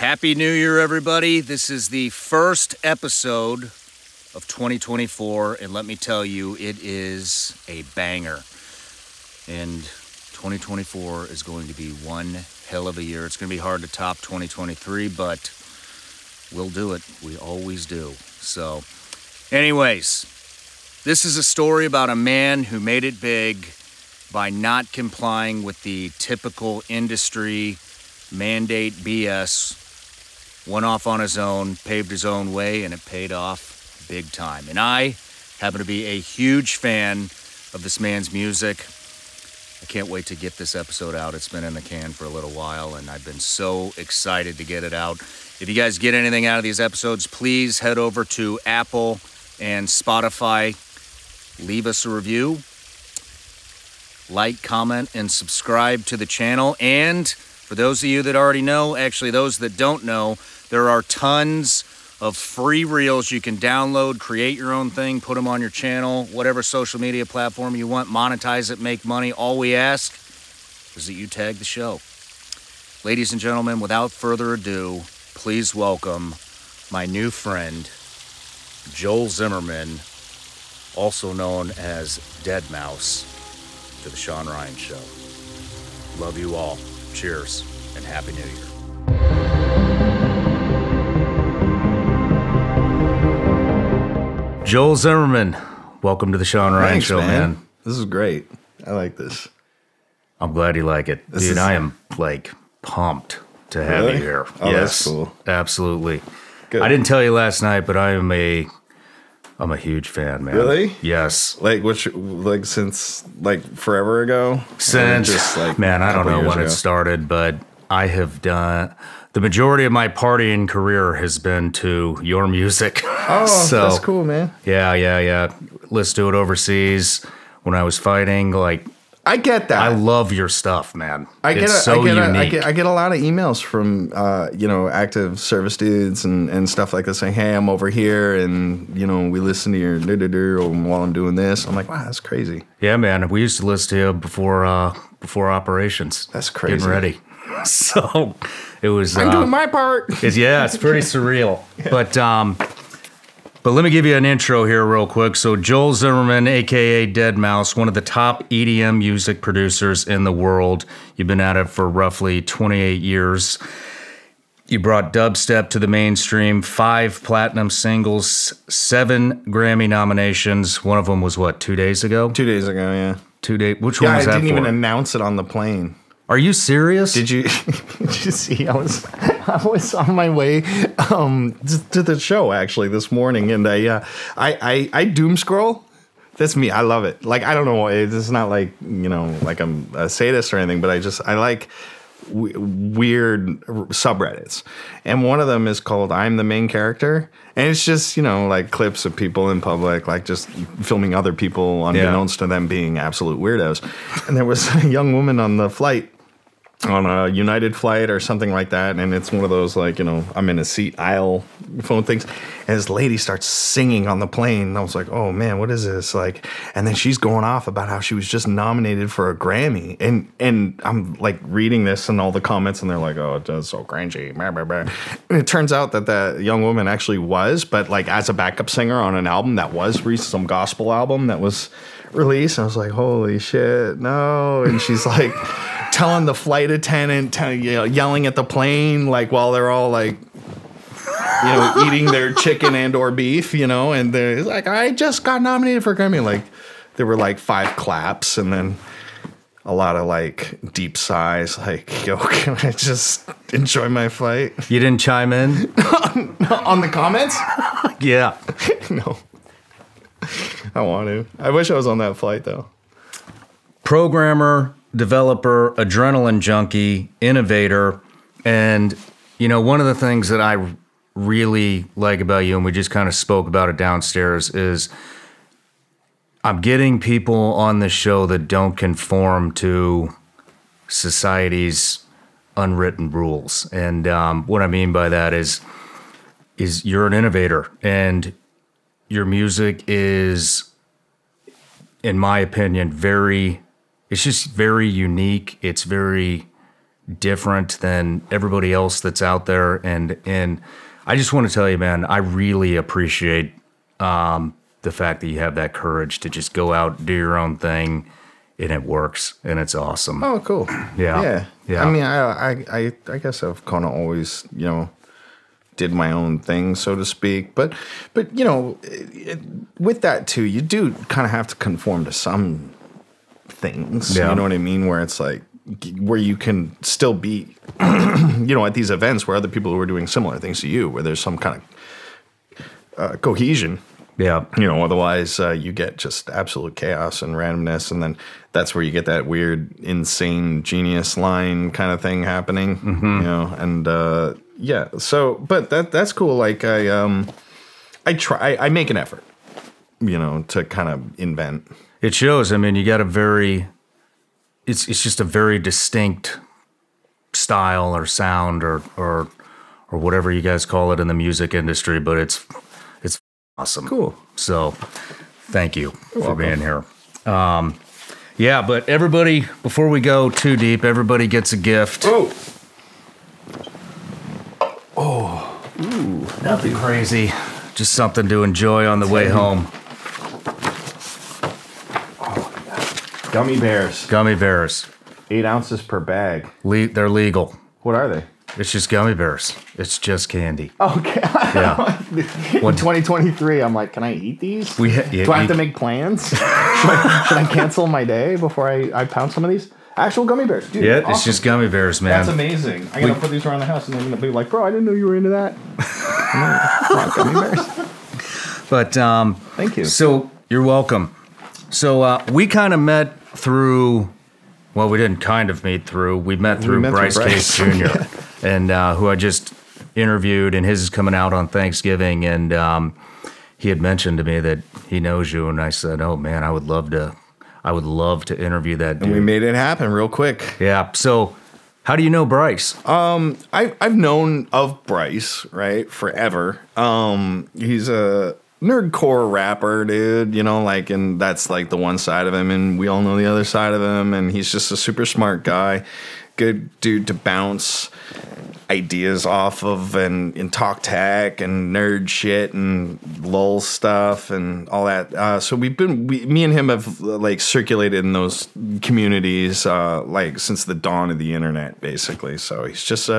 Happy New Year, everybody. This is the first episode of 2024, and let me tell you, it is a banger. And 2024 is going to be one hell of a year. It's going to be hard to top 2023, but we'll do it. We always do. So, anyways, this is a story about a man who made it big by not complying with the typical industry mandate BS, went off on his own, paved his own way, and it paid off big time. And I happen to be a huge fan of this man's music. I can't wait to get this episode out. It's been in the can for a little while, and I've been so excited to get it out. If you guys get anything out of these episodes, please head over to Apple and Spotify. Leave us a review. Like, comment, and subscribe to the channel. And for those of you that already know, actually those that don't know, there are tons of free reels you can download, create your own thing, put them on your channel, whatever social media platform you want, monetize it, make money. All we ask is that you tag the show. Ladies and gentlemen, without further ado, please welcome my new friend, Joel Zimmerman, also known as Deadmau5, to the Shawn Ryan Show. Love you all. Cheers and Happy New Year. Joel Zimmerman, welcome to the Shawn Ryan Show, man. This is great. I like this. I'm glad you like it. Dude, I am like pumped to have you here. Oh, yes, that's cool. Absolutely. Good. I didn't tell you last night, but I'm a huge fan, man. Really? Yes. Since forever ago? Since, just man, I don't know when it started, but I have done, the majority of my partying career has been to your music. Oh, so, that's cool, man. Yeah. Let's do it overseas. When I was fighting, I get that. I love your stuff, man. I get a lot of emails from active service dudes and stuff like this saying, "Hey, I'm over here, and we listen to your while I'm doing this." I'm like, wow, that's crazy. Yeah, man. We used to listen to you before operations. That's crazy. Getting ready. So it was. I'm doing my part. It's pretty surreal, yeah. But let me give you an intro here real quick. So Joel Zimmerman, a.k.a. Deadmau5, one of the top EDM music producers in the world. You've been at it for roughly 28 years. You brought dubstep to the mainstream, 5 platinum singles, 7 Grammy nominations. One of them was, 2 days ago? 2 days ago, yeah. Which one was that for? I didn't even announce it on the plane. Are you serious? Did you see? I was on my way to the show actually this morning, and I doom scroll. That's me. I love it. I don't know. It's not like I'm a sadist or anything, but I like weird subreddits, and one of them is called "I'm the Main Character," and it's just clips of people in public, just filming other people unbeknownst to them being absolute weirdos. And there was a young woman on the flight, on a United flight or something like that, and it's one of those I'm in a seat aisle phone things, and this lady starts singing on the plane, and I was like, oh man, what is this and then she's going off about how she was just nominated for a Grammy, and I'm reading this and all the comments, and they're like, oh, it's so cringy, blah, blah, blah. And it turns out that young woman actually was, but as a backup singer on an album that was some gospel album that was released. And I was like, holy shit, no. And she's telling the flight attendant, yelling at the plane, while they're all eating their chicken and or beef, and they're like, I just got nominated for a Grammy. There were 5 claps, and then a lot of deep sighs, yo, can I just enjoy my flight? You didn't chime in? On the comments? Yeah. No. I want to. I wish I was on that flight, though. Programmer, developer, adrenaline junkie, innovator, and one of the things that I really like about you, and we just kind of spoke about it downstairs, is I'm getting people on the show that don't conform to society's unwritten rules. And what I mean by that is you're an innovator, and your music is, in my opinion, it's just very unique. It's very different than everybody else that's out there. And I just want to tell you, man, I really appreciate the fact that you have that courage to just go out, do your own thing, and it works, and it's awesome. Oh, cool. Yeah. I mean, I guess I've kind of always, did my own thing, so to speak. But with that too, you do kind of have to conform to some things. Yeah. You know what I mean? Where it's like, where you can still be, at these events where other people who are doing similar things to you, where there's some kind of cohesion. Yeah. Otherwise you get just absolute chaos and randomness. And then that's where you get that weird, insane genius line kind of thing happening, and, yeah. So, but that's cool. Like I make an effort, to kind of invent. It shows. I mean, you got it's just a very distinct style or sound or whatever you guys call it in the music industry, but it's awesome. Cool. So thank you for being here. Yeah, but everybody, before we go too deep, everybody gets a gift. Ooh, nothing crazy. Just something to enjoy on the way home. Gummy bears. Gummy bears. 8 ounces per bag. They're legal. What are they? It's just gummy bears. It's just candy. Okay. Yeah. In 2023, I'm like, can I eat these? Do I have to make plans? should I cancel my day before I pound some of these? Actual gummy bears. Dude, yeah, awesome. It's just gummy bears, man. That's amazing. I'm going to put these around the house and they're going to be like, bro, I didn't know you were into that. Gummy bears. But thank you. So you're welcome. So we kind of met through, well, we didn't kind of meet through. We met through Bryce Case Jr. and who I just interviewed, and his is coming out on Thanksgiving. And he had mentioned to me that he knows you, and I said, "Oh man, I would love to interview that dude." And we made it happen real quick. Yeah. So, how do you know Bryce? I've known of Bryce, right, forever. He's a nerdcore rapper, dude, and that's like the one side of him, and we all know the other side of him, and he's just a super smart guy, good dude to bounce ideas off of and talk tech and nerd shit and lull stuff and all that. So me and him have like circulated in those communities like since the dawn of the internet, basically. So he's just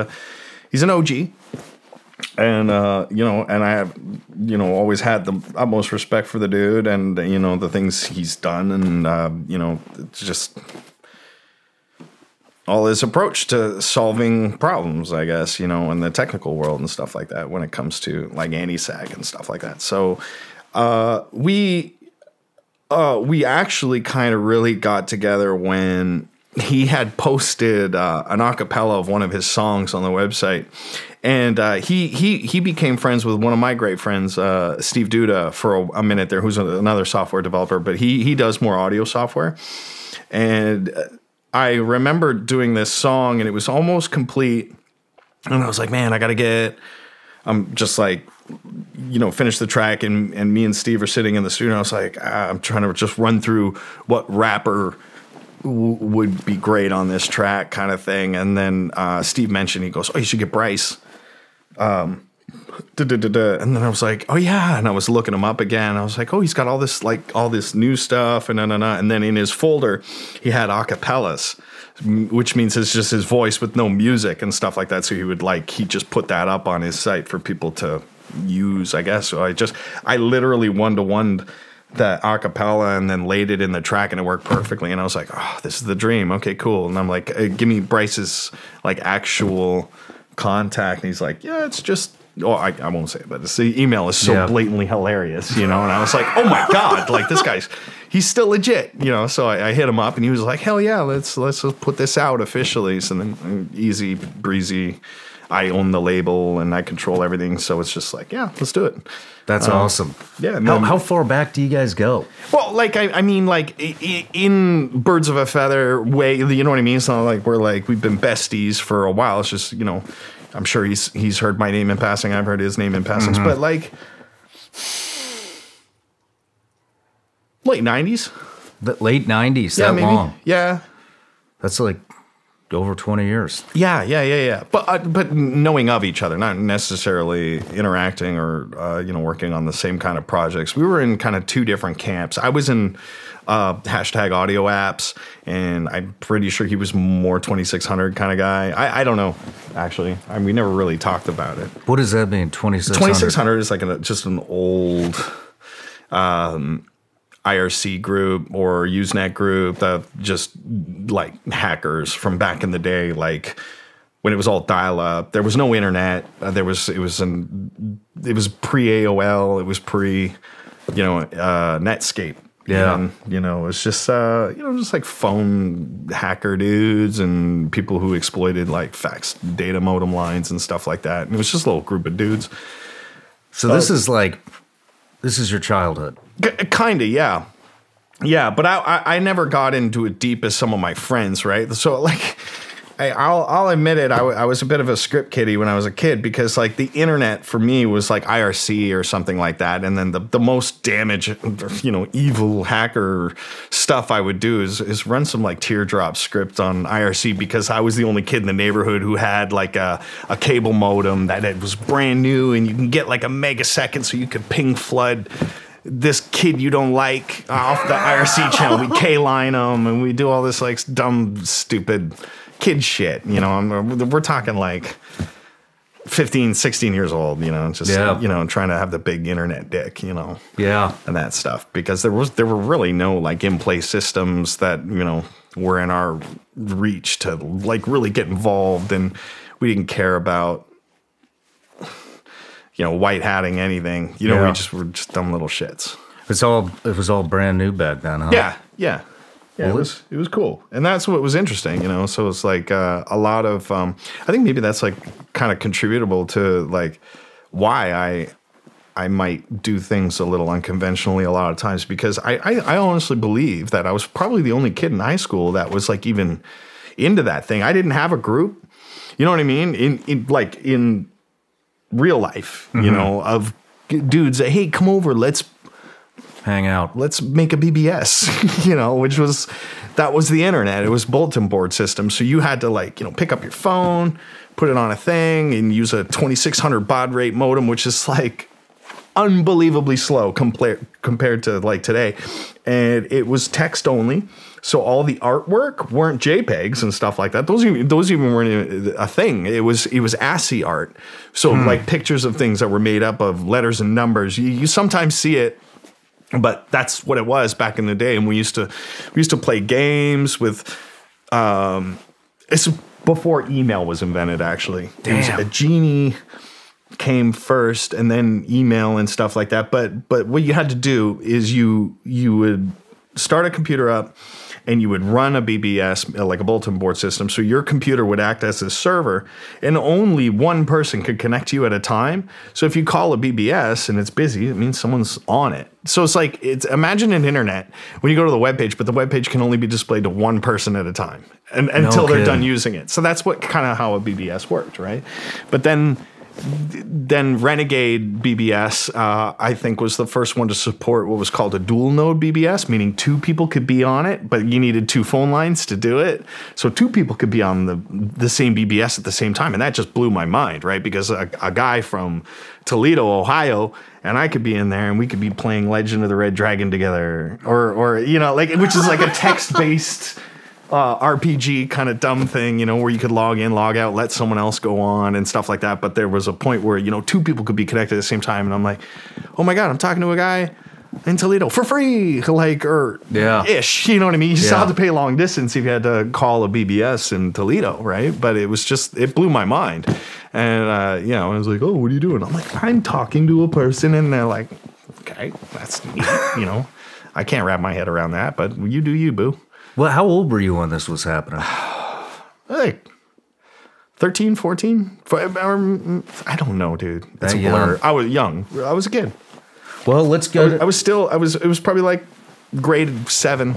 he's an OG. And, and I have, always had the utmost respect for the dude and, the things he's done and, it's just all his approach to solving problems, I guess, in the technical world and stuff like that when it comes to like anti-sag and stuff like that. So we actually kind of really got together when he had posted an acapella of one of his songs on the website. And he became friends with one of my great friends, Steve Duda, for a minute there, who's another software developer, but he does more audio software. And I remember doing this song, and it was almost complete. And I was like, man, I got to I'm just like, finish the track. And me and Steve are sitting in the studio. And I was like, I'm trying to just run through what rapper would be great on this track kind of thing. And then Steve mentioned, he goes, oh, you should get Bryce. And then I was like, oh yeah. And I was looking him up again. I was like, oh, he's got all this new stuff and and then in his folder he had acapellas, which means it's just his voice with no music and stuff like that. So he just put that up on his site for people to use, I guess. So I literally 1-to-1 the acapella and then laid it in the track, and it worked perfectly. And I was like, oh, this is the dream. Okay, cool. And I'm like, give me Bryce's like actual contact. And he's like, yeah, it's just, I won't say it, but the email is so blatantly hilarious, And I was like, oh my God, like this he's still legit, So I hit him up, and he was like, hell yeah, let's put this out officially. So then easy breezy, I own the label and I control everything. So it's just like, yeah, let's do it. That's awesome. Yeah. How far back do you guys go? Well, like, I mean, like in birds of a feather way, you know what I mean? It's not like we've been besties for a while. It's just, I'm sure he's heard my name in passing. I've heard his name in passing. Mm-hmm. But like late 90s. The late 90s, yeah, that maybe. long. Yeah. That's like over 20 years. Yeah. But knowing of each other, not necessarily interacting or working on the same kind of projects. We were in kind of two different camps. I was in hashtag audio apps, and I'm pretty sure he was more 2600 kind of guy. I don't know, actually. We never really talked about it. What does that mean, 2600? 2600 is like just an old IRC group or Usenet group that just like hackers from back in the day, like when it was all dial up. There was no internet. It was pre AOL. It was pre Netscape. Yeah. And, it was just just like phone hacker dudes and people who exploited like fax data modem lines and stuff like that. And it was just a little group of dudes. So this is your childhood. Kind of, yeah. Yeah, but I never got into it deep as some of my friends, right? So, like, I'll admit it, I was a bit of a script kiddie when I was a kid because, like, the internet for me was like IRC or something like that. And then the most damage, evil hacker stuff I would do is run some, like, teardrop script on IRC because I was the only kid in the neighborhood who had, like, a cable modem that it was brand new and you can get, like, a megasecond so you could ping flood this kid you don't like off the IRC channel. We K-line them and we do all this, like, dumb, stupid kid shit, we're talking like 15, 16 years old, trying to have the big internet dick, Yeah. and that stuff, because there were really no like in-play systems that, were in our reach to like really get involved, and we didn't care about, white hatting anything, we were just dumb little shits. It was all brand new back then, huh? Yeah. Yeah, well, it was cool, and that's what was interesting, So it's like a lot of I think maybe that's like kind of contributable to like why I might do things a little unconventionally a lot of times, because I honestly believe that I was probably the only kid in high school that was like even into that thing. I didn't have a group, you know what I mean? In real life, of dudes that, hey, come over, let's hang out. Let's make a BBS, that was the internet. It was bulletin board system. So you had to pick up your phone, put it on a thing, and use a 2600 baud rate modem, which is like unbelievably slow compared to like today. And it was text only. So all the artwork weren't JPEGs and stuff like that. Those even weren't a thing. It was ASCII art. So like pictures of things that were made up of letters and numbers. You sometimes see it, but that's what it was back in the day. And we used to play games with, it's before email was invented, actually. Damn. A Genie came first and then email and stuff like that. But what you had to do is you would start a computer up and you would run a BBS, like a bulletin board system. So your computer would act as a server, and only one person could connect to you at a time. So if you call a BBS and it's busy, it means someone's on it. So it's like, imagine an internet when you go to the webpage, but the webpage can only be displayed to one person at a time until they're done using it. So that's what kind of how a BBS worked, right? But then Renegade BBS, I think, was the first one to support what was called a dual node BBS, meaning two people could be on it, but you needed two phone lines to do it. So two people could be on the same BBS at the same time. And that just blew my mind, right? Because a guy from Toledo, Ohio, and I could be in there and we could be playing Legend of the Red Dragon together, or which is like a text-based RPG kind of dumb thing, where you could log in, log out, let someone else go on and stuff like that. But there was a point where, two people could be connected at the same time. And I'm like, oh my God, I'm talking to a guy in Toledo for free, ish, you know what I mean? You still have to pay long distance if you had to call a BBS in Toledo, right? But it blew my mind. And, I was like, oh, what are you doing? I'm like, I'm talking to a person. And they're like, okay, that's neat, I can't wrap my head around that, but you do you, boo. Well, how old were you when this was happening? Like 13, 14? I don't know, dude. That's a blur. Young. I was young. I was a kid. Well, let's go. It was probably like grade 7.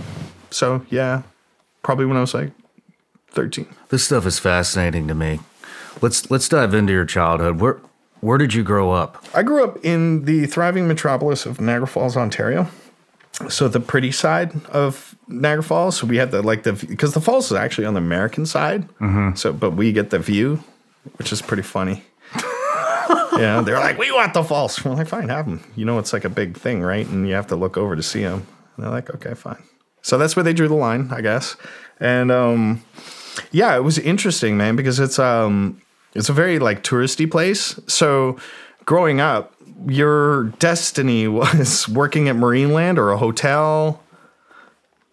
So, yeah, probably when I was like 13. This stuff is fascinating to me. Let's dive into your childhood. Where did you grow up? I grew up in the thriving metropolis of Niagara Falls, Ontario. so the pretty side of Niagara Falls. So we had because the falls is actually on the American side. Mm-hmm. So, but we get the view, which is pretty funny. Yeah, they're like, we want the falls. We're like, fine, have them. You know, it's like a big thing, right? And you have to look over to see them. And they're like, okay, fine. So that's where they drew the line, I guess. And yeah, it was interesting, man, because it's a very like touristy place. So growing up, your destiny was working at Marineland or a hotel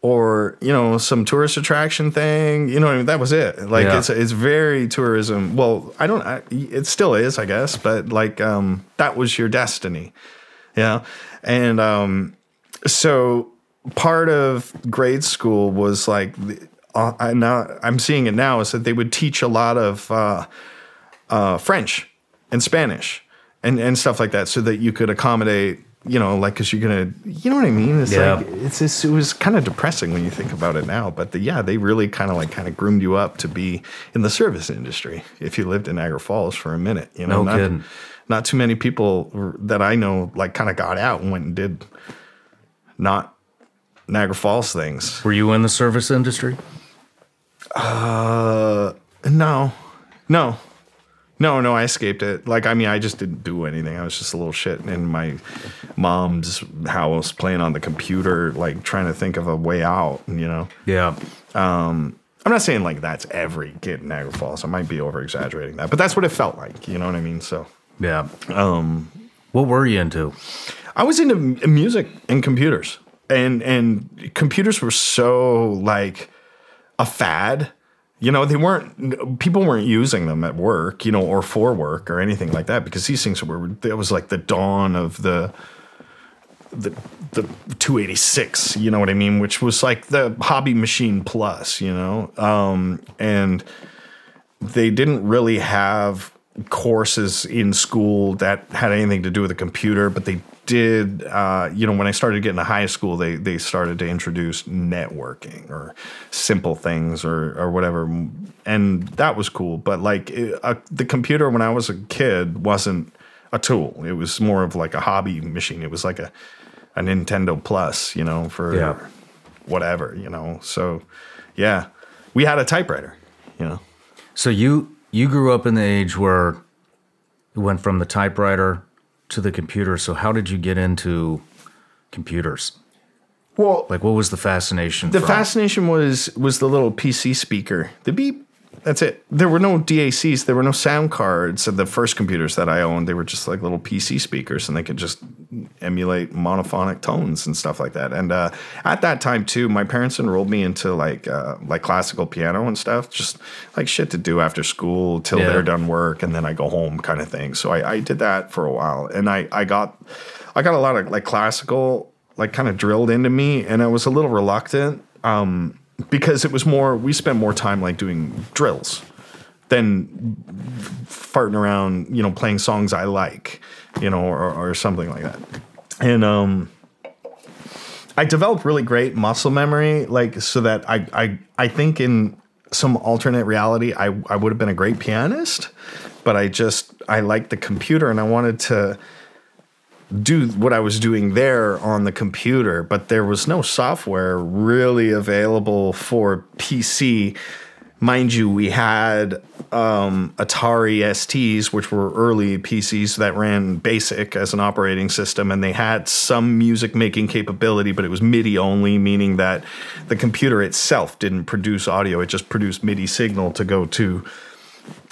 or, you know, some tourist attraction thing. You know what I mean? That was it. Like, it's very tourism. Well, it still is, I guess. But, like, that was your destiny. Yeah. And so part of grade school was, like, I'm seeing it now, is that they would teach a lot of French and Spanish and stuff like that so that you could accommodate, you know, like, because you're going to, you know what I mean? It's like, it was kind of depressing when you think about it now. But they really kind of groomed you up to be in the service industry if you lived in Niagara Falls for a minute. You know, no kidding. Not too many people that I know, like, kind of got out and went and did not Niagara Falls things. Were you in the service industry? No, I escaped it. Like, I mean, I just didn't do anything. I was just a little shit in my mom's house playing on the computer, like trying to think of a way out, you know? Yeah. I'm not saying like that's every kid in Niagara Falls. I might be over exaggerating that, but that's what it felt like. You know what I mean? So, yeah. What were you into? I was into music and computers, and computers were so like a fad. You know, people weren't using them at work, you know, or for work or anything like that, because these things it was like the dawn of the 286, you know what I mean? Which was like the hobby machine plus, you know? And they didn't really have courses in school that had anything to do with a computer, but they did, you know, when I started getting to high school, they started to introduce networking or simple things or whatever. And that was cool. But like the computer when I was a kid wasn't a tool. It was more of like a hobby machine. It was like a Nintendo Plus, you know, for whatever, you know. So, yeah, we had a typewriter, you know. So you grew up in the age where it went from the typewriter to the computer. So how did you get into computers? Well, like, what was the fascination? The fascination was the little PC speaker, the beep. That's it. There were no DACs. There were no sound cards. The first computers that I owned, they were just like little PC speakers, and they could just emulate monophonic tones and stuff like that. And at that time too, my parents enrolled me into like classical piano and stuff, just like shit to do after school till they're done work, and then I go home kind of thing. So I did that for a while, and I got a lot of like classical like kind of drilled into me, and I was a little reluctant. Because it was we spent more time like doing drills than farting around, you know, playing songs I like, you know, or something like that. And I developed really great muscle memory, like so that I think in some alternate reality I would have been a great pianist, but I liked the computer and I wanted to do what I was doing there on the computer, but there was no software really available for PC. Mind you, we had Atari STs, which were early PCs that ran BASIC as an operating system, and they had some music making capability, but it was MIDI only, meaning that the computer itself didn't produce audio. It just produced MIDI signal to go to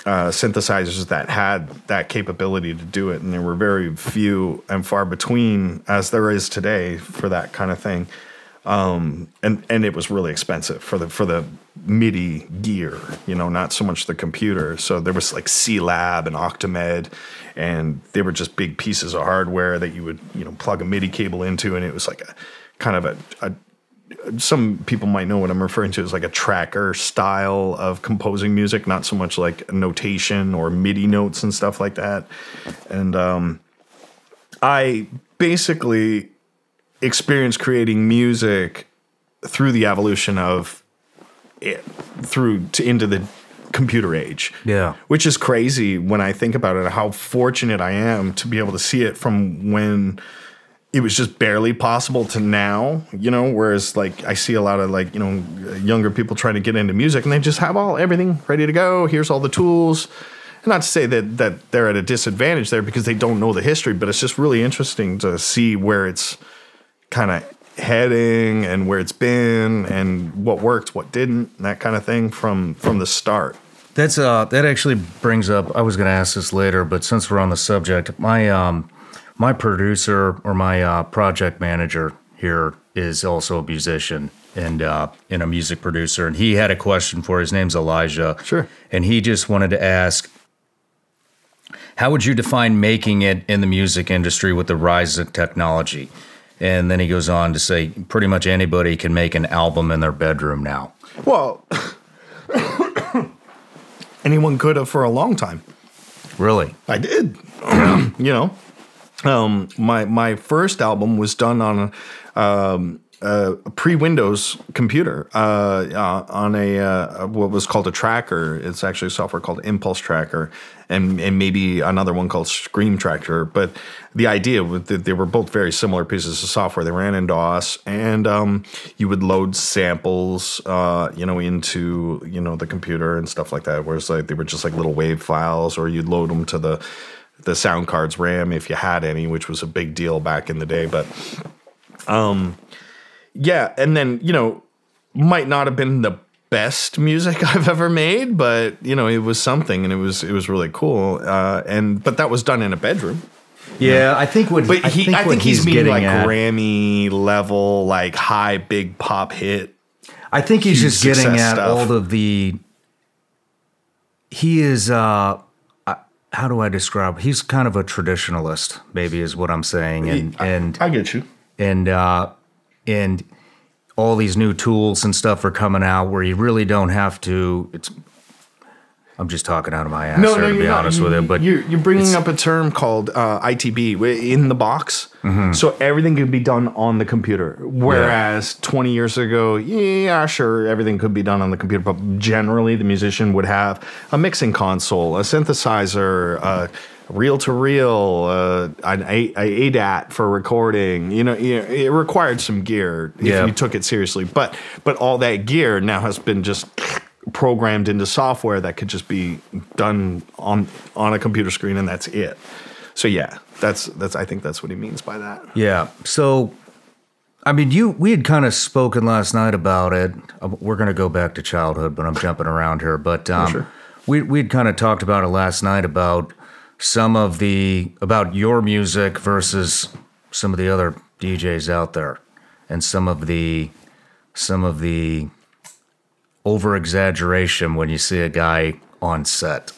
synthesizers that had that capability to do it, and there were very few and far between, as there is today, for that kind of thing. And it was really expensive for the MIDI gear, you know, not so much the computer. So there was like C-Lab and Octamed, and they were just big pieces of hardware that you would, you know, plug a MIDI cable into, and it was like a kind of a some people might know what I'm referring to as like a tracker style of composing music, not so much like notation or MIDI notes and stuff like that. And I basically experienced creating music through the evolution of it, into the computer age. Yeah. Which is crazy when I think about it, how fortunate I am to be able to see it from when it was just barely possible to now, whereas like I see a lot of like, younger people trying to get into music and they just have everything ready to go. Here's all the tools. And not to say that they're at a disadvantage there because they don't know the history, but it's just really interesting to see where it's kind of heading and where it's been and what worked, what didn't, and that kind of thing from the start. That actually brings up, I was going to ask this later, but since we're on the subject, my producer or my project manager here is also a musician and a music producer, and he had a question for you. His name's Elijah. Sure. And he just wanted to ask, how would you define making it in the music industry with the rise of technology? And then he goes on to say, pretty much anybody can make an album in their bedroom now. Well, anyone could have for a long time. Really? I did. My first album was done on a pre-Windows computer on a what was called a tracker. It's actually a software called Impulse Tracker, and maybe another one called Scream Tracker. But the idea was that they were both very similar pieces of software. They ran in DOS, and you would load samples, into the computer and stuff like that. Whereas like they were just like little WAV files, or you'd load them to the sound card's RAM if you had any, which was a big deal back in the day. But yeah, and then, might not have been the best music I've ever made, but, it was something, and it was really cool. But that was done in a bedroom. Yeah, I think I think he's meaning like Grammy level, like high big pop hit. I think he's just getting at stuff. All of the. He is. How do I describe? He's kind of a traditionalist, maybe, is what I'm saying, and I get you. And all these new tools and stuff are coming out where you really don't have to. I'm just talking out of my ass here, to be honest with you. But you're bringing up a term called ITB, in the box. Mm-hmm. So everything could be done on the computer. Whereas 20 years ago, yeah, sure, everything could be done on the computer. But generally, the musician would have a mixing console, a synthesizer, reel-to-reel, an ADAT for recording. It required some gear if you took it seriously. But all that gear now has been just programmed into software that could just be done on a computer screen, and that's it. So yeah, that's I think that's what he means by that. Yeah. So I mean, we had kind of spoken last night about it. We're going to go back to childhood, but I'm jumping around here. But sure. we'd kind of talked about it last night about about your music versus some of the other DJs out there, and some of the over exaggeration when you see a guy on set.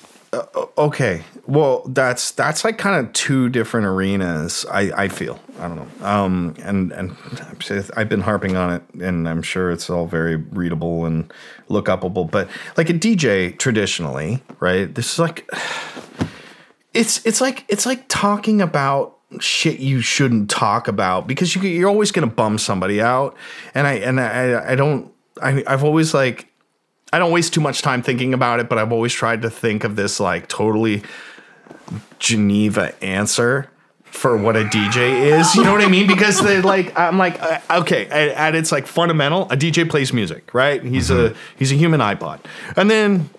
Okay, well, that's like kind of two different arenas. I feel, I don't know, and I've been harping on it, and I'm sure it's all very readable and look upable. But like a DJ traditionally, right? This is like. It's like talking about shit you shouldn't talk about, because you're always going to bum somebody out. And I've always like, I don't waste too much time thinking about it, but I've always tried to think of this like totally Geneva answer for what a DJ is. You know what I mean? Because they're like, I'm like, okay, at its like fundamental, a DJ plays music, right? He's a human iPod. And then,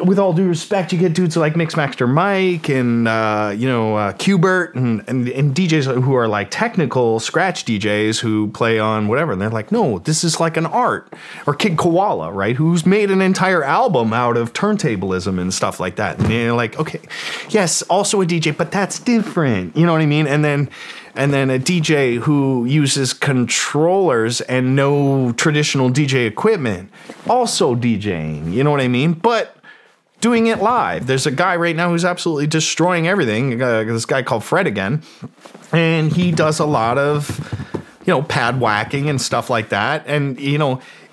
with all due respect, you get dudes like Mixmaster Mike and Qbert and DJs who are like technical scratch DJs who play on whatever, and they're like, no, this is like an art. Or Kid Koala, right, who's made an entire album out of turntablism and stuff like that. And you're like, okay, yes, also a DJ, but that's different. You know what I mean? And then a DJ who uses controllers and no traditional DJ equipment, also DJing, you know what I mean? But doing it live. There's a guy right now who's absolutely destroying everything, this guy called Fred again, and he does a lot of, pad whacking and stuff like that. And,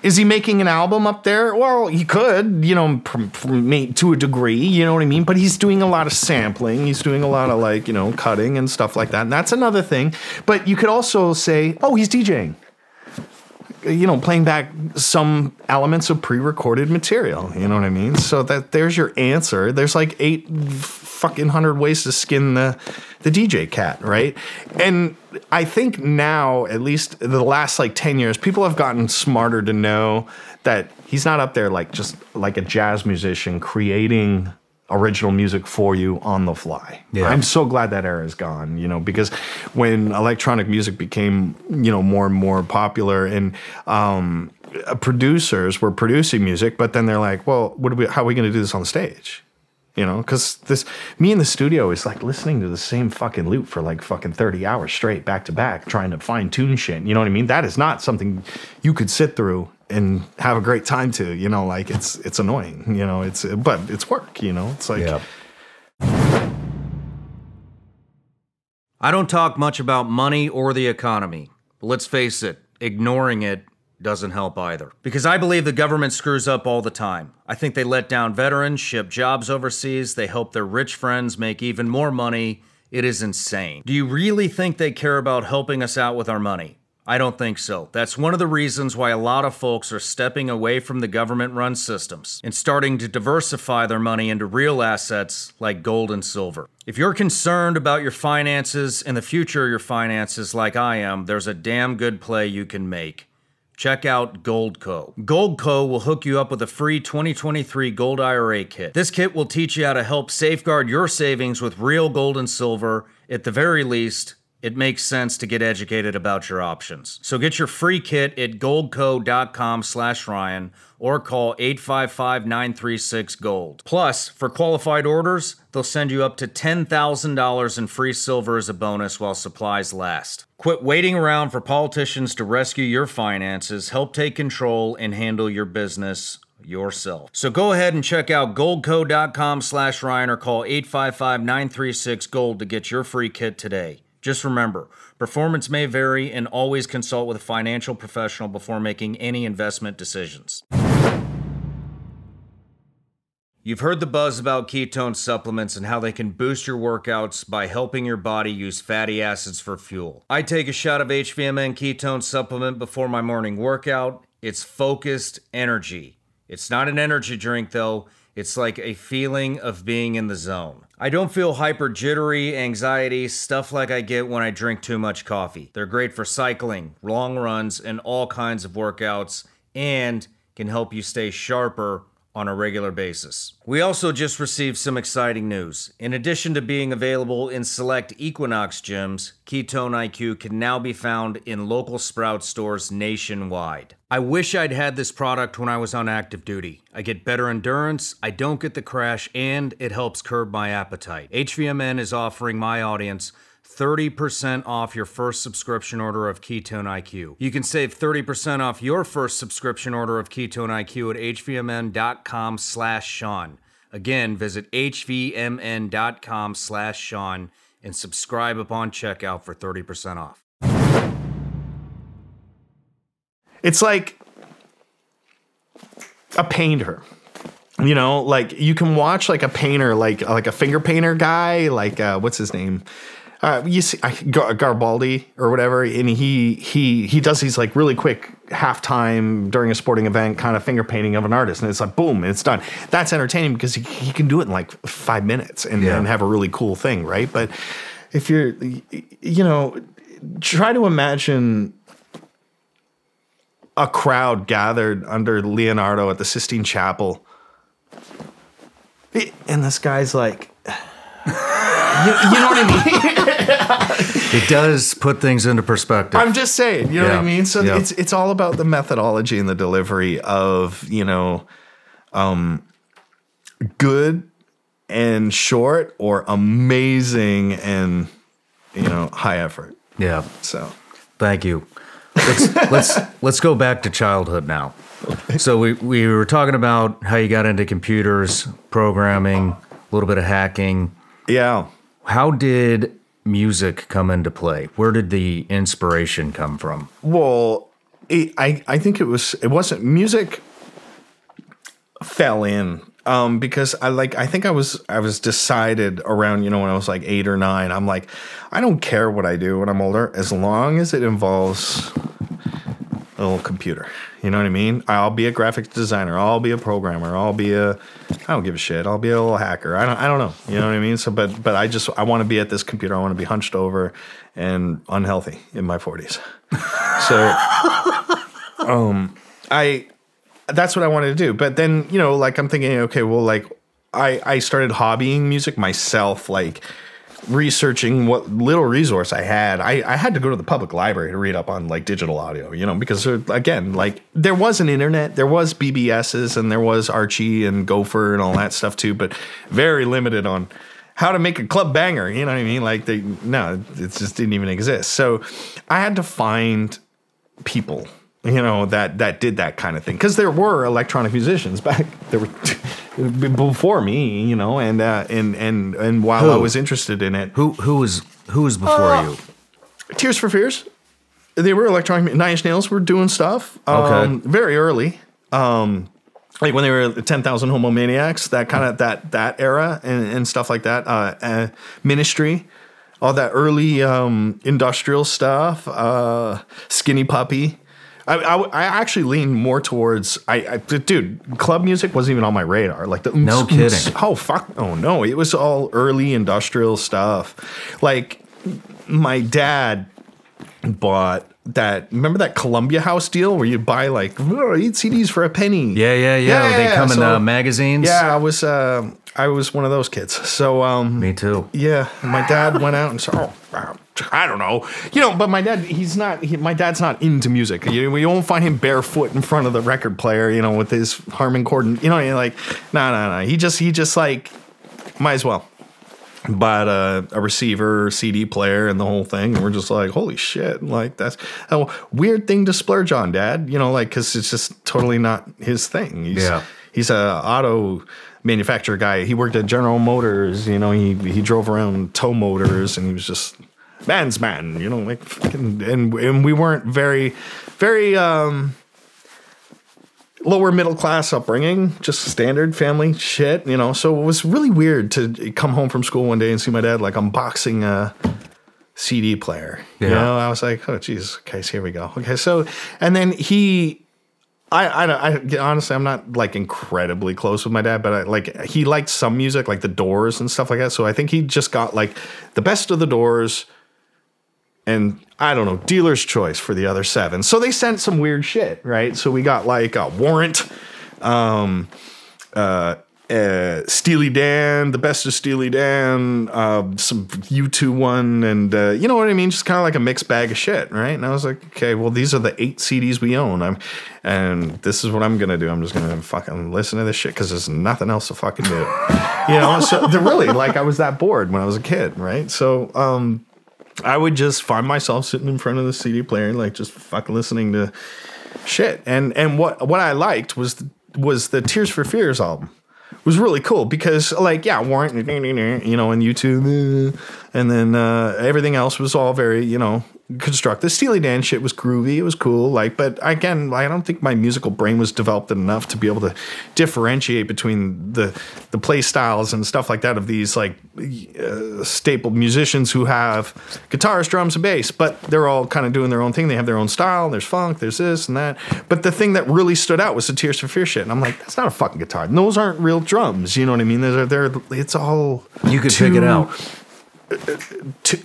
is he making an album up there? Well, he could, to a degree, you know what I mean? But he's doing a lot of sampling. He's doing a lot of cutting and stuff like that. And that's another thing. But you could also say, oh, he's DJing. playing back some elements of pre-recorded material. You know what I mean? So that there's your answer. There's like 800 ways to skin the DJ cat, right? And I think now, at least the last like 10 years, people have gotten smarter to know that he's not up there like just like a jazz musician creating original music for you on the fly. Yeah. I'm so glad that era is gone, because when electronic music became, more and more popular and producers were producing music, but then they're like, well, how are we going to do this on stage? Because me in the studio is like listening to the same fucking loop for like fucking 30 hours straight, back to back, trying to fine tune shit. You know what I mean? That is not something you could sit through and have a great time to, like it's annoying, but it's work, it's like. Yeah. I don't talk much about money or the economy, but let's face it, ignoring it doesn't help either. Because I believe the government screws up all the time. I think they let down veterans, ship jobs overseas, they help their rich friends make even more money. It is insane. Do you really think they care about helping us out with our money? I don't think so. That's one of the reasons why a lot of folks are stepping away from the government-run systems and starting to diversify their money into real assets like gold and silver. If you're concerned about your finances and the future of your finances like I am, there's a damn good play you can make. Check out Goldco. Goldco will hook you up with a free 2023 Gold IRA kit. This kit will teach you how to help safeguard your savings with real gold and silver. At the very least, it makes sense to get educated about your options. So get your free kit at goldco.com/Ryan or call 855-936-GOLD. Plus, for qualified orders, they'll send you up to $10,000 in free silver as a bonus while supplies last. Quit waiting around for politicians to rescue your finances. Help take control and handle your business yourself. So go ahead and check out goldco.com/Ryan or call 855-936-GOLD to get your free kit today. Just remember, performance may vary and always consult with a financial professional before making any investment decisions. You've heard the buzz about ketone supplements and how they can boost your workouts by helping your body use fatty acids for fuel. I take a shot of HVMN ketone supplement before my morning workout. It's focused energy. It's not an energy drink though. It's like a feeling of being in the zone. I don't feel hyper jittery, anxiety, stuff like I get when I drink too much coffee. They're great for cycling, long runs, and all kinds of workouts, and can help you stay sharper on a regular basis. We also just received some exciting news. In addition to being available in select Equinox gyms, Ketone IQ can now be found in local Sprout stores nationwide. I wish I'd had this product when I was on active duty. I get better endurance, I don't get the crash, and it helps curb my appetite. HVMN is offering my audience 30% off your first subscription order of Ketone IQ. You can save 30% off your first subscription order of Ketone IQ at hvmn.com/Shawn. Again, visit hvmn.com/Shawn and subscribe upon checkout for 30% off. It's like a painter. Like you can watch like a painter, like a finger painter guy, like what's his name? You see Garibaldi or whatever, and he does these like really quick halftime during a sporting event kind of finger painting of an artist, and it's like boom, it's done. That's entertaining because he can do it in like 5 minutes and have a really cool thing, right? But if you're, try to imagine a crowd gathered under Leonardo at the Sistine Chapel, and this guy's like. You know what I mean? It does put things into perspective. I'm just saying, you know what I mean? So it's all about the methodology and the delivery of, good and short or amazing and, high effort. Yeah. So thank you. Let's go back to childhood now. So we were talking about how you got into computers, programming, a little bit of hacking. Yeah. How did music come into play? Where did the inspiration come from? Well, I think it wasn't music fell in because I think I was decided around, when I was like 8 or 9. I'm like, I don't care what I do when I'm older as long as it involves little computer. You know what I mean? I'll be a graphics designer. I'll be a programmer. I don't give a shit. I'll be a little hacker. I don't know. You know what I mean? So, but I want to be at this computer. I want to be hunched over and unhealthy in my 40s. So, that's what I wanted to do. But then, you know, like I'm thinking, okay, well, like I started hobbying music myself, like researching what little resource I had. I had to go to the public library to read up on like digital audio, you know, because again, like there was an internet, there was BBSs and there was Archie and Gopher and all that stuff too, but very limited on how to make a club banger. You know what I mean? Like it just didn't even exist. So I had to find people, you know, that did that kind of thing, because there were electronic musicians before me, you know, and while I was interested in it, who was before you? Tears for Fears, they were electronic. 9 Inch Nails were doing stuff, very early, like when they were 10,000 Homomaniacs, that kind of that era and stuff like that. Ministry, all that early industrial stuff. Skinny Puppy. I actually lean more towards dude, club music wasn't even on my radar. Like no kidding. Oh fuck. Oh no. It was all early industrial stuff. Like my dad bought that. Remember that Columbia House deal where you buy like 8 CDs for a penny? Yeah. They come in magazines. Yeah, I was one of those kids. So me too. Yeah, my dad went out and said, I don't know, you know. But my dad, my dad's not into music. You won't find him barefoot in front of the record player, you know, with his Harman Kardon. You know, you're like, no. He just like, might as well bought a receiver, CD player, and the whole thing. And we're just like, holy shit! Like that's a weird thing to splurge on, Dad. You know, like because it's just totally not his thing. He's a auto manufacturer guy. He worked at General Motors. You know, he drove around tow motors, and he was just man's man. You know, like fucking, and we weren't very lower middle class upbringing, just standard family shit. You know, so it was really weird to come home from school one day and see my dad like unboxing a CD player. Yeah. You know, I was like, oh geez, okay, so here we go. Okay, so and then I honestly, I'm not like incredibly close with my dad, but he liked some music, like the Doors and stuff like that. So I think he just got like the best of the Doors and I don't know, Dealer's Choice for the other 7. So they sent some weird shit, right? So we got like a Warrant, Steely Dan, the best of Steely Dan, some U2 one, and you know what I mean? Just kind of like a mixed bag of shit, right? And I was like, okay, well, these are the 8 CDs we own. And this is what I'm going to do. I'm just going to fucking listen to this shit because there's nothing else to fucking do. You know, so they're really like I was that bored when I was a kid, right? So I would just find myself sitting in front of the CD player, like just fucking listening to shit. And what I liked was the Tears for Fears album. It was really cool because, like, yeah, Warrant, you know, and YouTube, and then everything else was all very, you know, constructed. Steely Dan shit was groovy. It was cool. Like, but again, I don't think my musical brain was developed enough to be able to differentiate between the play styles and stuff like that of these like staple musicians who have guitars, drums, and bass, but they're all kind of doing their own thing. They have their own style. There's funk. There's this and that. But the thing that really stood out was the Tears for Fears shit. And I'm like, that's not a fucking guitar. And those aren't real drums. You know what I mean? It's all you could pick it out.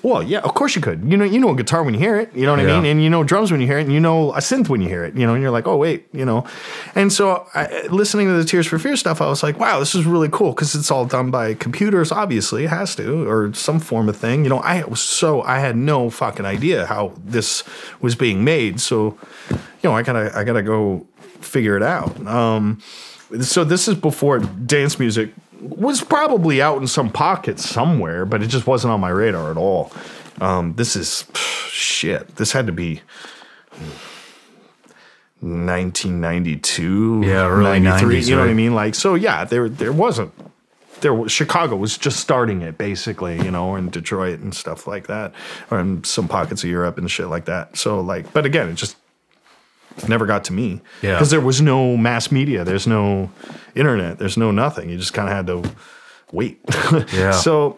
Well, yeah, of course you could. You know a guitar when you hear it. You know what I mean? And you know drums when you hear it. And you know a synth when you hear it. You know, and you're like, oh wait, you know. And so, listening to the Tears for Fears stuff, I was like, wow, this is really cool because it's all done by computers. Obviously, it has to, or some form of thing. You know, I had no fucking idea how this was being made. So, you know, I gotta go figure it out. So this is before dance music was probably out in some pocket somewhere, but it just wasn't on my radar at all. This is shit. This had to be 1992, early 93. 90s, you know right? what I mean? Like, so yeah, Chicago was just starting it basically, you know, and Detroit and stuff like that, or in some pockets of Europe and shit like that. So like, but again, it just never got to me because there was no mass media, there's no internet, there's no nothing. You just kind of had to wait. So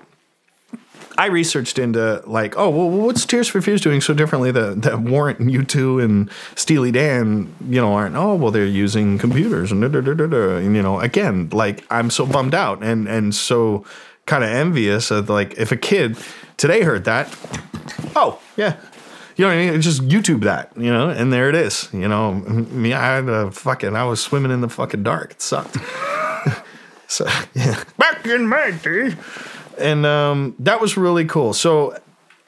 I researched into like, oh, well, what's Tears for Fears doing so differently that Warrant and U2 and Steely Dan, aren't? Oh, well, they're using computers and and again, like I'm so bummed out and so kind of envious of like if a kid today heard that, oh yeah, what I mean? Just YouTube that, and there it is. Me, I was swimming in the fucking dark. It sucked. So yeah, back in my day. And that was really cool. So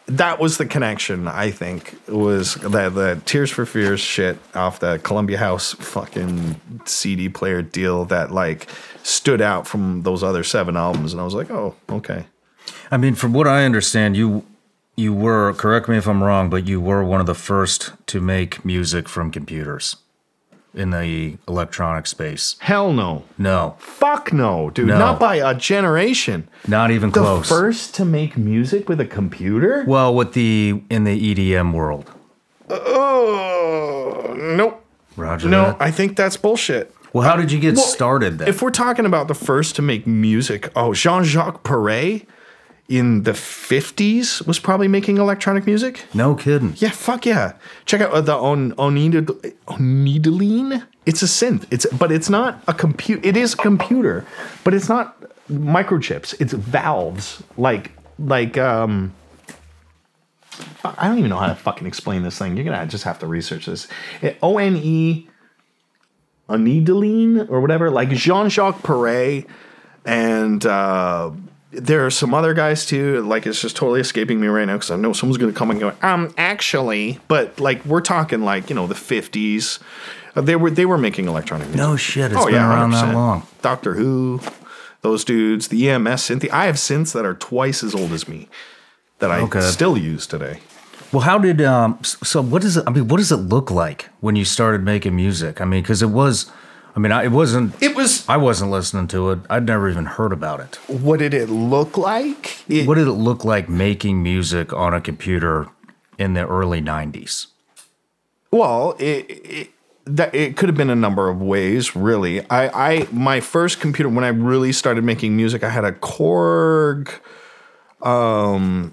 that was the connection, I think, was the Tears for Fears shit off the Columbia House fucking CD player deal that, like, stood out from those other 7 albums. And I was like, oh, okay. I mean, from what I understand, you were, correct me if I'm wrong, but you were one of the first to make music from computers in the electronic space. Hell no. No. Fuck no, dude. No. Not by a generation. Not even close. The first to make music with a computer? Well, in the EDM world. Nope. Roger No, that. I think that's bullshit. Well, how did you get started then? If we're talking about the first to make music, Jean-Jacques Perret in the 50s was probably making electronic music. No kidding. Yeah, fuck yeah. Check out the Onideline. It's a synth. But it's not a computer. It is a computer, but it's not microchips. It's valves. Like I don't even know how to fucking explain this thing. You're gonna just have to research this. Onideline or whatever. Like Jean-Jacques Perret and. There are some other guys too. Like it's just totally escaping me right now because I know someone's going to come and go. Actually, but like we're talking like the 50s. They were making electronic music. No shit. It's been around 100%. That long. Doctor Who, those dudes, the EMS synth. I have synths that are twice as old as me that I still use today. Well, how did so? What does it? I mean, what does it look like when you started making music? I mean, because it was. I mean, I wasn't listening to it. I'd never even heard about it. What did it look like? What did it look like making music on a computer in the early 90s? Well, it could have been a number of ways, really. My first computer, when I really started making music, I had a Korg. Oh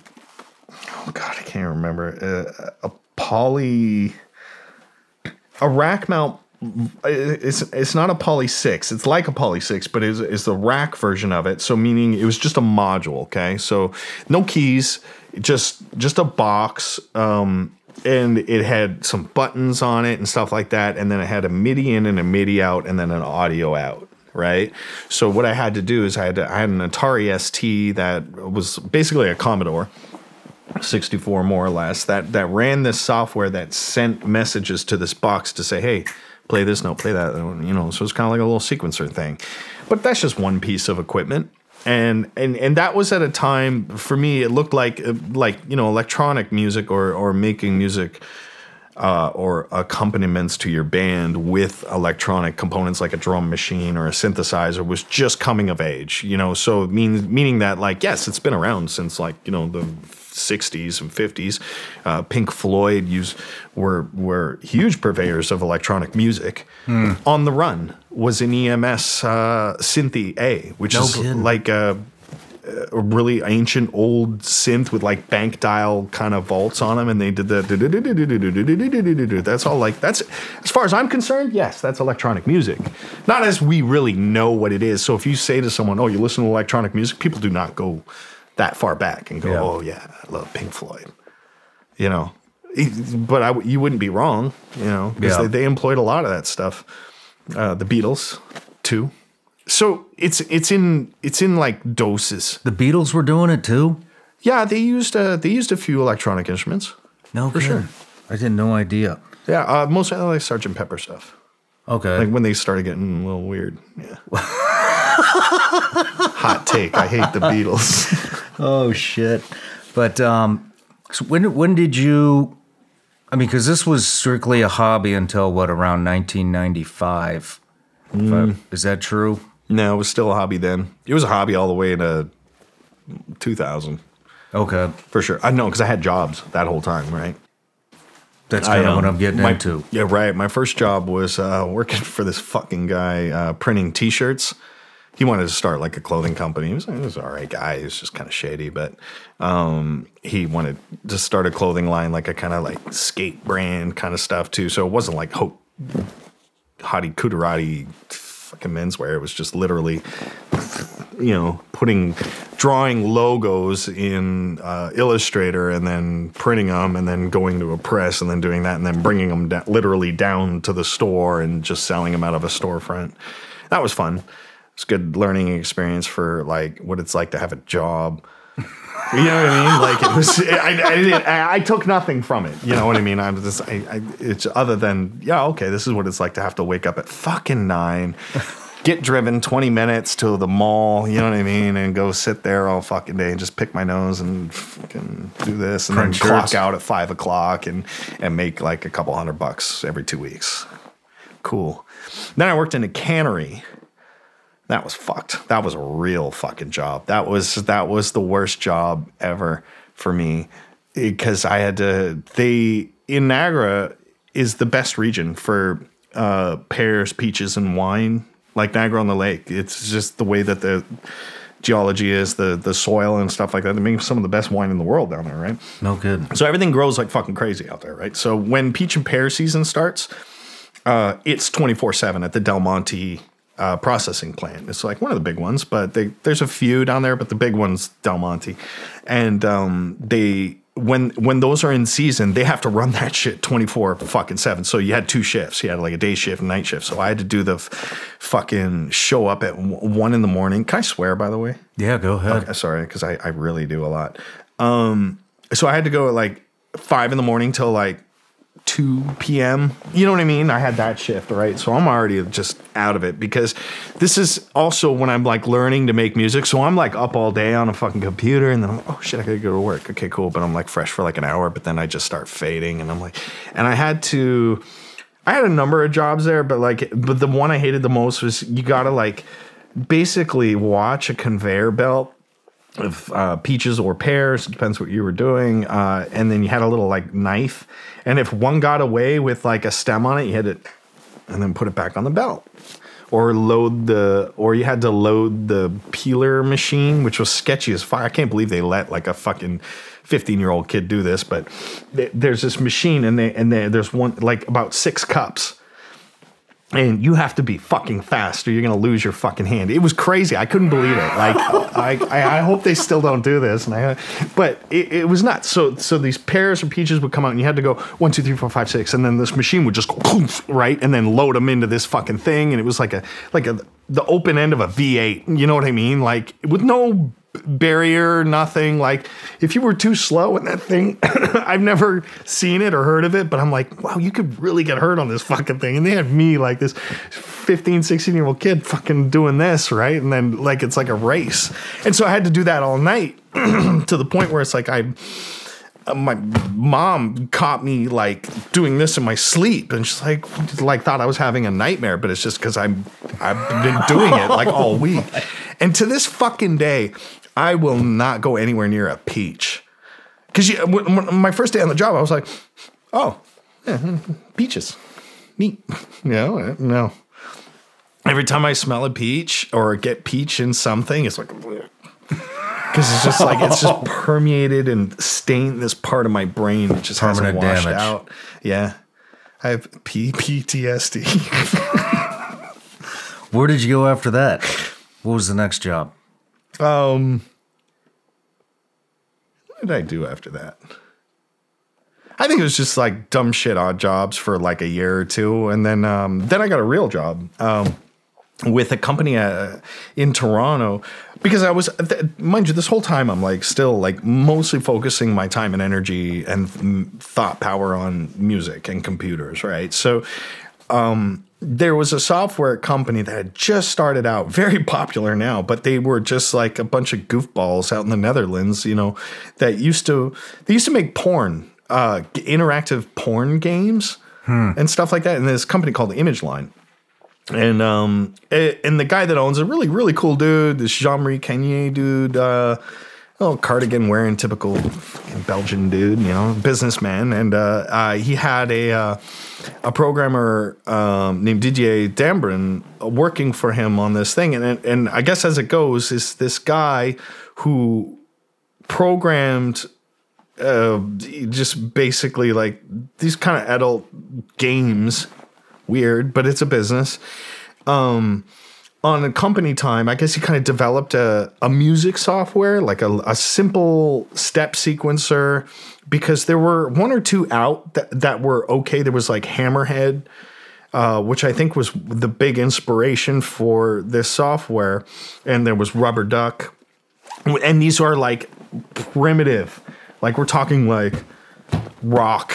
God, I can't remember. A rack mount. It's not a Poly 6. It's like a Poly 6, but it's the rack version of it. So meaning it was just a module, okay? So no keys, just a box, and it had some buttons on it and stuff like that. And then it had a MIDI in and a MIDI out and then an audio out, right? So what I had to do is I had an Atari ST that was basically a Commodore 64 more or less that ran this software that sent messages to this box to say, hey, play this note, play that, so it's kind of like a little sequencer thing. But that's just one piece of equipment. And that was at a time, for me, it looked like electronic music or making music or accompaniments to your band with electronic components like a drum machine or a synthesizer was just coming of age, so meaning that, like, yes, it's been around since, like, the 60s and 50s. Pink Floyd were huge purveyors of electronic music. On the Run was an EMS Synthi A, which is like a really ancient old synth with like bank dial kind of vaults on them, and they did the that's all, like, that's, as far as I'm concerned, yes, that's electronic music. Not as we really know what it is. So if you say to someone, oh, you listen to electronic music, people do not go that far back and go, oh yeah, I love Pink Floyd, but you wouldn't be wrong, because they employed a lot of that stuff. The Beatles too. So it's in like doses. The Beatles were doing it too? Yeah, they used a few electronic instruments. No, for sure. I had no idea. Yeah, mostly like Sgt. Pepper stuff. Okay. Like when they started getting a little weird. Yeah. Hot take. I hate the Beatles. Oh shit! But so when did you? I mean, because this was strictly a hobby until around 1995. Is that true? No, it was still a hobby then. It was a hobby all the way to 2000. Okay, for sure. I know because I had jobs that whole time, right? That's kind of what I'm getting into. Yeah, right. My first job was working for this fucking guy printing T-shirts. he wanted to start like a clothing company. He was an all right guy. He was just kind of shady, but he wanted to start a clothing line, like a kind of like skate brand kind of stuff too. So it wasn't like hottie cooterati fucking menswear. It was just literally, drawing logos in Illustrator and then printing them and then going to a press and then doing that and then bringing them literally down to the store and just selling them out of a storefront. That was fun. It's a good learning experience for like what it's like to have a job. You know what I mean? Like it was. I took nothing from it. You know what I mean? It's other than this is what it's like to have to wake up at fucking 9, get driven 20 minutes to the mall. You know what I mean? And go sit there all fucking day and just pick my nose and fucking do this and then clock out at 5 o'clock and make like a couple $100 every 2 weeks. Cool. Then I worked in a cannery. That was fucked. That was a real fucking job. That was the worst job ever for me because I had to. In Niagara is the best region for pears, peaches, and wine. Like Niagara on the Lake, it's just the way that the geology is, the soil and stuff like that. They make some of the best wine in the world down there, right? No good. So everything grows like fucking crazy out there, right? So when peach and pear season starts, it's 24/7 at the Del Monte processing plant. It's like one of the big ones, but there's a few down there, but the big one's Del Monte. And when those are in season, they have to run that shit 24/7. So you had 2 shifts. You had like a day shift and night shift. So I had to do the fucking show up at 1 in the morning. Can I swear, by the way? Yeah, go ahead. Okay, sorry, because I really do a lot. So I had to go at like 5 in the morning till like 2 p.m. You know what I mean? I had that shift, right? So I'm already just out of it because this is also when I'm like learning to make music. So I'm like up all day on a fucking computer and then I'm like, oh shit, I gotta go to work. Okay, cool. But I'm like fresh for like an hour, but then I just start fading and I'm like, and I had a number of jobs there, but the one I hated the most was you gotta like basically watch a conveyor belt of peaches or pears. It depends what you were doing. And then you had a little like knife. And if one got away with like a stem on it, you had to, and then put it back on the belt. Or you had to load the peeler machine, which was sketchy as fuck. I can't believe they let like a fucking 15-year-old kid do this, but there's this machine and there's one like about 6 cups. And you have to be fucking fast or you're going to lose your fucking hand. It was crazy. I couldn't believe it. Like, I hope they still don't do this. But it was nuts. So these pears or peaches would come out and you had to go 1, 2, 3, 4, 5, 6. And then this machine would just go, poof, right? And then load them into this fucking thing. And it was like the open end of a V8. You know what I mean? Like with no barrier, nothing. Like if you were too slow in that thing, I've never seen it or heard of it, but I'm like, wow, you could really get hurt on this fucking thing. And they had me like this 15, 16-year-old kid fucking doing this, right? And then like it's like a race. And so I had to do that all night to the point where it's like my mom caught me like doing this in my sleep and she's like thought I was having a nightmare, but it's just because I've been doing it like all week. And to this fucking day, I will not go anywhere near a peach. Because my first day on the job, I was like, oh, yeah, peaches. Neat. No. Every time I smell a peach or get peach in something, it's like, because it's just like, it's just permeated and stained this part of my brain. It just hasn't washed out. Yeah. I have PTSD. Where did you go after that? What was the next job? What did I do after that? I think it was just like dumb shit odd jobs for like a year or two. And then I got a real job with a company in Toronto because I was, mind you, this whole time I'm like still like mostly focusing my time and energy and thought power on music and computers, right? So there was a software company that had just started out, very popular now, but they were just like a bunch of goofballs out in the Netherlands, you know, that used to make porn, interactive porn games and stuff like that. And this company called Image Line. And the guy that owns it, really, really cool dude, this Jean-Marie Cagnier dude, cardigan wearing, typical Belgian dude, businessman. And he had a programmer named DJ Dambrin working for him on this thing. And I guess as it goes, is this guy who programmed just basically like these kind of adult games. Weird, but it's a business. On a company time, I guess he kind of developed a music software, like a simple step sequencer, because there were one or two out that were okay. There was like Hammerhead, which I think was the big inspiration for this software. And there was Rubber Duck. And these are like primitive, like we're talking like rock,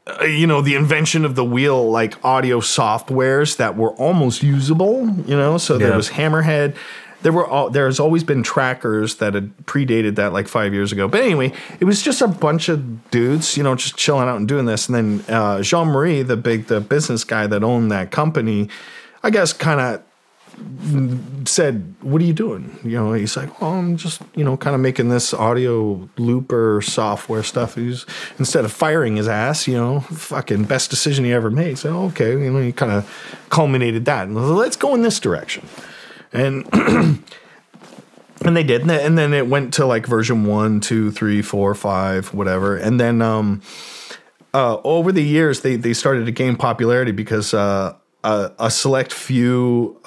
the invention of the wheel, like audio softwares that were almost usable, so there was Hammerhead. There's always been trackers that had predated that like 5 years ago. But anyway, it was just a bunch of dudes, just chilling out and doing this. And then Jean-Marie, the business guy that owned that company, I guess kind of said, what are you doing? He's like, oh, I'm just, kind of making this audio looper software stuff. He's, instead of firing his ass, fucking best decision he ever made. So, okay, he kind of culminated that. And let's go in this direction. And and they did. And then it went to like version 1, 2, 3, 4, 5, whatever. And then over the years, they started to gain popularity because a select few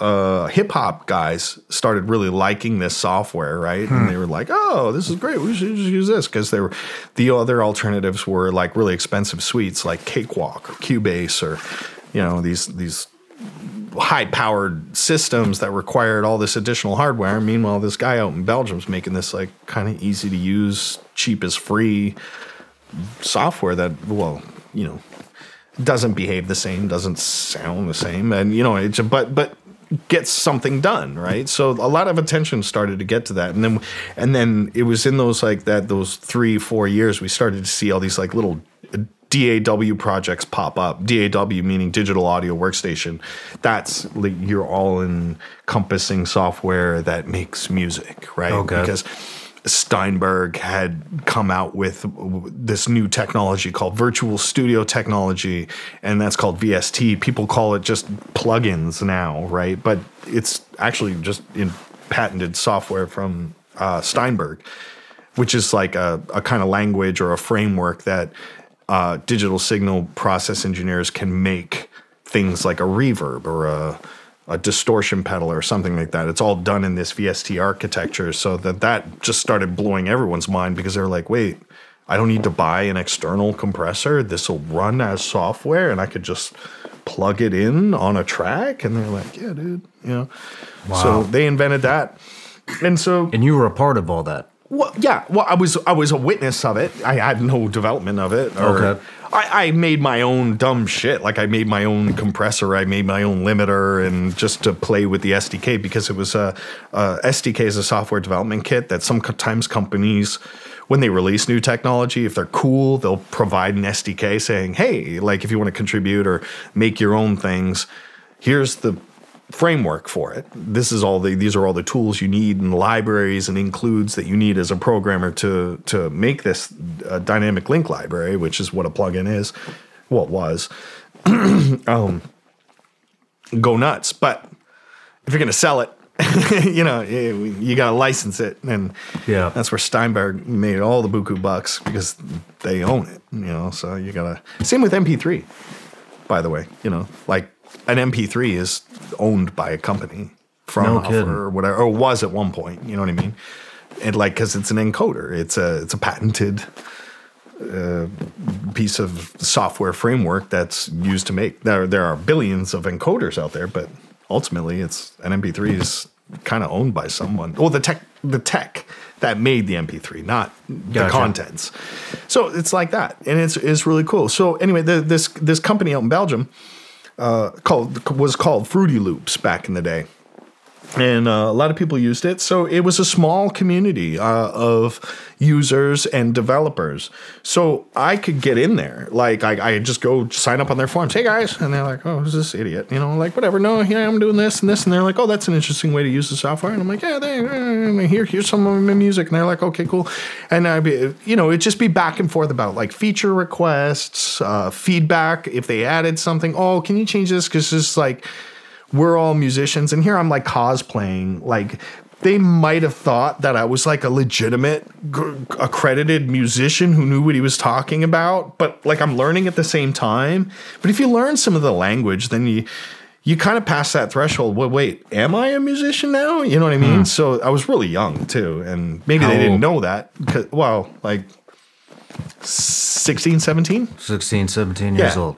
hip hop guys started really liking this software, right? And they were like, "Oh, this is great. We should just use this," because the other alternatives were like really expensive suites, like Cakewalk or Cubase, or these high-powered systems that required all this additional hardware. Meanwhile, this guy out in Belgium's making this like kind of easy to use, cheap as free software that, doesn't behave the same, doesn't sound the same, and but gets something done, right? So a lot of attention started to get to that, and then it was in those 3-4 years we started to see all these like little DAW projects pop up. DAW meaning digital audio workstation. That's like your all-encompassing software that makes music, right? Okay. Because Steinberg had come out with this new technology called virtual studio technology, and that's called VST. People call it just plugins now, right? But it's actually just in patented software from Steinberg, which is like a kind of language or a framework that digital signal process engineers can make things like a reverb or a distortion pedal or something like that. It's all done in this VST architecture, so that just started blowing everyone's mind, because they're like, wait, I don't need to buy an external compressor. This will run as software, and I could just plug it in on a track. And they're like, yeah, dude, Wow. So they invented that. And you were a part of all that. Well, yeah. Well, I was a witness of it. I had no development of it. Okay. I made my own dumb shit. Like I made my own compressor. I made my own limiter, and just to play with the SDK, because it was SDK is a software development kit that sometimes companies, when they release new technology, if they're cool, they'll provide an SDK saying, hey, like if you want to contribute or make your own things, here's the framework for it. These are all the tools you need and libraries and includes that you need as a programmer to make this dynamic link library, which is what a plugin is. Well, it was. Go nuts. But if you're going to sell it, you got to license it. And that's where Steinberg made all the buku bucks, because they own it, so you got to. Same with MP3, by the way, like an MP3 is owned by a company from or whatever, or was at one point. You know what I mean? And like, because it's an encoder, it's a patented piece of software framework that's used to make. There are billions of encoders out there, but ultimately, it's an MP3 is kind of owned by someone. Well, the tech that made the MP3, not the contents. So it's like that, and it's really cool. So anyway, this company out in Belgium was called Fruity Loops back in the day. And a lot of people used it. So it was a small community of users and developers. So I could get in there. Like, I just go sign up on their forums. Hey, guys. And they're like, oh, who's this idiot? You know, like, whatever. No, yeah, I'm doing this and this. And they're like, oh, that's an interesting way to use the software. And I'm like, yeah, here's some of my music. And they're like, okay, cool. And it'd just be back and forth about, like, feature requests, feedback. If they added something, oh, can you change this? Because it's like, we're all musicians, and here I'm like cosplaying. Like, they might have thought that I was like a legitimate accredited musician who knew what he was talking about, but like I'm learning at the same time. But if you learn some of the language, then you kind of pass that threshold. Well, wait, am I a musician now? You know what I mean? So I was really young too, and maybe they didn't know that. Well, like 16, 17? 16, 17 years old.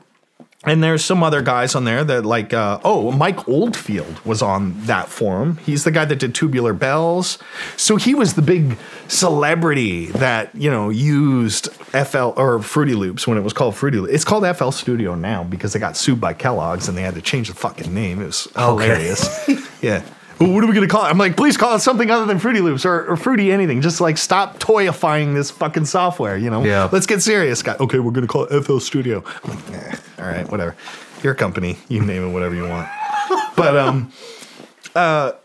And there's some other guys on there that like, Mike Oldfield was on that forum. He's the guy that did Tubular Bells. So he was the big celebrity that, used FL or Fruity Loops when it was called Fruity Loops. It's called FL Studio now because they got sued by Kellogg's and they had to change the fucking name. It was hilarious. Yeah. What are we going to call it? I'm like, please call it something other than Fruity Loops or Fruity anything. Just like stop toyifying this fucking software, Yeah. Let's get serious, guy. Okay, we're going to call it FL Studio. I'm like, all right, whatever. Your company. You can name it whatever you want. But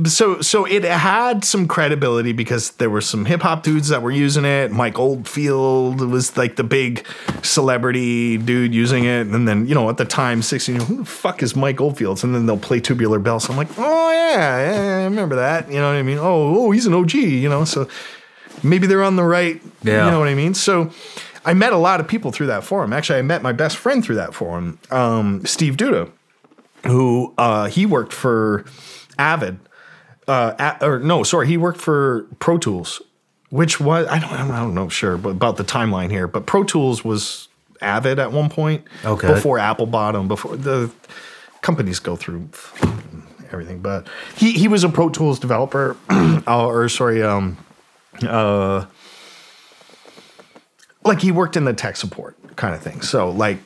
so it had some credibility because there were some hip hop dudes that were using it. Mike Oldfield was like the big celebrity dude using it. And then, at the time, 16, who the fuck is Mike Oldfield? And then they'll play Tubular Bells. So I'm like, oh, yeah, I remember that. You know what I mean? Oh, he's an OG, so maybe they're on the right, you know what I mean? So I met a lot of people through that forum. Actually, I met my best friend through that forum, Steve Duda, who he worked for Avid. He worked for Pro Tools, which was, I don't know, sure, but about the timeline here. But Pro Tools was Avid at one point. Okay. Before Apple bought them, before the companies go through everything. But he was a Pro Tools developer, like he worked in the tech support kind of thing. So like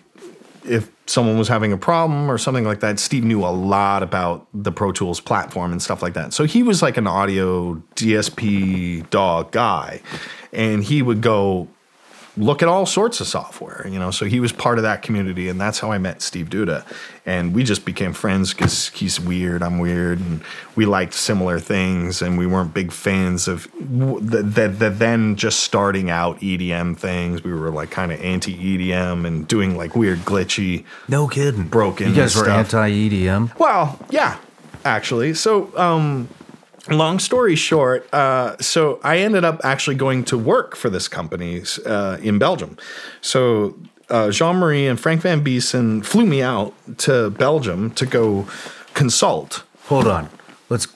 if someone was having a problem or something like that, Steve knew a lot about the Pro Tools platform and stuff like that. So he was like an audio DSP dog guy, and he would go look at all sorts of software, so he was part of that community, and that's how I met Steve Duda. And we just became friends because he's weird, I'm weird, and we liked similar things, and we weren't big fans of the then just starting out EDM things. We were like kind of anti-EDM and doing like weird glitchy, no kidding, broken. You guys stuff. were anti-EDM? Well, yeah, actually. So long story short, so I ended up actually going to work for this company in Belgium. So Jean-Marie and Frank Van Biesen flew me out to Belgium to go consult. Hold on.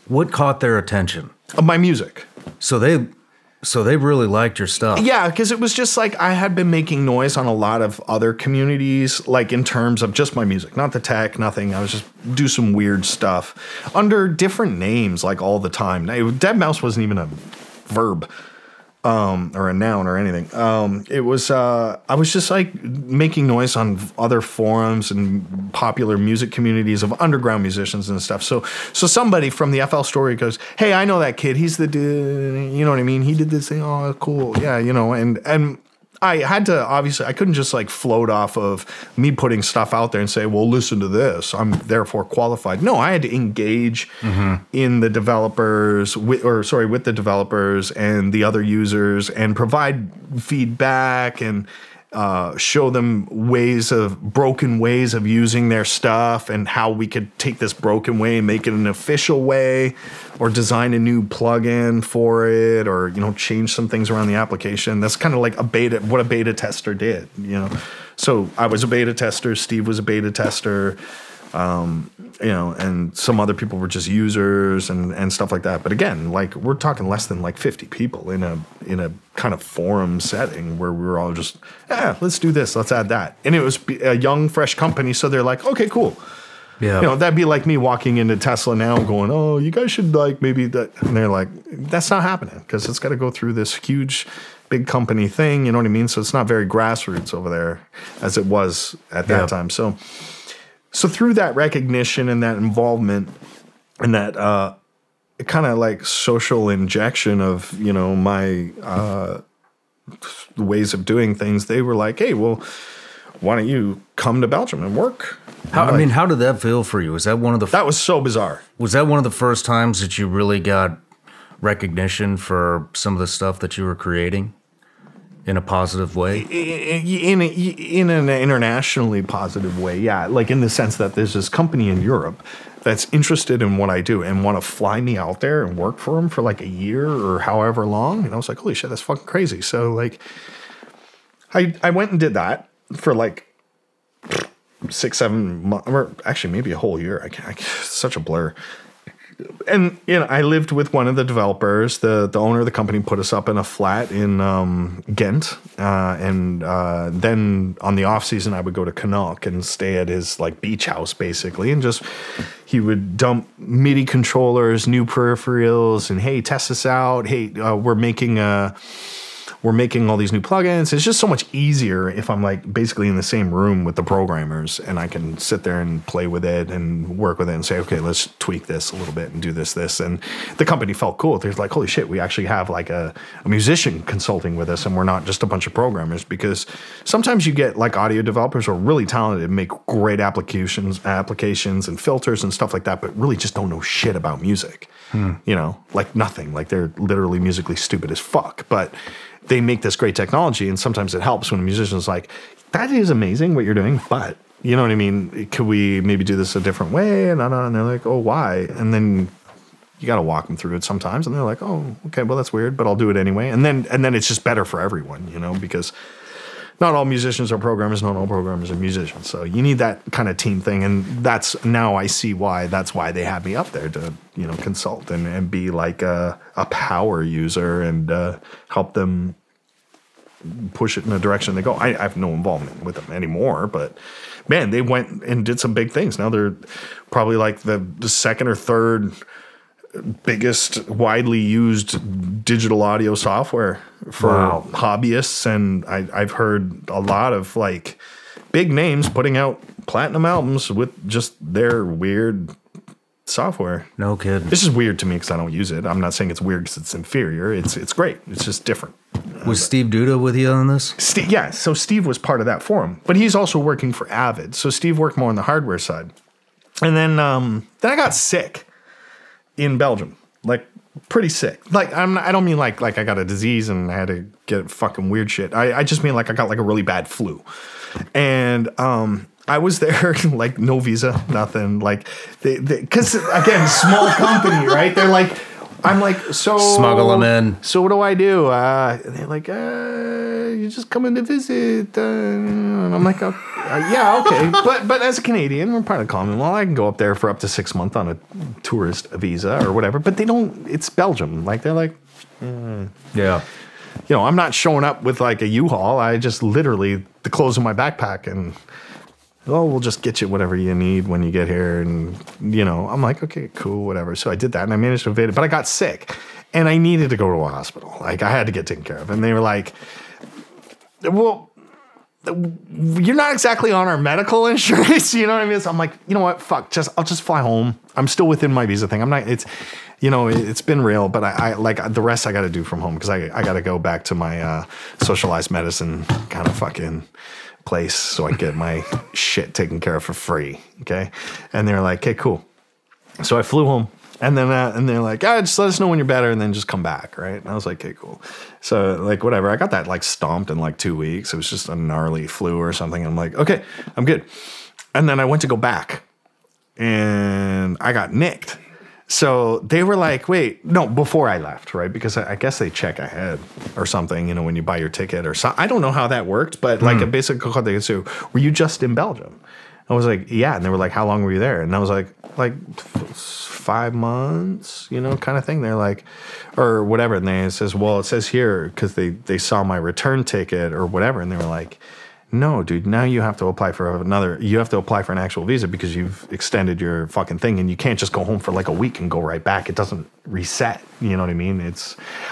What caught their attention? My music. So they really liked your stuff. Yeah, because it was just like I had been making noise on a lot of other communities, like in terms of just my music, not the tech, nothing. I was just do some weird stuff under different names, like all the time. Deadmau5 wasn't even a verb or a noun or anything. It was I was just like making noise on other forums and popular music communities of underground musicians and stuff. So somebody from the FL Story goes, "Hey, I know that kid. He's the dude. You know what I mean? He did this thing. Oh, cool. Yeah, and I had to, obviously, I couldn't just like float off of me putting stuff out there and say, well, listen to this. I'm therefore qualified. No, I had to engage in the developers, with the developers and the other users and provide feedback and show them broken ways of using their stuff and how we could take this broken way and make it an official way, or design a new plugin for it, or change some things around the application. That's kind of like what a beta tester did. So I was a beta tester, Steve was a beta tester, and some other people were just users and stuff like that. But again, like we're talking less than like 50 people in a kind of forum setting where we were all just, let's do this, let's add that. And it was a young, fresh company, so they're like, okay, cool. Yeah. That'd be like me walking into Tesla now going, oh, you guys should like maybe that. And they're like, that's not happening because it's got to go through this huge, big company thing. You know what I mean? So it's not very grassroots over there as it was at that time. So through that recognition and that involvement, and that kind of like social injection of, you know, my ways of doing things. They were like, hey, well, why don't you come to Belgium and work? How did that feel for you? Was that one of the... That was so bizarre. Was that one of the first times that you really got recognition for some of the stuff that you were creating in a positive way? In an internationally positive way, yeah. Like in the sense that there's this company in Europe that's interested in what I do and want to fly me out there and work for them for like a year or however long. And I was like, holy shit, that's fucking crazy. So like, I went and did that for like 6, 7 months, or actually maybe a whole year. Such a blur. And, you know, I lived with one of the developers. The owner of the company put us up in a flat in Ghent. And then on the off season, I would go to Knock and stay at his like beach house, basically. And just, he would dump MIDI controllers, new peripherals, and hey, test this out. Hey, we're making all these new plugins. It's just so much easier if I'm like basically in the same room with the programmers and I can sit there and play with it and work with it and say, okay, let's tweak this a little bit and do this. And the company felt cool. They're like, holy shit, we actually have like a musician consulting with us and we're not just a bunch of programmers, because sometimes you get like audio developers who are really talented and make great applications and filters and stuff like that, but really just don't know shit about music. You know, like nothing. Like they're literally musically stupid as fuck. But they make this great technology, and sometimes it helps when a musician's like, that is amazing what you're doing, but you know what I mean? Could we maybe do this a different way? And they're like, oh, why? And then you got to walk them through it sometimes, and they're like, oh, okay, well, that's weird, but I'll do it anyway. And then it's just better for everyone, you know, because not all musicians are programmers, not all programmers are musicians. So you need that kind of team thing, and that's, now I see why, that's why they had me up there to, you know, consult and be like a power user and help them push it in the direction they go. I have no involvement with them anymore, but man, they went and did some big things. Now they're probably like the second or third biggest widely used digital audio software for hobbyists. And I've heard a lot of like big names putting out platinum albums with just their weird software. No kidding. This is weird to me because I don't use it. I'm not saying it's weird because it's inferior. It's great. It's just different. Was Steve Duda with you on this? Yeah, so Steve was part of that forum, but he's also working for Avid. So Steve worked more on the hardware side. And then I got sick in Belgium, like pretty sick. Like I don't mean like I got a disease and I had to get fucking weird shit. I just mean like I got like a really bad flu. And I was there, like no visa, nothing. Like because again, small company, right? They're like, I'm like, so smuggle them in. So what do I do? And they're like, you just come in to visit. And I'm like, yeah, okay. But as a Canadian, we're part of the Commonwealth. I can go up there for up to 6 months on a tourist visa or whatever. But they don't. It's Belgium. Like they're like, yeah. You know, I'm not showing up with like a U-Haul. I just literally the clothes in my backpack and. Oh, we'll just get you whatever you need when you get here. And, you know, I'm like, okay, cool, whatever. So I did that and I managed to evade it. But I got sick and I needed to go to a hospital. Like I had to get taken care of. And they were like, well, you're not exactly on our medical insurance. You know what I mean? So I'm like, you know what? Fuck, I'll just fly home. I'm still within my visa thing. I'm not, it's, you know, it's been real, but I like the rest I got to do from home because I got to go back to my socialized medicine kind of fucking place so I get my shit taken care of for free. Okay. And they're like, okay, cool. So I flew home and then, and they're like, just let us know when you're better and then just come back. Right. And I was like, okay, cool. So like, whatever. I got that like stomped in like 2 weeks. It was just a gnarly flu or something. I'm like, okay, I'm good. And then I went to go back and I got nicked. So they were like, wait, no, before I left, right? Because I guess they check ahead or something, you know, when you buy your ticket or something. I don't know how that worked, but like a basic call, they say, were you just in Belgium? I was like, yeah. And they were like, how long were you there? And I was like 5 months, you know, kind of thing. They're like, or whatever. And it says, well, it says here, because they saw my return ticket or whatever. And they were like, no, dude, now you have to apply for an actual visa because you've extended your fucking thing, and you can't just go home for like a week and go right back. It doesn't reset. You know what I mean?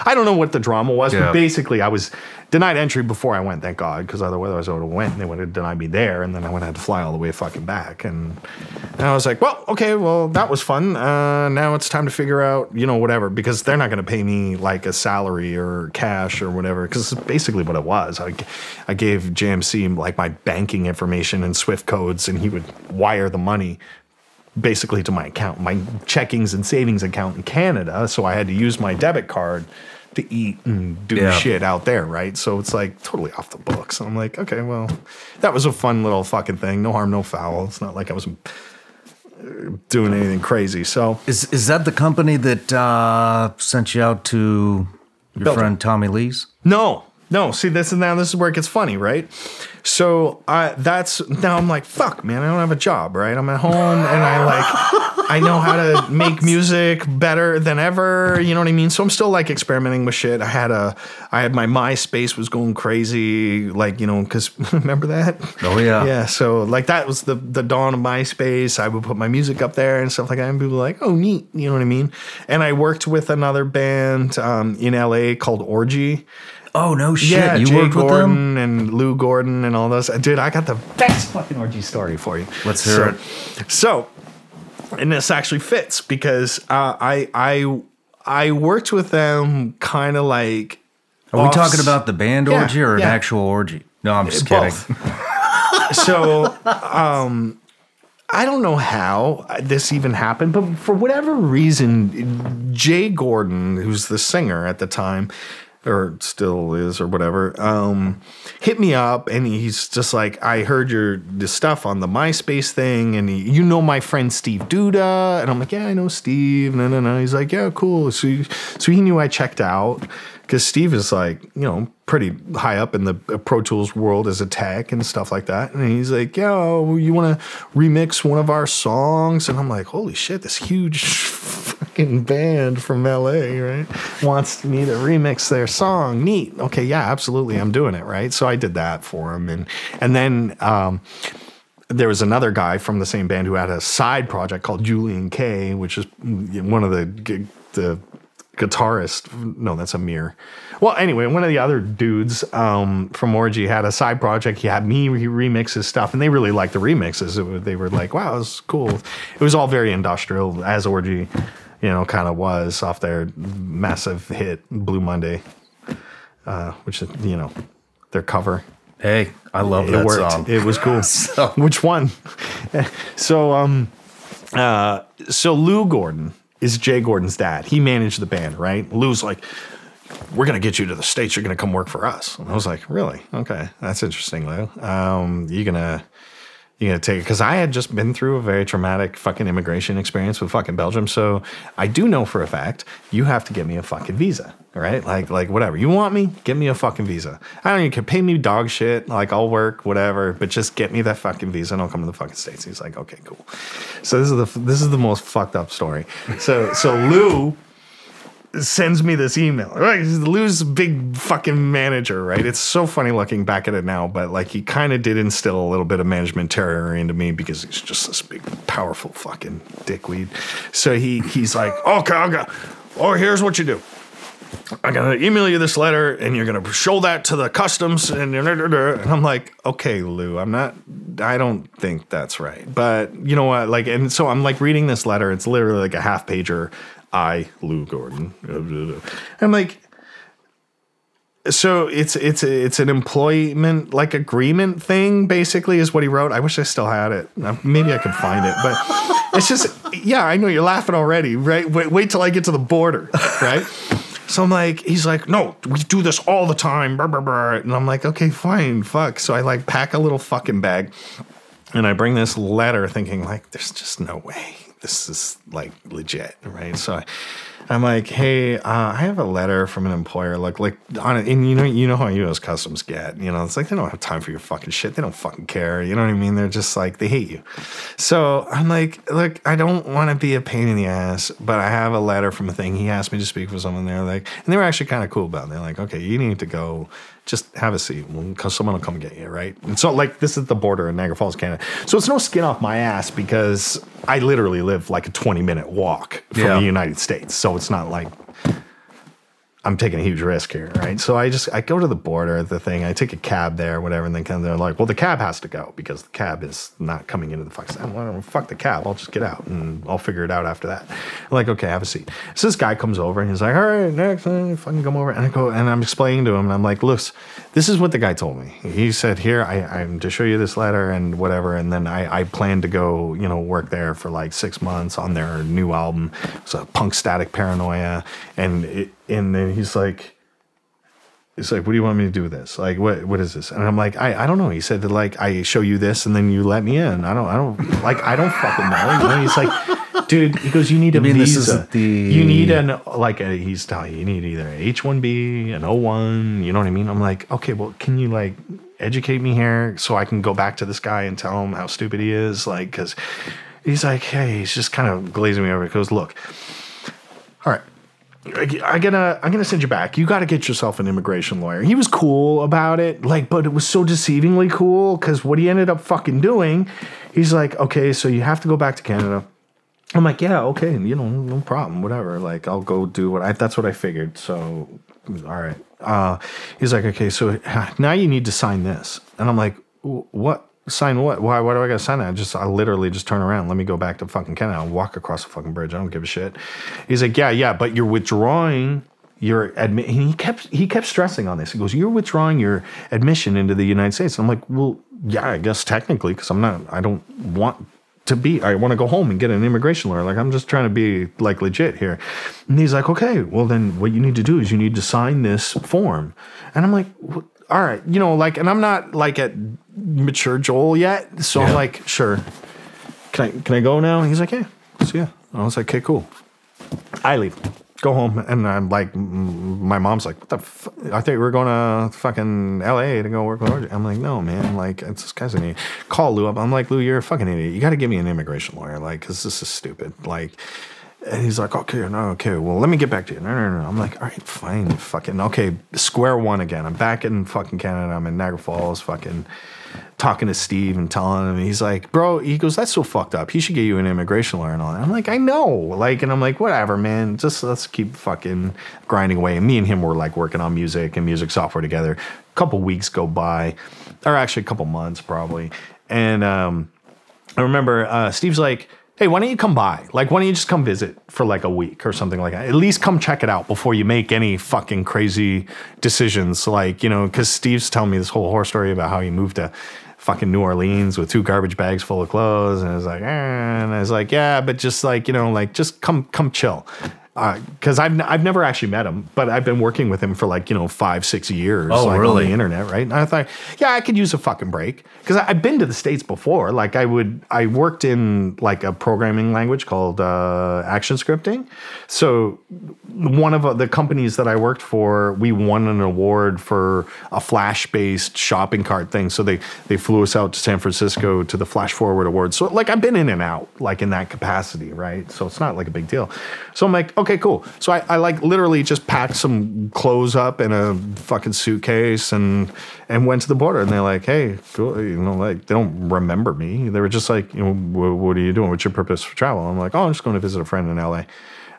I don't know what the drama was, but basically I was denied entry before I went, thank God, because otherwise I would have went and they would have denied me there, and then I would have had to fly all the way fucking back. And I was like, well, okay, well, that was fun. Now it's time to figure out, whatever, because they're not going to pay me like a salary or cash or whatever, because it's basically what it was. I gave JMC like my banking information and Swift codes, and he would wire the money basically to my account, my checkings and savings account in Canada. So I had to use my debit card to eat and do shit out there, right? So it's like totally off the books. I'm like, okay, well, that was a fun little fucking thing. No harm, no foul. It's not like I was doing anything crazy. So is that the company that sent you out to your friend Tommy Lee's? No. See, this is where it gets funny, right? So now I'm like, fuck, man, I don't have a job, right? I'm at home and I know how to make music better than ever. You know what I mean? So I'm still like experimenting with shit. I had my MySpace was going crazy, like, because remember that? Oh yeah. Yeah. So like that was the dawn of MySpace. I would put my music up there and stuff like that, and people were like, oh, neat. You know what I mean? And I worked with another band in LA called Orgy. Oh, no shit. Yeah, you Jay worked Gordon with them? and Lou Gordon and all those. Dude, I got the best fucking Orgy story for you. Let's hear it. So, and this actually fits because I worked with them kind of like... Are we talking about the band Orgy or an actual orgy? No, I'm just kidding. So, I don't know how this even happened, but for whatever reason, Jay Gordon, who's the singer at the time... or still is or whatever, hit me up, and he's just like, I heard this stuff on the MySpace thing, and my friend Steve Duda, and I'm like, yeah, I know Steve, no. He's like, yeah, cool. So he knew I checked out, because Steve is like, pretty high up in the Pro Tools world as a tech and stuff like that. And he's like, yo, you want to remix one of our songs? And I'm like, holy shit, this huge fucking band from LA, right, wants me to remix their song. Neat. Okay, yeah, absolutely, I'm doing it, right? So I did that for him. And then there was another guy from the same band who had a side project called Julian K, which is one of the guitarist. No, that's Amir. Well, anyway, one of the other dudes from Orgy had a side project. He had me remix his stuff, and they really liked the remixes. They were like, wow, it was cool. It was all very industrial, as Orgy, kind of was off their massive hit, Blue Monday, which is, their cover. Hey, I love that worked. Song. It was cool. Which one? So Lou Gordon is Jay Gordon's dad. He managed the band, right? Lou's like, we're going to get you to the States. You're going to come work for us. And I was like, really? Okay. That's interesting, Lou. You're going to take it. Because I had just been through a very traumatic fucking immigration experience with fucking Belgium. So I do know for a fact you have to get me a fucking visa, right? Like whatever. You want me? Get me a fucking visa. I don't even care. Pay me dog shit. Like, I'll work, whatever. But just get me that fucking visa and I'll come to the fucking States. He's like, okay, cool. So this is the most fucked up story. So Lou sends me this email. Right, Lou's a big fucking manager, right? It's so funny looking back at it now, but like he kind of did instill a little bit of management terror into me because he's just this big, powerful fucking dickweed. So he's like, okay, here's what you do. I'm gonna email you this letter, and you're gonna show that to the customs, and I'm like, okay, Lou, I don't think that's right, but you know what? Like, and so I'm like reading this letter. It's literally like a half pager. Lou Gordon. I'm like, so it's an employment like agreement thing, basically, is what he wrote. I wish I still had it. Maybe I could find it, but it's just, yeah, I know you're laughing already, right? Wait till I get to the border, right? So I'm like, he's like, no, we do this all the time. And I'm like, okay, fine, fuck. So I like pack a little fucking bag, and I bring this letter thinking like, there's just no way this is like legit, right? So I'm like, hey, I have a letter from an employer. Like on it, and you know how U.S. Customs get. It's like they don't have time for your fucking shit. They don't fucking care. You know what I mean? They're just like they hate you. So I'm like, look, I don't want to be a pain in the ass, but I have a letter from a thing. He asked me to speak with someone there, and they were actually kind of cool about it. They're like, okay, you need to go. Just have a seat because someone will come get you, right? And so, this is the border in Niagara Falls, Canada. So it's no skin off my ass because I literally live like a 20-minute walk from the United States. So it's not like I'm taking a huge risk here, right? So I go to the border, the thing, I take a cab there, whatever, and then they're like, well, the cab has to go because the cab is not coming into the fuck. Well, fuck the cab, I'll just get out and I'll figure it out after that. I'm like, okay, have a seat. So this guy comes over and he's like, all right, next, fucking come over. And I go, and I'm explaining to him, and I'm like, look, this is what the guy told me. He said, here, I'm to show you this letter and whatever, and then I plan to go, work there for like 6 months on their new album. It's a Punk Static Paranoia, and then he's like, what do you want me to do with this? Like, what is this? And I'm like, I don't know. He said that, like, I show you this and then you let me in. I don't fucking know. He's like, dude, he goes, you need a visa. You need he's telling you need either an H-1B, an O-1, you know what I mean? I'm like, okay, well, can you like educate me here so I can go back to this guy and tell him how stupid he is? Like, cause he's like, hey, he's just kind of glazing me over. He goes, look, all right. I'm gonna send you back. You got to get yourself an immigration lawyer. He was cool about it, but it was so deceivingly cool because what he ended up fucking doing, he's like, okay, so you have to go back to Canada. I'm like, yeah, okay, no problem, whatever. Like, I'll go do that's what I figured. So, all right. He's like, okay, so now you need to sign this, and I'm like, what? Sign what? Why do I gotta sign that? I literally just turn around. Let me go back to fucking Canada. I'll walk across the fucking bridge. I don't give a shit. He's like, yeah, but you're withdrawing your he kept stressing on this. He goes, you're withdrawing your admission into the United States. I'm like, well, yeah, I guess technically, because I don't want to be. I want to go home and get an immigration lawyer. Like, I'm just trying to be like legit here. And he's like, okay, well then what you need to do is you need to sign this form. And I'm like, what? All right, and I'm not like at mature Joel yet, so I'm like, sure. Can I go now? And he's like, yeah. So yeah, I was like, okay, cool. I leave, go home, and I'm like, my mom's like, what the fuck? I thought we were going to fucking LA to go work with Orgy. I'm like, no, man, like, it's this guy's an idiot. Call Lou up. I'm like, Lou, you're a fucking idiot. You got to give me an immigration lawyer, like, because this is stupid, like. And he's like, okay, well, let me get back to you. No. I'm like, all right, fine, fucking, okay, square one again. I'm back in fucking Canada. I'm in Niagara Falls, fucking talking to Steve and telling him. He's like, bro, he goes, that's so fucked up. He should get you an immigration lawyer and all that. I'm like, I know. Like, and I'm like, whatever, man. Just let's keep fucking grinding away. And me and him were like working on music and music software together. A couple weeks go by, or actually a couple months probably. And I remember Steve's like, hey, why don't you come by? Like, why don't you just come visit for like a week or something like that? At least come check it out before you make any fucking crazy decisions. Like, because Steve's telling me this whole horror story about how he moved to fucking New Orleans with 2 garbage bags full of clothes. And I was like, and I was like, yeah, but just like, just come chill. Because I've never actually met him, but I've been working with him for 5-6 years. Oh, like, really? On the internet, right? And I thought, yeah, I could use a fucking break. Because I've been to the States before. Like, I worked in like a programming language called action scripting. So one of the companies that I worked for, we won an award for a Flash-based shopping cart thing. So they flew us out to San Francisco to the Flash Forward Awards. So like I've been in and out like in that capacity, right? So it's not like a big deal. So I'm like, okay, cool. So I like literally just packed some clothes up in a fucking suitcase and went to the border. And they're like, hey, cool. Like they don't remember me. They were just like, what are you doing? What's your purpose for travel? I'm like, oh, I'm just going to visit a friend in LA. And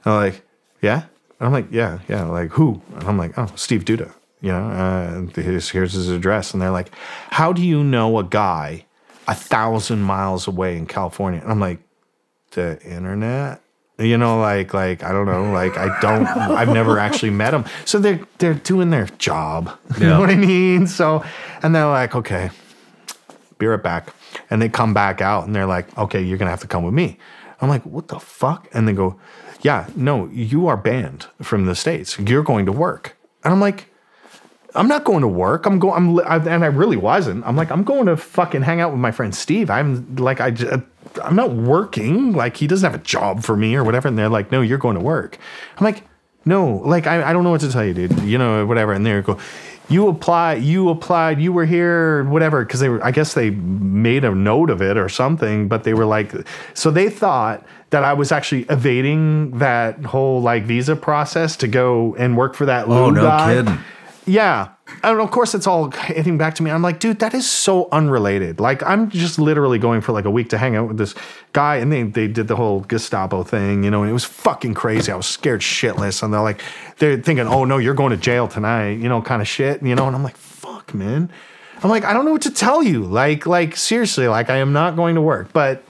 they're like, yeah? And I'm like, yeah. Like, who? And I'm like, oh, Steve Duda. Here's his address. And they're like, how do you know a guy 1,000 miles away in California? And I'm like, the internet? I don't know, I've never actually met him. So they're doing their job. You know what I mean? So, and they're like, okay, be right back. And they come back out and they're like, okay, you're going to have to come with me. I'm like, what the fuck? And they go, yeah, no, you are banned from the States. You're going to work. And I'm like, I'm not going to work. And I really wasn't. I'm like, I'm going to fucking hang out with my friend Steve. working. Like, he doesn't have a job for me or whatever. And they're like, no, you're going to work. I'm like, no, like, I don't know what to tell you, dude, you know, whatever. And they go, you applied, you were here, whatever. Cause I guess they made a note of it or something, but they were like, so they thought that I was actually evading that whole like visa process to go and work for that little guy. Oh, no kidding. Yeah. And of course, it's all hitting back to me. I'm like, dude, that is so unrelated. Like, I'm just literally going for like a week to hang out with this guy. And they did the whole Gestapo thing, you know, and it was fucking crazy. I was scared shitless. And they're thinking, oh, no, you're going to jail tonight, you know, kind of shit, you know. And I'm like, fuck, man. I'm like, I don't know what to tell you. Like seriously, like, I am not going to work. But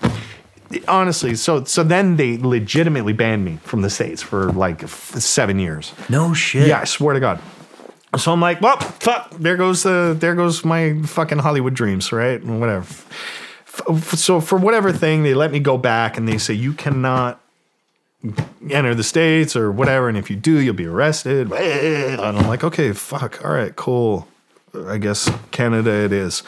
honestly, so then they legitimately banned me from the States for like 7 years. No shit. Yeah, I swear to God. So I'm like, well, fuck, there goes my fucking Hollywood dreams, right? Whatever. So for whatever thing, they let me go back and they say, you cannot enter the States or whatever. And if you do, you'll be arrested. And I'm like, okay, fuck. All right, cool. I guess Canada it is.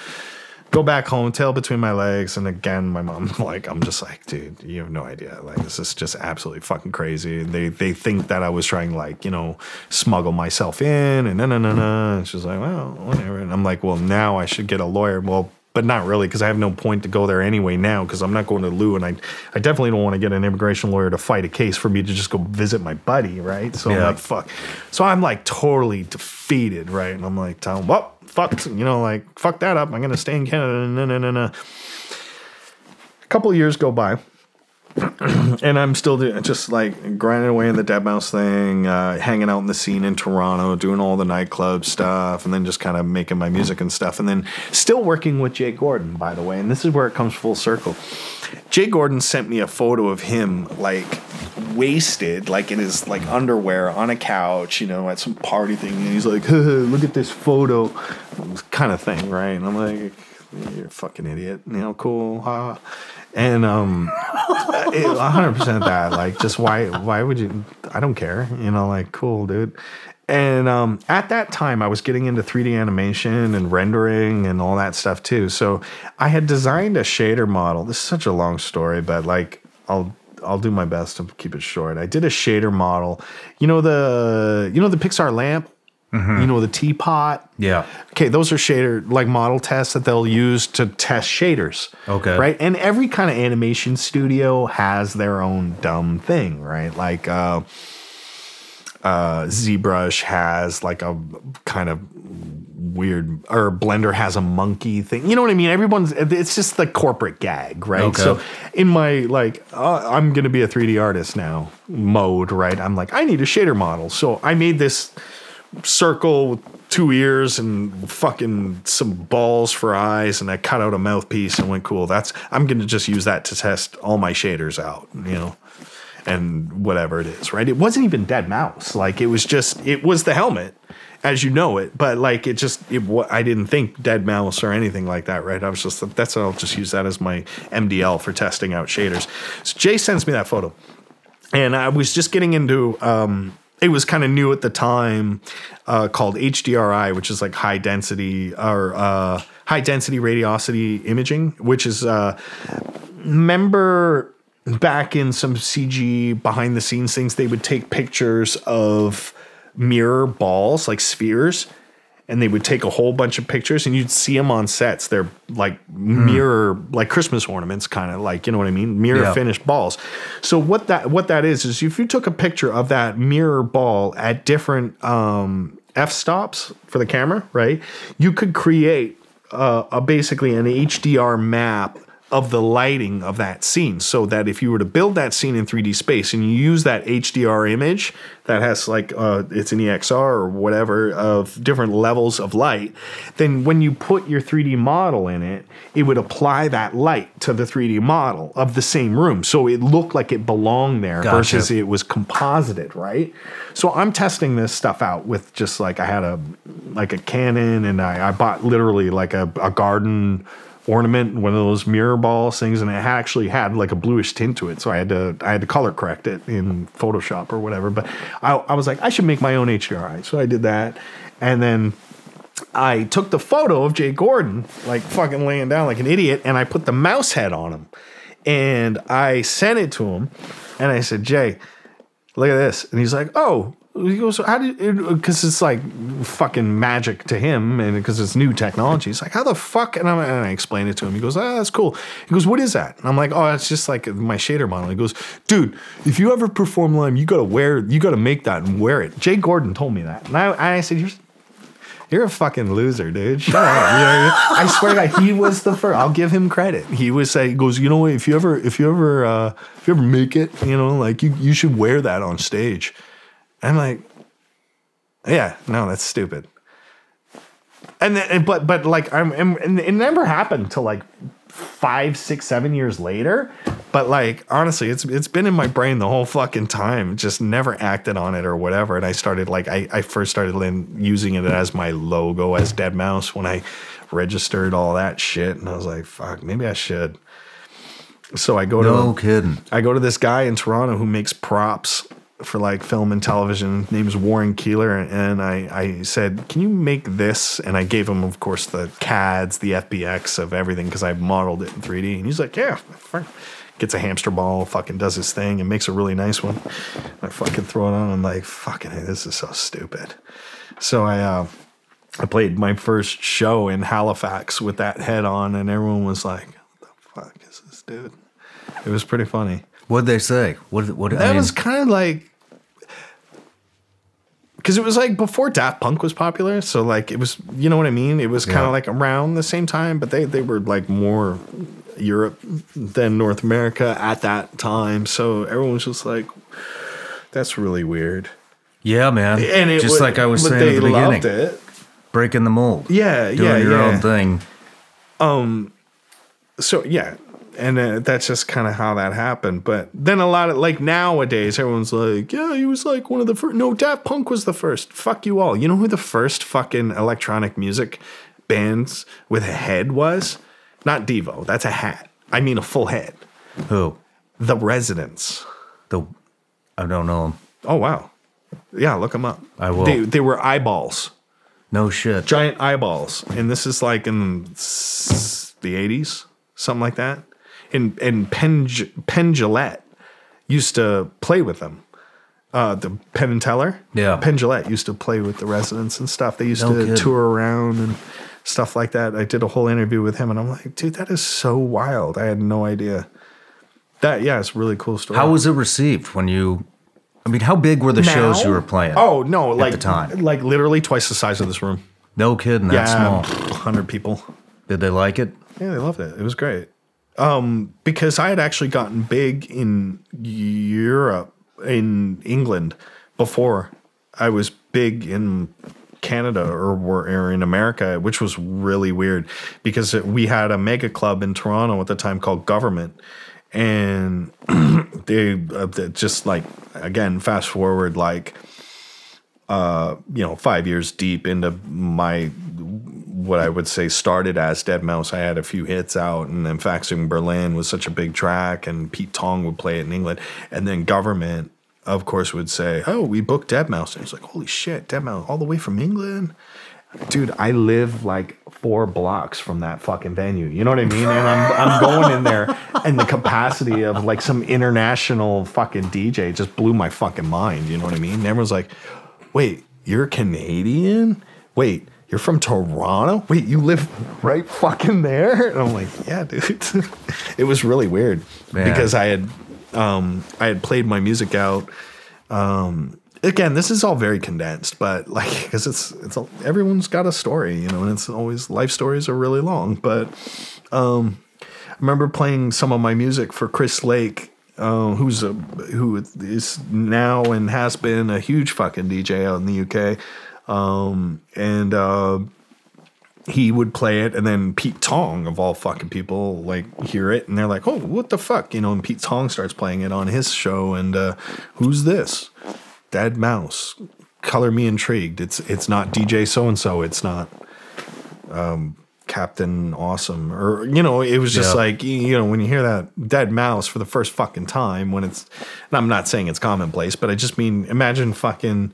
Go back home, tail between my legs. And again, my mom, like, I'm just like, dude, you have no idea. Like, this is just absolutely fucking crazy. And they think that I was trying, like, you know, smuggle myself in and no. And she's like, well, whatever. And I'm like, well, now I should get a lawyer. Well, but not really, because I have no point to go there anyway now, because I'm not going to Lou. And I definitely don't want to get an immigration lawyer to fight a case for me to just go visit my buddy, right? So I'm like, fuck. So I'm like totally defeated, right? And I'm like, telling him, well, fuck, you know, like, fuck that up. I'm going to stay in Canada. No. A couple of years go by. And I'm still just like grinding away in the Deadmau5 thing, hanging out in the scene in Toronto, doing all the nightclub stuff, and then just kind of making my music and stuff. And then still working with Jay Gordon, by the way. And this is where it comes full circle. Jay Gordon sent me a photo of him like wasted, like in his like underwear on a couch, you know, at some party thing. And he's like, look at this photo kind of thing, right? And I'm like, you're a fucking idiot, you know, cool, ha. And 100% that, like, just why would you? I don't care, you know, like, cool, dude. And at that time, I was getting into 3D animation and rendering and all that stuff too. So I had designed a shader model. This is such a long story, but like, I'll do my best to keep it short. I did a shader model. You know the Pixar lamp. Mm-hmm. You know, the teapot. Yeah. Okay, those are shader, like model tests that they'll use to test shaders. Okay. Right? And every kind of animation studio has their own dumb thing, right? Like ZBrush has like a kind of weird, or Blender has a monkey thing. You know what I mean? It's just the corporate gag, right? Okay. So in my like, I'm going to be a 3D artist now mode, right? I'm like, I need a shader model. So I made this circle with 2 ears and fucking some balls for eyes, and I cut out a mouthpiece and went, cool, I'm gonna just use that to test all my shaders out, you know, and whatever it is, right? It wasn't even Deadmau5, like it was the helmet as you know it, but like I didn't think Deadmau5 or anything like that, right? I was just, I'll just use that as my MDL for testing out shaders. So Jay sends me that photo, and I was just getting into it was kind of new at the time, called HDRI, which is like high density radiosity imaging, which is remember back in some CG behind the scenes things, they would take pictures of mirror balls, like spheres, and they would take a whole bunch of pictures, and you'd see them on sets. They're like mirror, like Christmas ornaments, kind of like, you know what I mean? Mirror finished balls. So what that is if you took a picture of that mirror ball at different f-stops for the camera, right? You could create basically an HDR map of the lighting of that scene, so that if you were to build that scene in 3D space and you use that HDR image that has like it's an EXR or whatever of different levels of light, then when you put your 3D model in it, it would apply that light to the 3D model of the same room, so it looked like it belonged there. Gotcha. Versus it was composited, right? So I'm testing this stuff out with just like, I had a Canon, and I bought literally like a garden ornament, one of those mirror ball things, and it actually had like a bluish tint to it, so I had to color correct it in Photoshop or whatever. But I was like, I should make my own HDRI, so I did that, and then I took the photo of Jay Gordon like fucking laying down like an idiot, and I put the mouse head on him, And I sent it to him, and I said, Jay, look at this. And he's like, oh. He goes, how did because it's like fucking magic to him, and because it's new technology. He's like, how the fuck? And I explained it to him. He goes, that's cool. He goes, what is that? And I'm like, oh, it's just like my shader model. He goes, dude, if you ever perform live, you gotta make that and wear it. Jay Gordon told me that. And I said, you're a fucking loser, dude. Shut up. You know, I swear to God, he was the first. I'll give him credit. He was saying, he goes, you know what? If you ever make it, you know, like you should wear that on stage. I'm like, yeah, no, that's stupid. And then, but like, and it never happened till like 5, 6, 7 years later. But like, honestly, it's been in my brain the whole fucking time. Just never acted on it or whatever. And I started like, I first started using it as my logo as Deadmau5 when I registered all that shit. And I was like, fuck, maybe I should. So I go I go to this guy in Toronto who makes props for like film and television. His name is Warren Keeler, and I said, can you make this? And I gave him, of course, the CADs, the FBX of everything, because I modeled it in 3D. And he's like, yeah, gets a hamster ball, fucking does his thing, and makes a really nice one. I fucking throw it on. I'm like, fucking, hey, this is so stupid. So I played my first show in Halifax with that head on, and everyone was like, what the fuck is this dude? It was pretty funny. What'd they say? What? That was kind of like, because it was like before Daft Punk was popular, so like it was, you know what I mean? It was kind of like around the same time, but they were like more Europe than North America at that time, so everyone was just like, that's really weird. Yeah, man. And just like I was saying at the beginning, it. Breaking the mold. Yeah, doing your own thing. So yeah. And that's just kind of how that happened. But then a lot of, like, nowadays, everyone's like, yeah, he was like one of the first. No, Daft Punk was the first. Fuck you all. You know who the first fucking electronic music bands with a head was? Not Devo. That's a hat. I mean a full head. Who? The Residents. I don't know them. Oh, wow. Yeah, look them up. I will. They were eyeballs. No shit. Giant eyeballs. And this is like in the 80s, something like that. And Penn Jillette used to play with them. The Penn and Teller. Yeah. Penn Jillette used to play with the Residents and stuff. They used to tour around and stuff like that. I did a whole interview with him, and I'm like, dude, that is so wild. I had no idea. It's a really cool story. How was it received when you... I mean, how big were the shows you were playing? Oh, no. At the time? Like literally twice the size of this room. No kidding, that small. 100 people. Did they like it? Yeah, they loved it. It was great. Because I had actually gotten big in Europe, in England, before I was big in Canada or in America, which was really weird because we had a mega club in Toronto at the time called Government. And they just like, again, fast forward like, 5 years deep into my, what I would say started as Deadmau5. I had a few hits out, and then Faxing Berlin was such a big track, and Pete Tong would play it in England. And then Government, of course, would say, oh, we booked Deadmau5. And it's like, holy shit, Deadmau5 all the way from England? Dude, I live like 4 blocks from that fucking venue. You know what I mean? And I'm going in there, and the capacity of like some international fucking DJ just blew my fucking mind. You know what I mean? And everyone's like, wait, you're Canadian? Wait, you're from Toronto? Wait, you live right fucking there? And I'm like, yeah, dude. It was really weird because I had played my music out. Again, this is all very condensed, but like, because it's everyone's got a story, you know, and it's always, life stories are really long. But I remember playing some of my music for Chris Lake, who is now and has been a huge fucking DJ out in the UK. And he would play it, and then Pete Tong, of all fucking people, like hear it, and they're like, oh, what the fuck? You know, and Pete Tong starts playing it on his show, and who's this? Deadmau5. Color me intrigued. It's not DJ so-and-so. It's not Captain Awesome. Or, you know, it was just like, you know, when you hear that Deadmau5 for the first fucking time, when it's, and I'm not saying it's commonplace, but I just mean, imagine fucking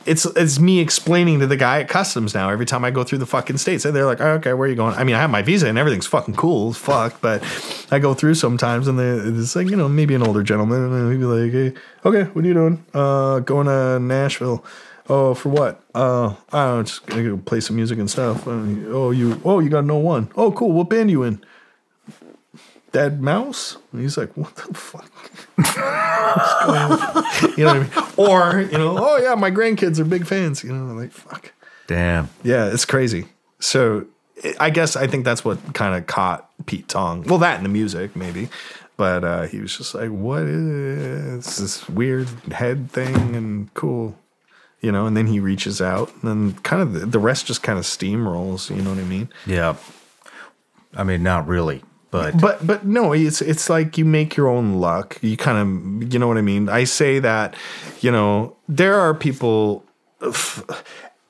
it's me explaining to the guy at customs now every time I go through the fucking states. And they're like, oh, okay, where are you going? I mean, I have my visa and everything's fucking cool as fuck, but I go through sometimes and it's like, maybe an older gentleman and he'd be like, hey, okay, what are you doing? Going to Nashville. Oh, for what? I don't know, just gonna go play some music and stuff. You got no one. Oh, cool. What band you in? Deadmau5? And he's like, what the fuck? You know what I mean? Or, oh yeah, my grandkids are big fans. Like, fuck. Damn. Yeah, it's crazy. So I think that's what kind of caught Pete Tong. Well, that and the music, maybe. But he was just like, what is this weird head thing and cool. And then he reaches out, and then kind of the rest just kind of steamrolls. You know what I mean? Yeah. I mean, not really, but no, it's like you make your own luck. You kind of, you know what I mean? I say that, there are people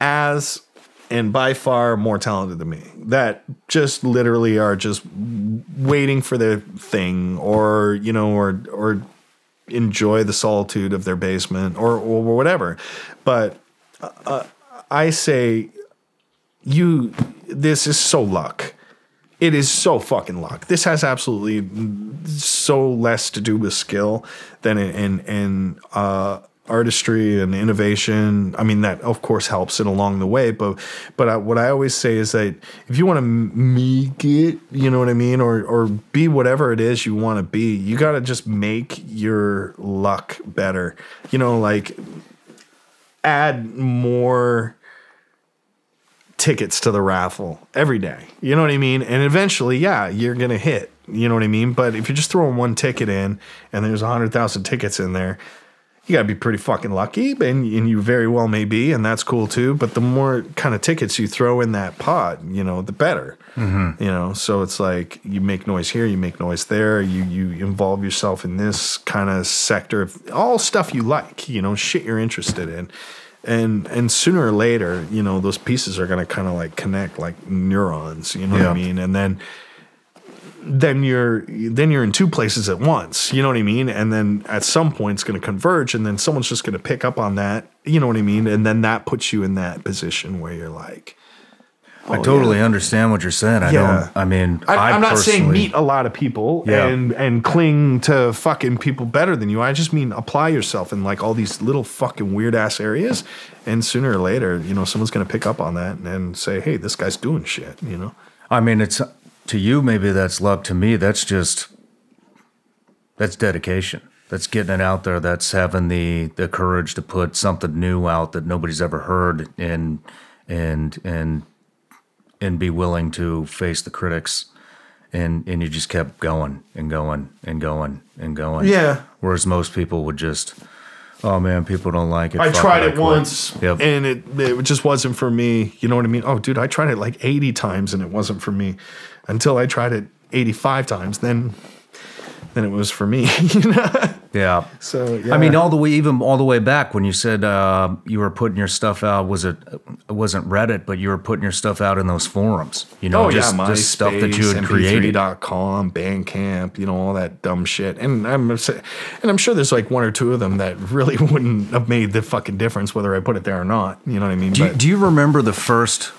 as and by far more talented than me that just literally are just waiting for their thing, or enjoy the solitude of their basement or whatever. But I say this is so luck. It is so fucking luck. This has absolutely so less to do with skill than in artistry and innovation. I mean, that of course helps it along the way. But what I always say is that if you want to make it, you know what I mean, or be whatever it is you want to be, you got to just make your luck better. Like add more tickets to the raffle every day. You know what I mean? And eventually, yeah, you're going to hit. You know what I mean? But if you're just throwing one ticket in and there's 100,000 tickets in there, you got to be pretty fucking lucky, and you very well may be, and that's cool too. But the more kind of tickets you throw in that pot, the better. Mm-hmm. So it's like you make noise here, you make noise there, you involve yourself in this kind of sector of all stuff you like, shit you're interested in. And sooner or later, those pieces are going to kind of like connect like neurons, what I mean? And then you're in two places at once, you know what I mean? And then at some point it's going to converge, and then someone's just going to pick up on that, you know what I mean? And then that puts you in that position where you're like, I totally understand what you're saying. I'm not saying meet a lot of people and cling to fucking people better than you. I just mean apply yourself in like all these little fucking weird ass areas, and sooner or later, someone's going to pick up on that and say, hey, this guy's doing shit, I mean, it's to you, maybe that's luck. To me, that's dedication. That's getting it out there. That's having the courage to put something new out that nobody's ever heard, and be willing to face the critics. And you just kept going and going and going and going. Yeah. Whereas most people would just, oh man, people don't like it. I tried it once, and it just wasn't for me. You know what I mean? Oh, dude, I tried it like 80 times, and it wasn't for me. Until I tried it 85 times, then it was for me. Yeah. So yeah. I mean, all the way back when you said you were putting your stuff out, it wasn't Reddit, but you were putting your stuff out in those forums. Just stuff that you had created. MP3.com, Bandcamp, all that dumb shit. And I'm sure there's like one or two of them that really wouldn't have made the fucking difference whether I put it there or not. You know what I mean? Do you remember the first,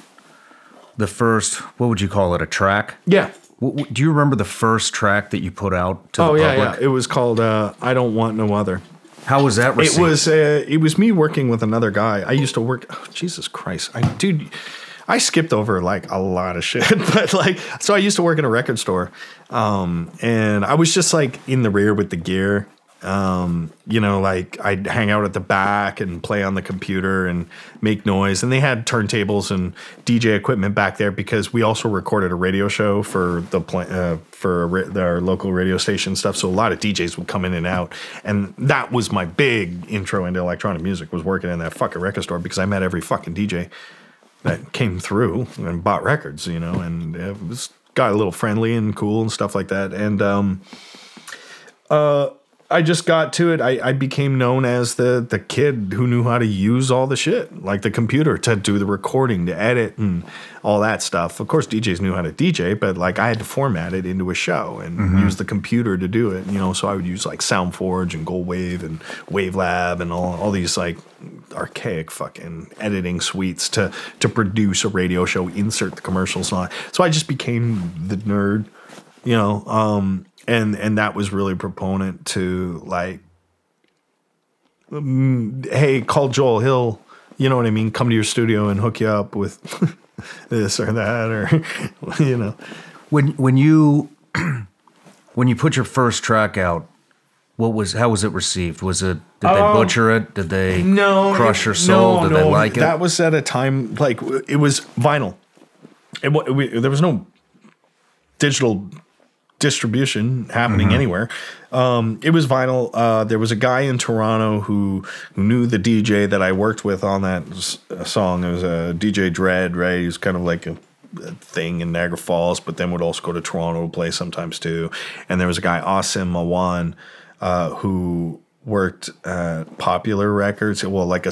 what would you call it, a track? Yeah. Do you remember the first track that you put out to the public? Yeah. It was called I Don't Want No Other. How was that received? It was me working with another guy. I used to work, Jesus Christ. I skipped over like a lot of shit. But so I used to work in a record store. And I was just like in the rear with the gear. I'd hang out at the back and play on the computer and make noise. And they had turntables and DJ equipment back there because we also recorded a radio show for our local radio station stuff. So a lot of DJs would come in and out. And that was my big intro into electronic music, was working in that fucking record store, because I met every fucking DJ that came through and bought records, and it got a little friendly and cool and stuff like that. And, I just got to it. I became known as the kid who knew how to use all the shit, like the computer to do the recording, to edit, and all that stuff. Of course, DJs knew how to DJ, but like I had to format it into a show and use the computer to do it. You know, so I would use like SoundForge and Goldwave and Wavelab and all these like archaic fucking editing suites to produce a radio show, insert the commercials and all that. So I just became the nerd, you know. And that was really proponent to like, hey, call Joel. He'll, you know what I mean, come to your studio and hook you up with this or that, or you know. When you put your first track out, how was it received? Did they butcher it? Did they crush your soul? Did they like it? That was at a time like it was vinyl. There was no digital distribution happening anywhere. It was vinyl. There was a guy in Toronto who knew the DJ that I worked with on that song. It was a DJ Dread, right? He was kind of like a thing in Niagara Falls, but then would also go to Toronto to play sometimes too. And there was a guy, Asim Mawan, who worked at Popular Records, well, like a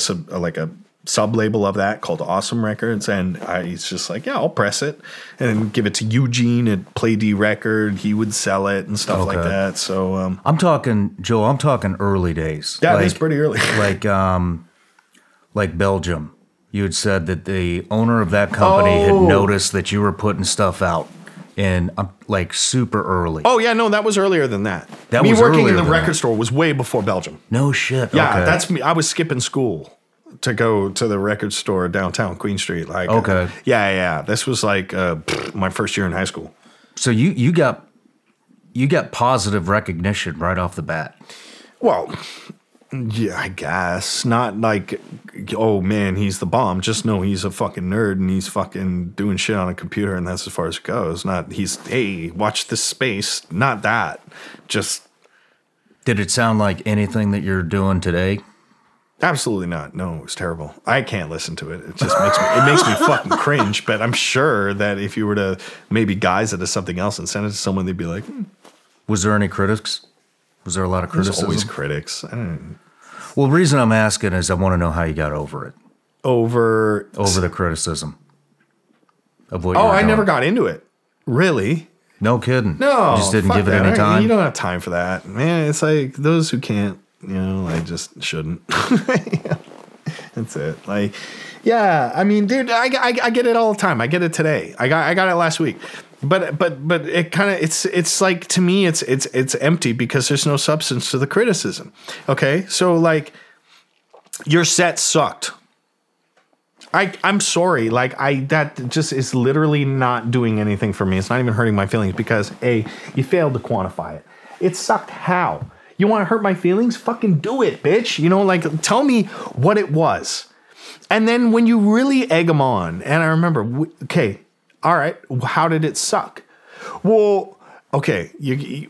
sub-label of that called Awesome Records, and he's just like, yeah, I'll press it and give it to Eugene at Play D Record. He would sell it and stuff like that. So I'm talking, Joel, I'm talking early days. Yeah, it's pretty early. like Belgium. You had said that the owner of that company had noticed that you were putting stuff out in like super early. Oh yeah, no, that was earlier than that. Me working in the record store was way before Belgium. No shit. Yeah, that's me. I was skipping school to go to the record store downtown Queen Street. Like, yeah. This was like my first year in high school. So you got positive recognition right off the bat. Well, yeah, I guess not like, oh man, he's the bomb. Just know he's a fucking nerd and he's fucking doing shit on a computer, and that's as far as it goes. Not hey, watch this space. Not that. Just. Did it sound like anything that you're doing today? Absolutely not. No, it was terrible. I can't listen to it. It just makes me fucking cringe. But I'm sure that if you were to maybe guise it as something else and send it to someone, they'd be like, Was there any critics? Was there a lot of criticism? There's always critics. Well, the reason I'm asking is I want to know how you got over it. Over the criticism of what you were doing. I never got into it. Really? No kidding. No. You just didn't give it any time? You don't have time for that. Man, it's like those who can't, you know, I just shouldn't. That's it. Like, yeah, I mean, dude, I get it all the time. I get it today. I got it last week. But it kind of it's like, to me it's empty because there's no substance to the criticism. Okay? So like, your set sucked. I'm sorry. Like, that just is literally not doing anything for me. It's not even hurting my feelings because you failed to quantify it. It sucked how? You want to hurt my feelings? Fucking do it, bitch. You know, like, tell me what it was. And then when you really egg them on, and I remember, okay, all right, how did it suck? Well, okay, you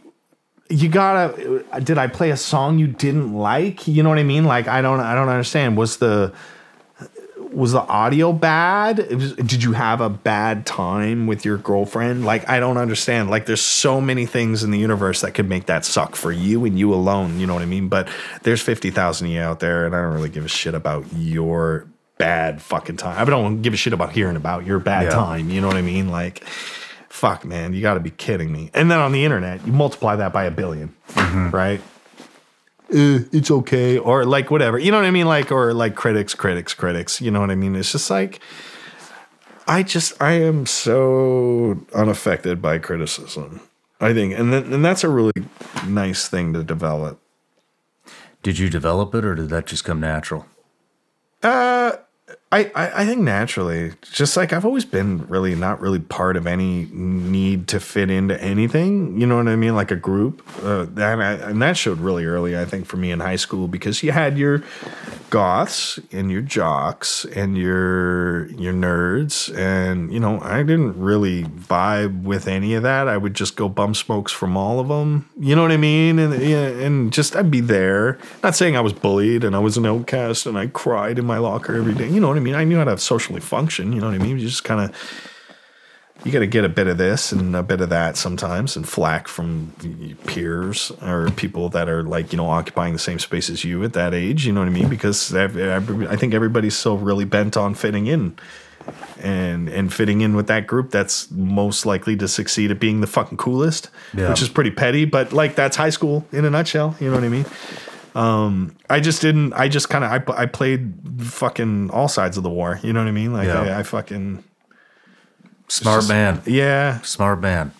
gotta, did I play a song you didn't like? You know what I mean? Like, I don't understand. Was the audio bad? Did you have a bad time with your girlfriend? Like, I don't understand. Like, there's so many things in the universe that could make that suck for you and you alone. You know what I mean? But there's 50,000 of you out there, and I don't really give a shit about your bad fucking time. I don't give a shit about hearing about your bad time. You know what I mean? Like, fuck, man, you got to be kidding me. And then on the internet, you multiply that by 1 billion, right? It's okay, or like whatever, you know what I mean? Like, or like critics, you know what I mean? It's just like, I am so unaffected by criticism, I think, and that's a really nice thing to develop. Did you develop it, or did that just come natural? I think naturally, just like I've always been really not really part of any need to fit into anything. You know what I mean? Like a group. And that showed really early, I think, for me in high school, because you had your goths and your jocks and your nerds. And, you know, I didn't really vibe with any of that. I would just go bum smokes from all of them. You know what I mean? And just I'd be there. Not saying I was bullied and I was an outcast and I cried in my locker every day. You know what I mean? I knew how to socially function. You know what I mean? You just kind of you got to get a bit of this and a bit of that sometimes, and flack from peers or people that are like, you know, occupying the same space as you at that age. You know what I mean? Because I think everybody's so really bent on fitting in. And fitting in with that group that's most likely to succeed at being the fucking coolest, which is pretty petty, but like that's high school in a nutshell. You know what I mean? I played fucking all sides of the war. You know what I mean? Like I fucking smart man. Yeah. Smart man.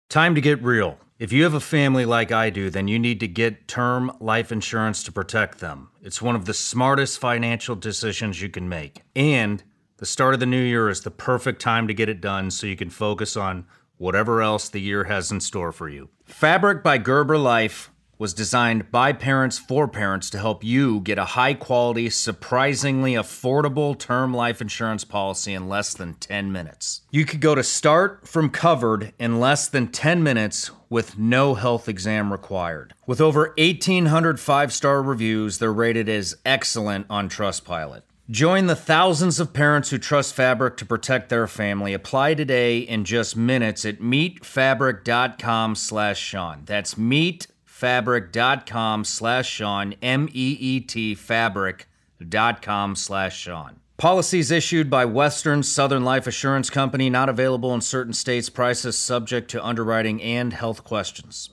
Time to get real. If you have a family like I do, then you need to get term life insurance to protect them. It's one of the smartest financial decisions you can make. And the start of the new year is the perfect time to get it done so you can focus on whatever else the year has in store for you. Fabric by Gerber Life was designed by parents for parents to help you get a high-quality, surprisingly affordable term life insurance policy in less than 10 minutes. You could go to start from covered in less than 10 minutes with no health exam required. With over 1,800 five-star reviews, they're rated as excellent on Trustpilot. Join the thousands of parents who trust Fabric to protect their family. Apply today in just minutes at meetfabric.com/Shawn. That's meetfabric.com/Shawn, MEET fabric.com/Shawn. Policies issued by Western Southern Life Assurance Company, not available in certain states. Prices subject to underwriting and health questions.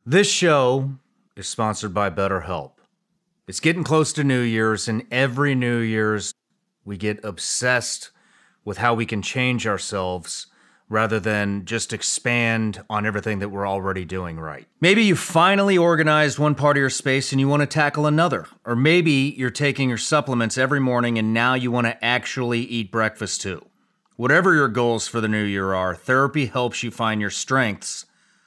This show is sponsored by BetterHelp. It's getting close to New Year's, and every New Year's we get obsessed with how we can change ourselves rather than just expand on everything that we're already doing right. Maybe you finally organized one part of your space and you want to tackle another. Or maybe you're taking your supplements every morning and now you want to actually eat breakfast too. Whatever your goals for the new year are, therapy helps you find your strengths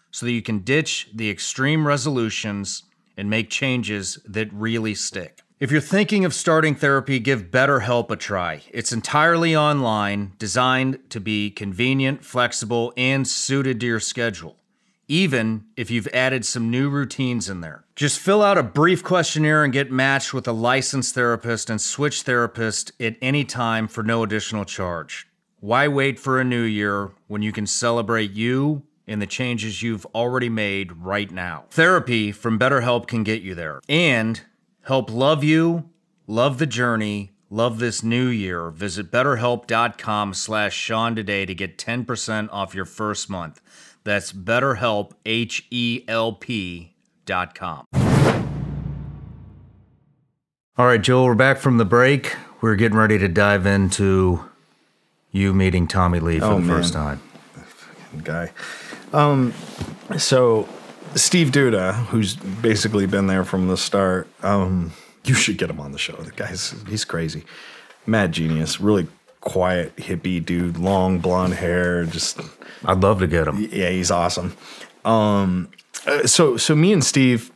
so that you can ditch the extreme resolutions and make changes that really stick. If you're thinking of starting therapy, give BetterHelp a try. It's entirely online, designed to be convenient, flexible, and suited to your schedule, even if you've added some new routines in there. Just fill out a brief questionnaire and get matched with a licensed therapist and switch therapist at any time for no additional charge. Why wait for a new year when you can celebrate you and the changes you've already made right now? Therapy from BetterHelp can get you there and help love you, love the journey, love this new year. Visit BetterHelp.com/Shawn today to get 10% off your first month. That's BetterHelp, HELP.com. All right, Joel, we're back from the break. We're getting ready to dive into you meeting Tommy Lee for the first time. That fucking guy. So Steve Duda, who's basically been there from the start, you should get him on the show. The he's crazy. Mad genius, really quiet, hippie dude, long blonde hair. Just, I'd love to get him. Yeah, he's awesome. So me and Steve,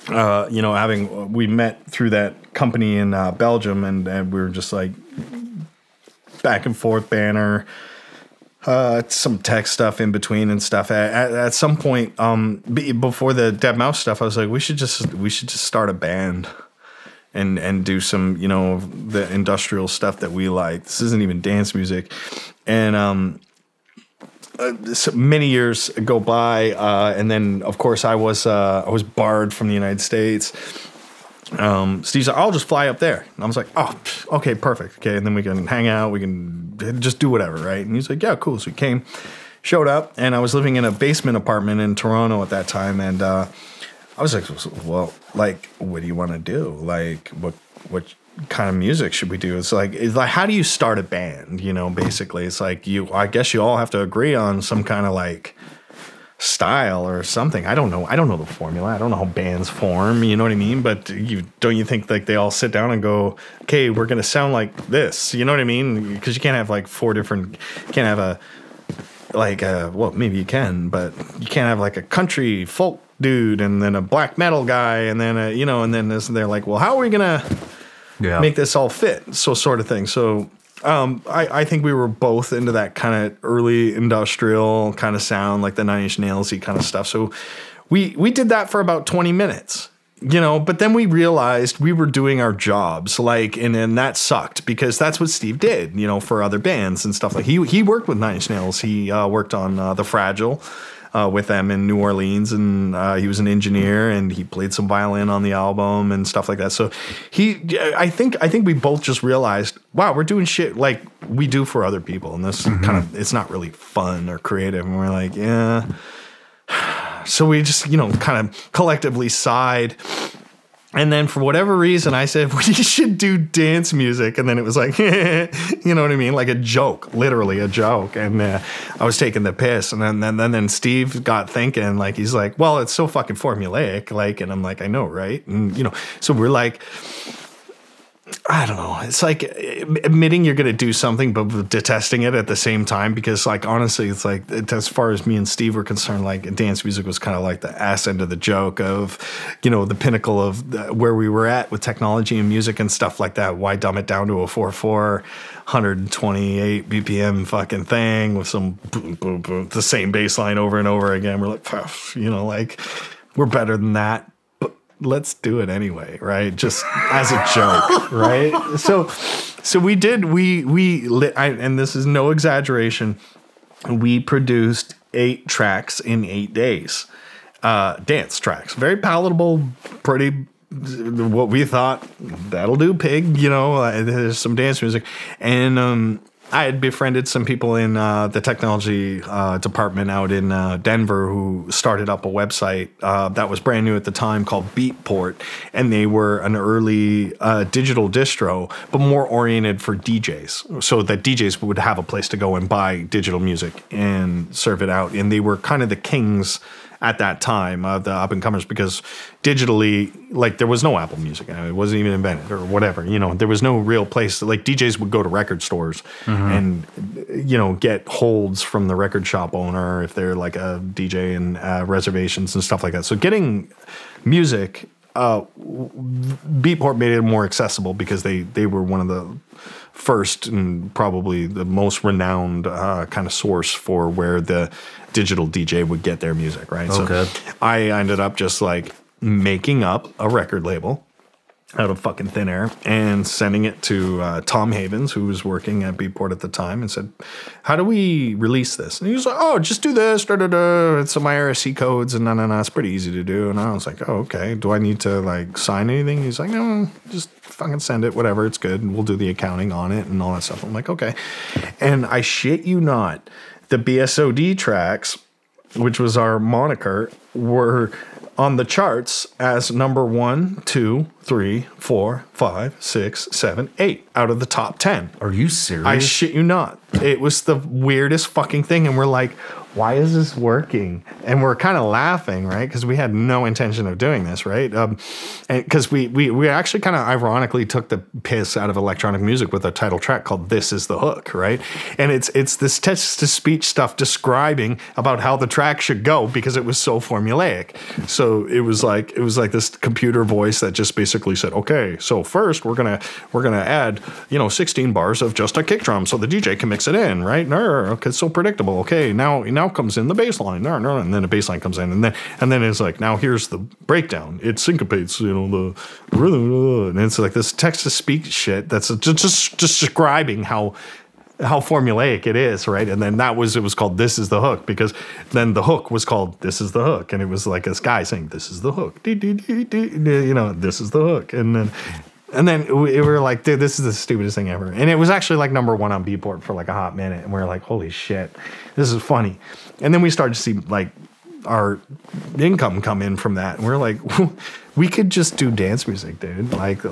we met through that company in Belgium, and we were just like back and forth banner. Some tech stuff in between and stuff. At some point, before the Deadmau5 stuff, I was like, we should just start a band and do some, the industrial stuff that we like. This isn't even dance music. And so many years go by, and then of course I was barred from the United States. Steve's like, I'll just fly up there. And I was like, oh, okay, perfect. Okay, and then we can hang out. We can just do whatever, right? And he's like, yeah, cool. So we came, showed up, and I was living in a basement apartment in Toronto at that time. And I was like, well, like, what do you want to do? Like, what kind of music should we do? It's like, how do you start a band? Basically, it's like I guess you all have to agree on some kind of like style or something. I don't know the formula. I don't know how bands form, you know what I mean? But don't you think like they all sit down and go, okay, we're gonna sound like this, you know what I mean? Because you can't have like you can't have well, maybe you can, but you can't have like a country folk dude and then a black metal guy and then and then they're like, well, how are we gonna make this all fit? So sort of thing. So I think we were both into that kind of early industrial kind of sound, like the Nine Inch Nails-y kind of stuff. So we did that for about 20 minutes, but then we realized we were doing our jobs, like, and that sucked because that's what Steve did, for other bands and stuff. Like he worked with Nine Inch Nails. He worked on The Fragile with them in New Orleans, and he was an engineer, and he played some violin on the album and stuff like that. So I think we both just realized, wow, we're doing shit like we do for other people, and this it's not really fun or creative. And we're like, yeah. So we just, kind of collectively sighed. And then for whatever reason, I said, we should do dance music. And then it was like, you know what I mean? Like a joke, literally a joke. And I was taking the piss. And then Steve got thinking, like, he's like, well, it's so fucking formulaic. Like, and I'm like, I know, right? And, so we're like, I don't know. It's like admitting you're going to do something, but detesting it at the same time. Because, like, honestly, it's like, as far as me and Steve were concerned, like, dance music was kind of like the ass end of the joke of, the pinnacle of where we were at with technology and music and stuff like that. Why dumb it down to a 4/4, 128 BPM fucking thing with some boom, boom, boom, the same bass line over and over again? We're like, like, we're better than that. Let's do it anyway, right? Just as a joke, right? So we did. And this is no exaggeration. We produced 8 tracks in 8 days, dance tracks, very palatable, pretty. What we thought that'll do, pig. There's some dance music, and I had befriended some people in the technology department out in Denver who started up a website that was brand new at the time called Beatport, and they were an early digital distro, but more oriented for DJs, so that DJs would have a place to go and buy digital music and serve it out. And they were kind of the kings at that time of the up and comers, because digitally, like, there was no Apple Music. It wasn't even invented or whatever. There was no real place. Like, DJs would go to record stores and, get holds from the record shop owner if they're like a DJ and reservations and stuff like that. So getting music, Beatport made it more accessible because they were one of the first and probably the most renowned kind of source for where the digital DJ would get their music, right? Okay. So I ended up just like making up a record label out of fucking thin air and sending it to Tom Havens, who was working at Beatport at the time, and said, how do we release this? And he was like, oh, just do this, it's some IRC codes, and no, it's pretty easy to do. And I was like, oh, okay. Do I need to like sign anything? He's like, no, just fucking send it, whatever, it's good, and we'll do the accounting on it and all that stuff. I'm like, okay. And I shit you not, the BSOD tracks, which was our moniker, were on the charts as number 1, 2, 3, 4, 5, 6, 7, 8 out of the top 10. Are you serious? I shit you not. It was the weirdest fucking thing. And we're like, why is this working? And we're kind of laughing, right? Because we had no intention of doing this, right? And because we actually kind of ironically took the piss out of electronic music with a title track called "This Is the Hook," right? And it's this text-to-speech stuff describing about how the track should go because it was so formulaic. So it was like this computer voice that just basically said, "Okay, so first we're gonna add 16 bars of just a kick drum so the DJ can mix it in, right? Okay, it's so predictable. Okay, now comes in the bass line, and then the bass line comes in, and then it's like, now here's the breakdown. It syncopates, the rhythm, and it's like this text-to-speech shit that's just describing how formulaic it is, right? And then it was called "This Is the Hook" because then the hook was called "This Is the Hook," and it was like this guy saying "This is the hook," this is the hook, and then we were like, dude, this is the stupidest thing ever. And it was actually like number 1 on Beatport for like a hot minute. And we were like, holy shit, this is funny. And then we started to see like our income come in from that. And we're like, we could just do dance music, dude. Like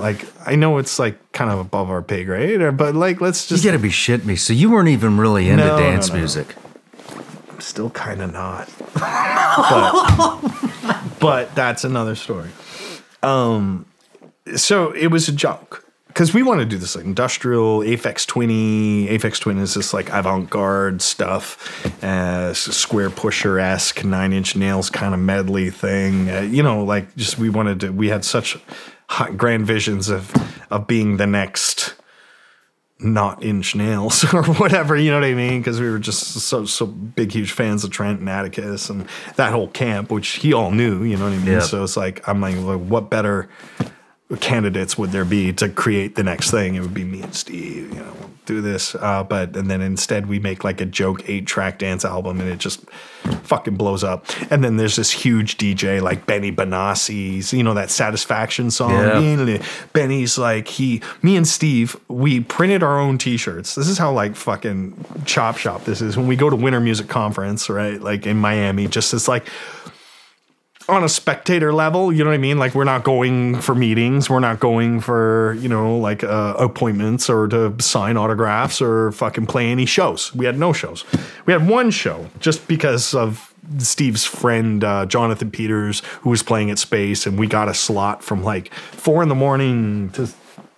I know it's like kind of above our pay grade, but like, let's just. You gotta be shitting me. So you weren't even really into dance music. Still kind of not. but that's another story. So it was a joke because we want to do this like industrial Aphex Twinny. Aphex Twin is this like avant-garde stuff, Square Pusher-esque 9 Inch Nails kind of medley thing. Like just we had such hot, grand visions of being the next not inch nails or whatever, you know what I mean? Because we were just so big, huge fans of Trent and Atticus and that whole camp, which he all knew, you know what I mean? Yep. So it's like, I'm like, what better candidates would there be to create the next thing? It would be me and Steve, you know, do this. And then instead we make like a joke 8-track dance album and it just fucking blows up. And then there's this huge DJ like Benny Benassi's, you know, that Satisfaction song. Yeah. Benny's like, me and Steve, we printed our own t-shirts. This is how like fucking chop shop this is. When we go to Winter Music Conference, right? Like in Miami, just this like, on a spectator level, you know what I mean? Like, we're not going for meetings. We're not going for, you know, like appointments or to sign autographs or fucking play any shows. We had no shows. We had one show just because of Steve's friend, Jonathan Peters, who was playing at Space, and we got a slot from like 4 a.m. to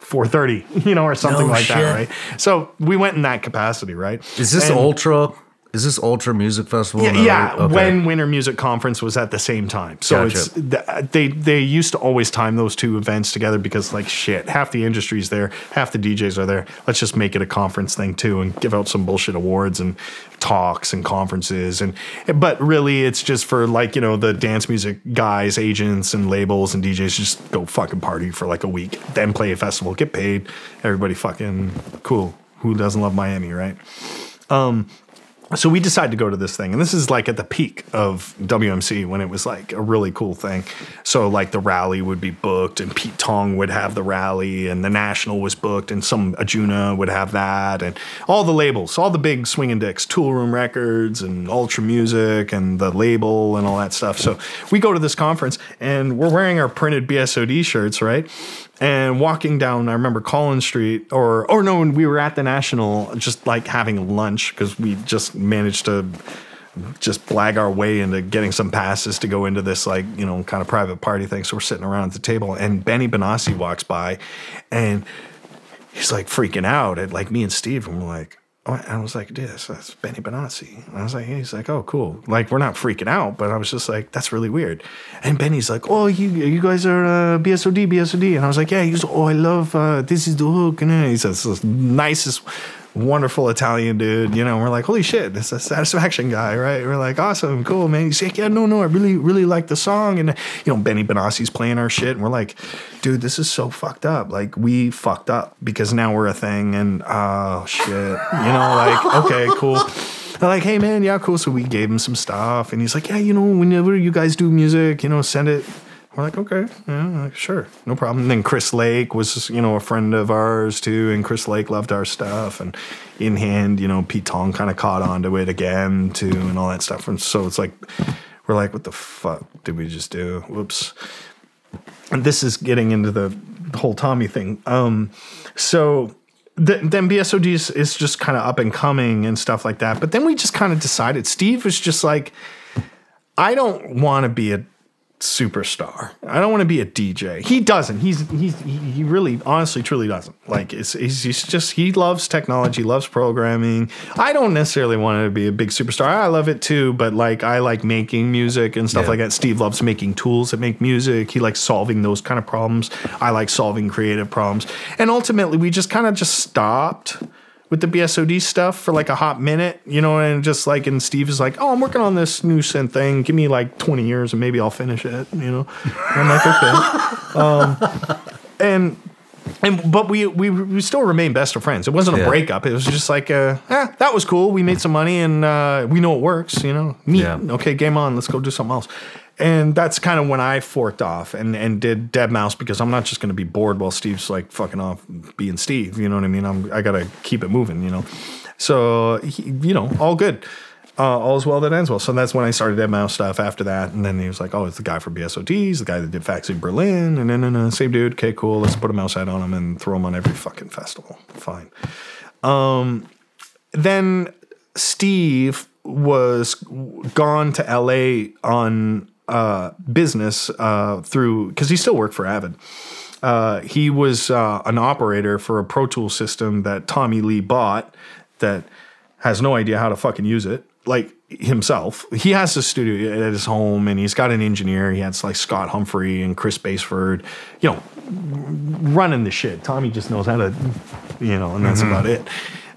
4:30, you know, or something like that, right? So we went in that capacity, right? Is this Ultra? Is this Ultra Music Festival? Yeah, okay. When Winter Music Conference was at the same time. So gotcha. They used to always time those two events together because, like, shit, half the industry's there, half the DJs are there. Let's just make it a conference thing too and give out some bullshit awards and talks and conferences. But really, it's just for, like, you know, the dance music guys, agents and labels and DJs just go fucking party for like a week, then play a festival, get paid. Everybody fucking cool. Who doesn't love Miami, right? So we decided to go to this thing, and this is like at the peak of WMC when it was like a really cool thing. So like the rally would be booked, and Pete Tong would have the rally, and the National was booked, and some Ajuna would have that, and all the labels, all the big swinging dicks, Tool Room Records and Ultra Music and the label and all that stuff. So we go to this conference, and we're wearing our printed BSOD shirts, right? And walking down, I remember Collins Street, or no, when we were at the National, just like having lunch because we just managed to just blag our way into getting some passes to go into this, like, you know, kind of private party thing. So we're sitting around at the table, and Benny Benassi walks by, and he's like freaking out at like me and Steve, and we're like, oh, I was like, dude, that's Benny Benassi. And I was like, he's like, oh, cool. Like, we're not freaking out, but I was just like, that's really weird. And Benny's like, oh, you guys are BSOD. And I was like, yeah. He goes, oh, I love, This Is the Hook. And he's the nicest, wonderful Italian dude, you know. And we're like, holy shit, this is a Satisfaction guy, right? We're like, awesome, cool, man. He's like, yeah, no, I really like the song. And, you know, Benny Benassi's playing our shit, and we're like, dude, this is so fucked up. Like, we fucked up because now we're a thing, and oh shit, you know, like, okay, cool. They're like, hey man, yeah, cool. So we gave him some stuff, and he's like, yeah, you know, whenever you guys do music, you know, send it. We're like, okay, yeah, like, sure, no problem. And then Chris Lake was, you know, a friend of ours too, and Chris Lake loved our stuff. And in hand, you know, Pete Tong kind of caught onto it again too, and all that stuff. And so it's like, we're like, what the fuck did we just do? Whoops. And this is getting into the whole Tommy thing. So then BSOD is just kind of up and coming and stuff like that. But then we just kind of decided, Steve was just like, I don't want to be a superstar. I don't want to be a DJ. He doesn't. He really, honestly, truly doesn't. Like, he's just, he loves technology, loves programming. I don't necessarily want to be a big superstar. I love it too, but like, I like making music and stuff like that. Steve loves making tools that make music. He likes solving those kind of problems. I like solving creative problems. And ultimately, we just kind of just stopped with the BSOD stuff for like a hot minute, you know, and just like, and Steve is like, oh, I'm working on this new synth thing. Give me like 20 years and maybe I'll finish it, you know. And I'm like, okay. But we still remain best of friends. It wasn't a breakup. It was just like, that was cool. We made some money and we know it works, you know. Okay, game on. Let's go do something else. And that's kind of when I forked off and did Deadmau5 because I'm not just going to be bored while Steve's like fucking off being Steve. You know what I mean? I got to keep it moving, you know? So, you know, all good. All is well that ends well. So that's when I started Deadmau5 stuff after that. And then he was like, oh, it's the guy for BSOD. He's the guy that did Factory Berlin. And then, same dude. Okay, cool. Let's put a mouse head on him and throw him on every fucking festival. Fine. Then Steve was gone to LA on business through, because he still worked for Avid. He was an operator for a Pro Tools system that Tommy Lee bought that has no idea how to fucking use it, like himself. He has a studio at his home, and he's got an engineer. He has like Scott Humphrey and Chris Baseford, you know, running the shit. Tommy just knows how to, and that's about it.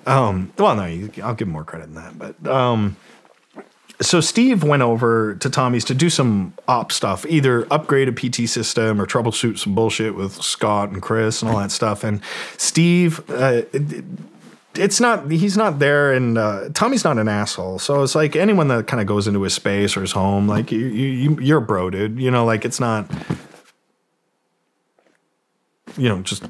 Well, no, I'll give him more credit than that. But so Steve went over to Tommy's to do some op stuff, either upgrade a PT system or troubleshoot some bullshit with Scott and Chris and all that stuff. And Steve, he's not there, and Tommy's not an asshole. So it's like anyone that kind of goes into his space or his home, like you're a bro, dude. Like it's not, just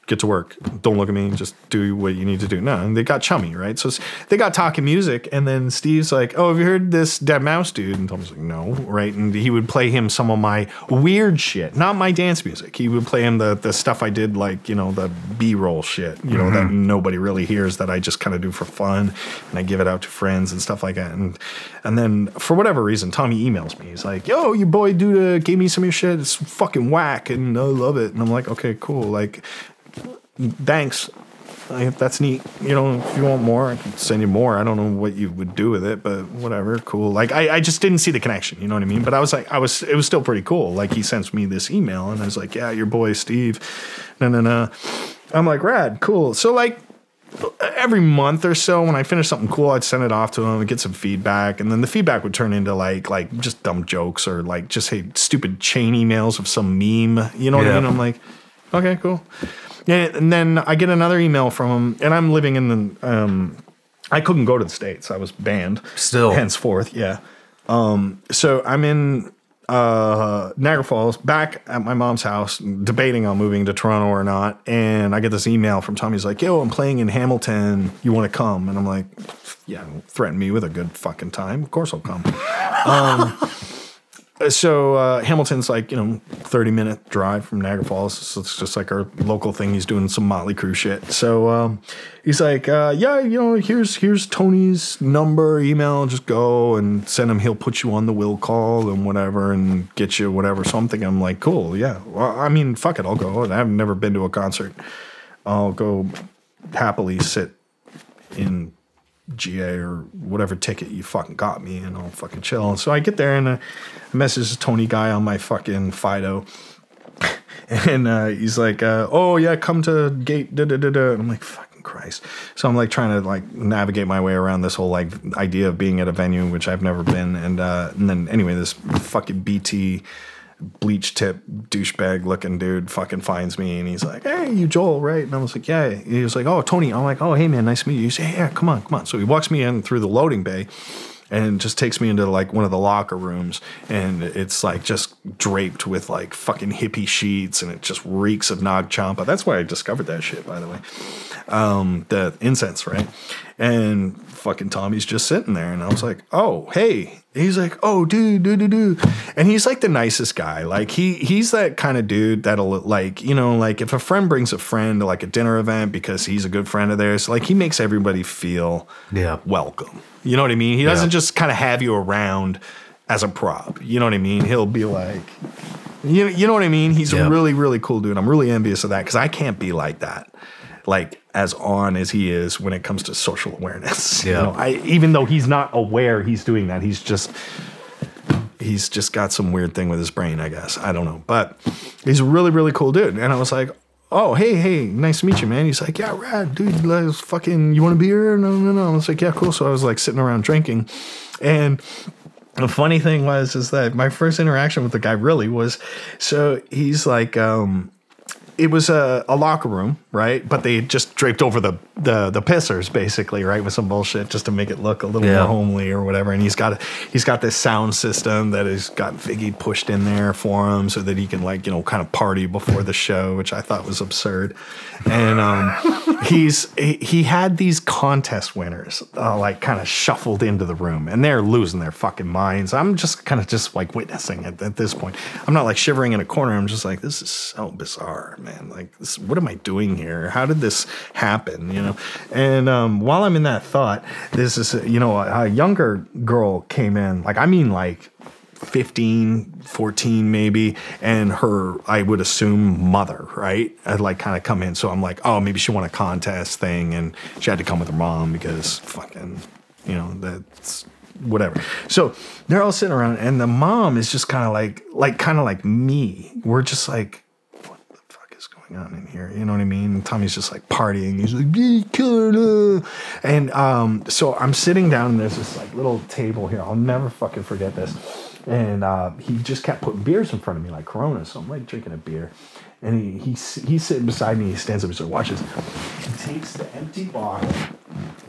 get to work. Don't look at me. Just do what you need to do. No, and they got chummy, right? So they got talking music, and then Steve's like, "Oh, have you heard this Deadmau5 dude?" And Tom's like, "No," right? And he would play him some of my weird shit, not my dance music. He would play him the stuff I did, like the B-roll shit, that nobody really hears, that I just kind of do for fun, and I give it out to friends and stuff like that. And then for whatever reason, Tommy emails me. He's like, "Yo, your boy dude gave me some of your shit. It's fucking whack, and I love it." And I'm like, "Okay, cool. Like, thanks. That's neat. If you want more, I can send you more. I don't know what you would do with it, but whatever. Cool." Like, I just didn't see the connection. You know what I mean? But I was like, it was still pretty cool. Like, he sends me this email, and I was like, "Yeah, your boy Steve." No. I'm like, rad, cool. So like every month or so, when I finish something cool, I'd send it off to him and get some feedback, and then the feedback would turn into like just dumb jokes or like just stupid chain emails of some meme. You know what I mean? I'm like, okay, cool. Yeah, and then I get another email from him, and I'm living in the. I couldn't go to the States. I was banned. Still, henceforth, yeah. So I'm in Niagara Falls, back at my mom's house, debating on moving to Toronto or not. And I get this email from Tommy. He's like, "Yo, I'm playing in Hamilton. You want to come?" And I'm like, "Yeah, threaten me with a good fucking time. Of course I'll come." So Hamilton's like, 30-minute drive from Niagara Falls. So it's just like our local thing. He's doing some Motley Crue shit. So he's like, "Yeah, here's Tony's number, email, just go and send him. He'll put you on the will call and whatever and get you whatever." So I'm like, cool, yeah. Well, I mean, fuck it, I'll go. I've never been to a concert. I'll go happily sit in GA or whatever ticket you fucking got me, and I'll fucking chill. And so I get there, and I message this Tony guy on my fucking Fido, and he's like, "Oh yeah, come to gate da da da da." And I'm like, fucking Christ. So I'm like trying to like navigate my way around this whole like idea of being at a venue which I've never been, and then anyway, this fucking BT bleach tip douchebag looking dude fucking finds me, and he's like, "Hey, you Joel, right?" And I was like, "Yeah." He was like, "Oh, Tony." I'm like, "Oh, hey man, nice to meet you." He said, "Yeah, come on." So he walks me in through the loading bay and just takes me into like one of the locker rooms, and it's like just draped with like fucking hippie sheets, and it just reeks of Nag Champa. That's why I discovered that shit, by the way. The incense, right? And fucking Tommy's just sitting there, and I was like, "Oh, hey." He's like, "Oh, dude. And he's like the nicest guy. Like he's that kind of dude that'll like, like if a friend brings a friend to like a dinner event because he's a good friend of theirs, like he makes everybody feel welcome. You know what I mean? He doesn't just kind of have you around as a prop. You know what I mean? He'll be like, you know what I mean? He's a really, really cool dude. I'm really envious of that because I can't be like that. Like as on as he is when it comes to social awareness. Yeah. Even though he's not aware he's doing that, he's just got some weird thing with his brain, I guess. I don't know. But he's a really, really cool dude. And I was like, "Oh, hey, nice to meet you, man." He's like, "Yeah, rad, dude, let's fucking, you want a beer?" No. I was like, "Yeah, cool." So I was like sitting around drinking. And the funny thing is that my first interaction with the guy really was, so he's like, it was a locker room, right? But they just draped over the pissers, basically, right, with some bullshit just to make it look a little more homely or whatever. And he's got this sound system that has got Figgy pushed in there for him so that he can like kind of party before the show, which I thought was absurd. And he had these contest winners like kind of shuffled into the room, and they're losing their fucking minds. I'm just kind of just like witnessing it at this point. I'm not like shivering in a corner. I'm just like, this is so bizarre, man. Like, what am I doing here? How did this happen? And while I'm in that thought, this is a younger girl came in, like 15, 14 maybe, and her, I would assume, mother, right? I'd like kind of come in. So I'm like, oh, maybe she won a contest thing, and she had to come with her mom because fucking, that's whatever. So they're all sitting around, and the mom is just kind of like me. We're just like, what the fuck going on in here? You know what I mean? And Tommy's just like partying. He's like, yeah, killer. And so I'm sitting down and there's this like little table here. I'll never fucking forget this. And he just kept putting beers in front of me like Corona. So I'm like drinking a beer. And he's sitting beside me. He stands up. He's like, watch this. He takes the empty bottle,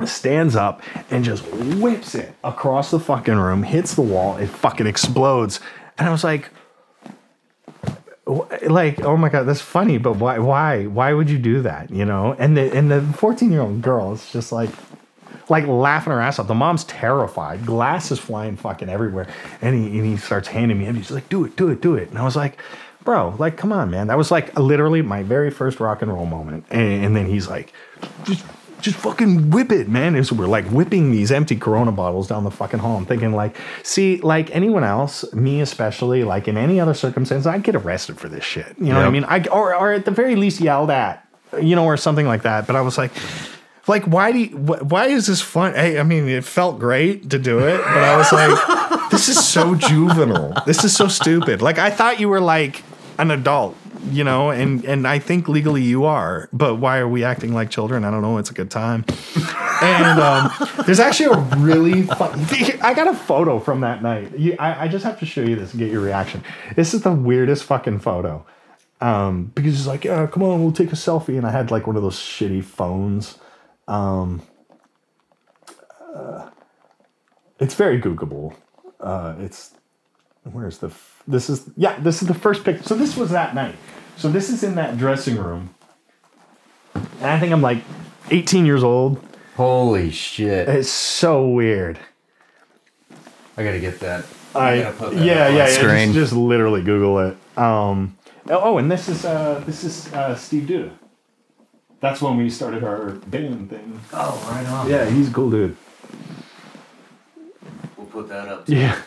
stands up, and just whips it across the fucking room, hits the wall. It fucking explodes. And I was like, oh my God, that's funny. But why would you do that? You know? And the 14-year-old girl is just like laughing her ass off. The mom's terrified. Glass is flying fucking everywhere. And he starts handing me, and he's like, do it. And I was like, bro, like, come on, man. That was like literally my very first rock and roll moment. And then he's like, just fucking whip it, man. And so we're like whipping these empty Corona bottles down the fucking hall. I'm thinking like, see, like anyone else, me especially, like in any other circumstance, I'd get arrested for this shit. You know what I mean? Or at the very least yelled at, you know, or something like that. But I was like, why is this fun? Hey, I mean, it felt great to do it, but I was like, this is so juvenile. This is so stupid. Like, I thought you were like an adult, you know, and I think legally you are, but why are we acting like children? I don't know. It's a good time. And there's actually a really I got a photo from that night. I just have to show you this and get your reaction. This is the weirdest fucking photo. Because he's like, yeah, come on, we'll take a selfie. And I had like one of those shitty phones. It's very Googleable. This is the first picture. So this was that night. So this is in that dressing room. And I think I'm like 18 years old. Holy shit. It's so weird. I gotta get that. Yeah, just literally Google it. And this is Steve Duda. That's when we started our band thing. Oh, right on. Yeah, he's a cool dude. We'll put that up too. Yeah.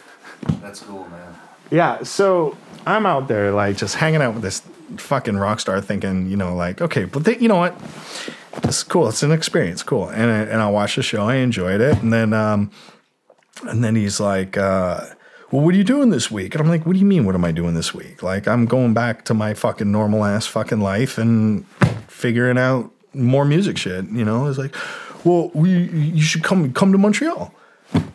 That's cool, man. Yeah, so I'm out there like just hanging out with this fucking rock star thinking, you know, like, okay, but you know what? It's cool. It's an experience. Cool. And I watched the show. I enjoyed it. And then he's like, well, what are you doing this week? And I'm like, what do you mean, what am I doing this week? Like, I'm going back to my fucking normal ass fucking life and figuring out more music shit, you know? It's like, well, you should come to Montreal.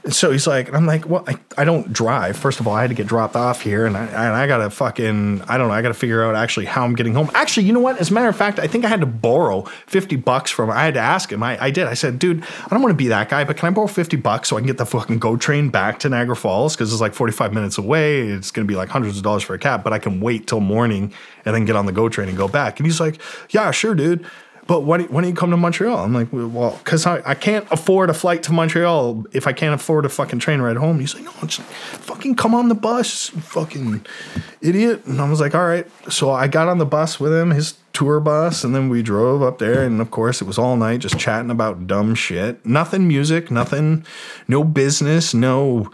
And so he's like, and I'm like, well, I don't drive. First of all, I had to get dropped off here, and I gotta fucking, I don't know, I gotta figure out actually how I'm getting home. Actually, you know what? As a matter of fact, I think I had to borrow $50 from him. I had to ask him. I did. I said, dude, I don't want to be that guy, but can I borrow $50 so I can get the fucking GO train back to Niagara Falls? Because it's like 45 minutes away. It's gonna be like hundreds of dollars for a cab, but I can wait till morning and then get on the GO train and go back. And he's like, yeah, sure, dude. But when do you come to Montreal? I'm like, well, because I can't afford a flight to Montreal if I can't afford a fucking train ride home. He's like, no, just fucking come on the bus, fucking idiot. And I was like, all right. So I got on the bus with him, his tour bus, and then we drove up there. And of course, it was all night just chatting about dumb shit. Nothing music, nothing, no business, no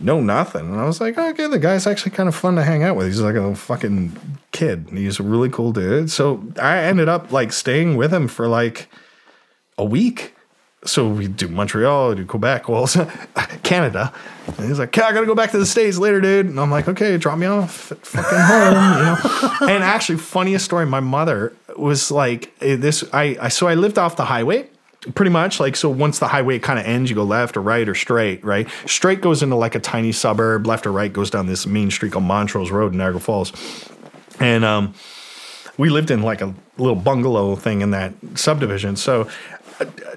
nothing. And I was like, okay, the guy's actually kind of fun to hang out with. He's like a fucking kid. He's a really cool dude. So I ended up like staying with him for like a week. So we do Montreal, we do Quebec, well, Canada. And he's like, I gotta go back to the States later, dude. And I'm like, okay, drop me off at fucking home, you know? And actually, funniest story, my mother was like, I lived off the highway. Pretty much, like, so once the highway kind of ends, you go left or right or straight, right? Straight goes into like a tiny suburb. Left or right goes down this main street called Montrose Road in Niagara Falls. And we lived in like a little bungalow thing in that subdivision. So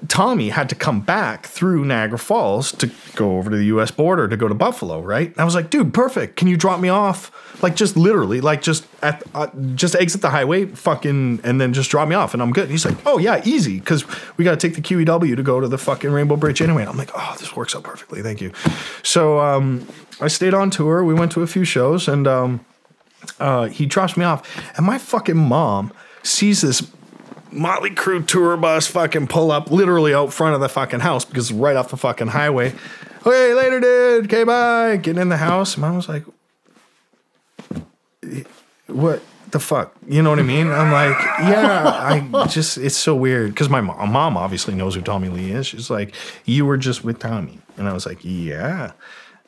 Tommy had to come back through Niagara Falls to go over to the U.S. border to go to Buffalo, right? And I was like, dude, perfect. Can you drop me off? Like, just literally, like, just exit the highway, fucking, and then just drop me off, and I'm good. And he's like, oh, yeah, easy, because we got to take the QEW to go to the fucking Rainbow Bridge anyway. And I'm like, oh, this works out perfectly. Thank you. So I stayed on tour. We went to a few shows, and he drops me off. And my fucking mom sees this Motley Crue tour bus fucking pull up literally out front of the fucking house because it's right off the fucking highway. Okay, later, dude. Okay, bye. Getting in the house. Mom was like, what the fuck? You know what I mean? I'm like, yeah, it's so weird. Because my mom obviously knows who Tommy Lee is. She's like, you were just with Tommy. And I was like, yeah.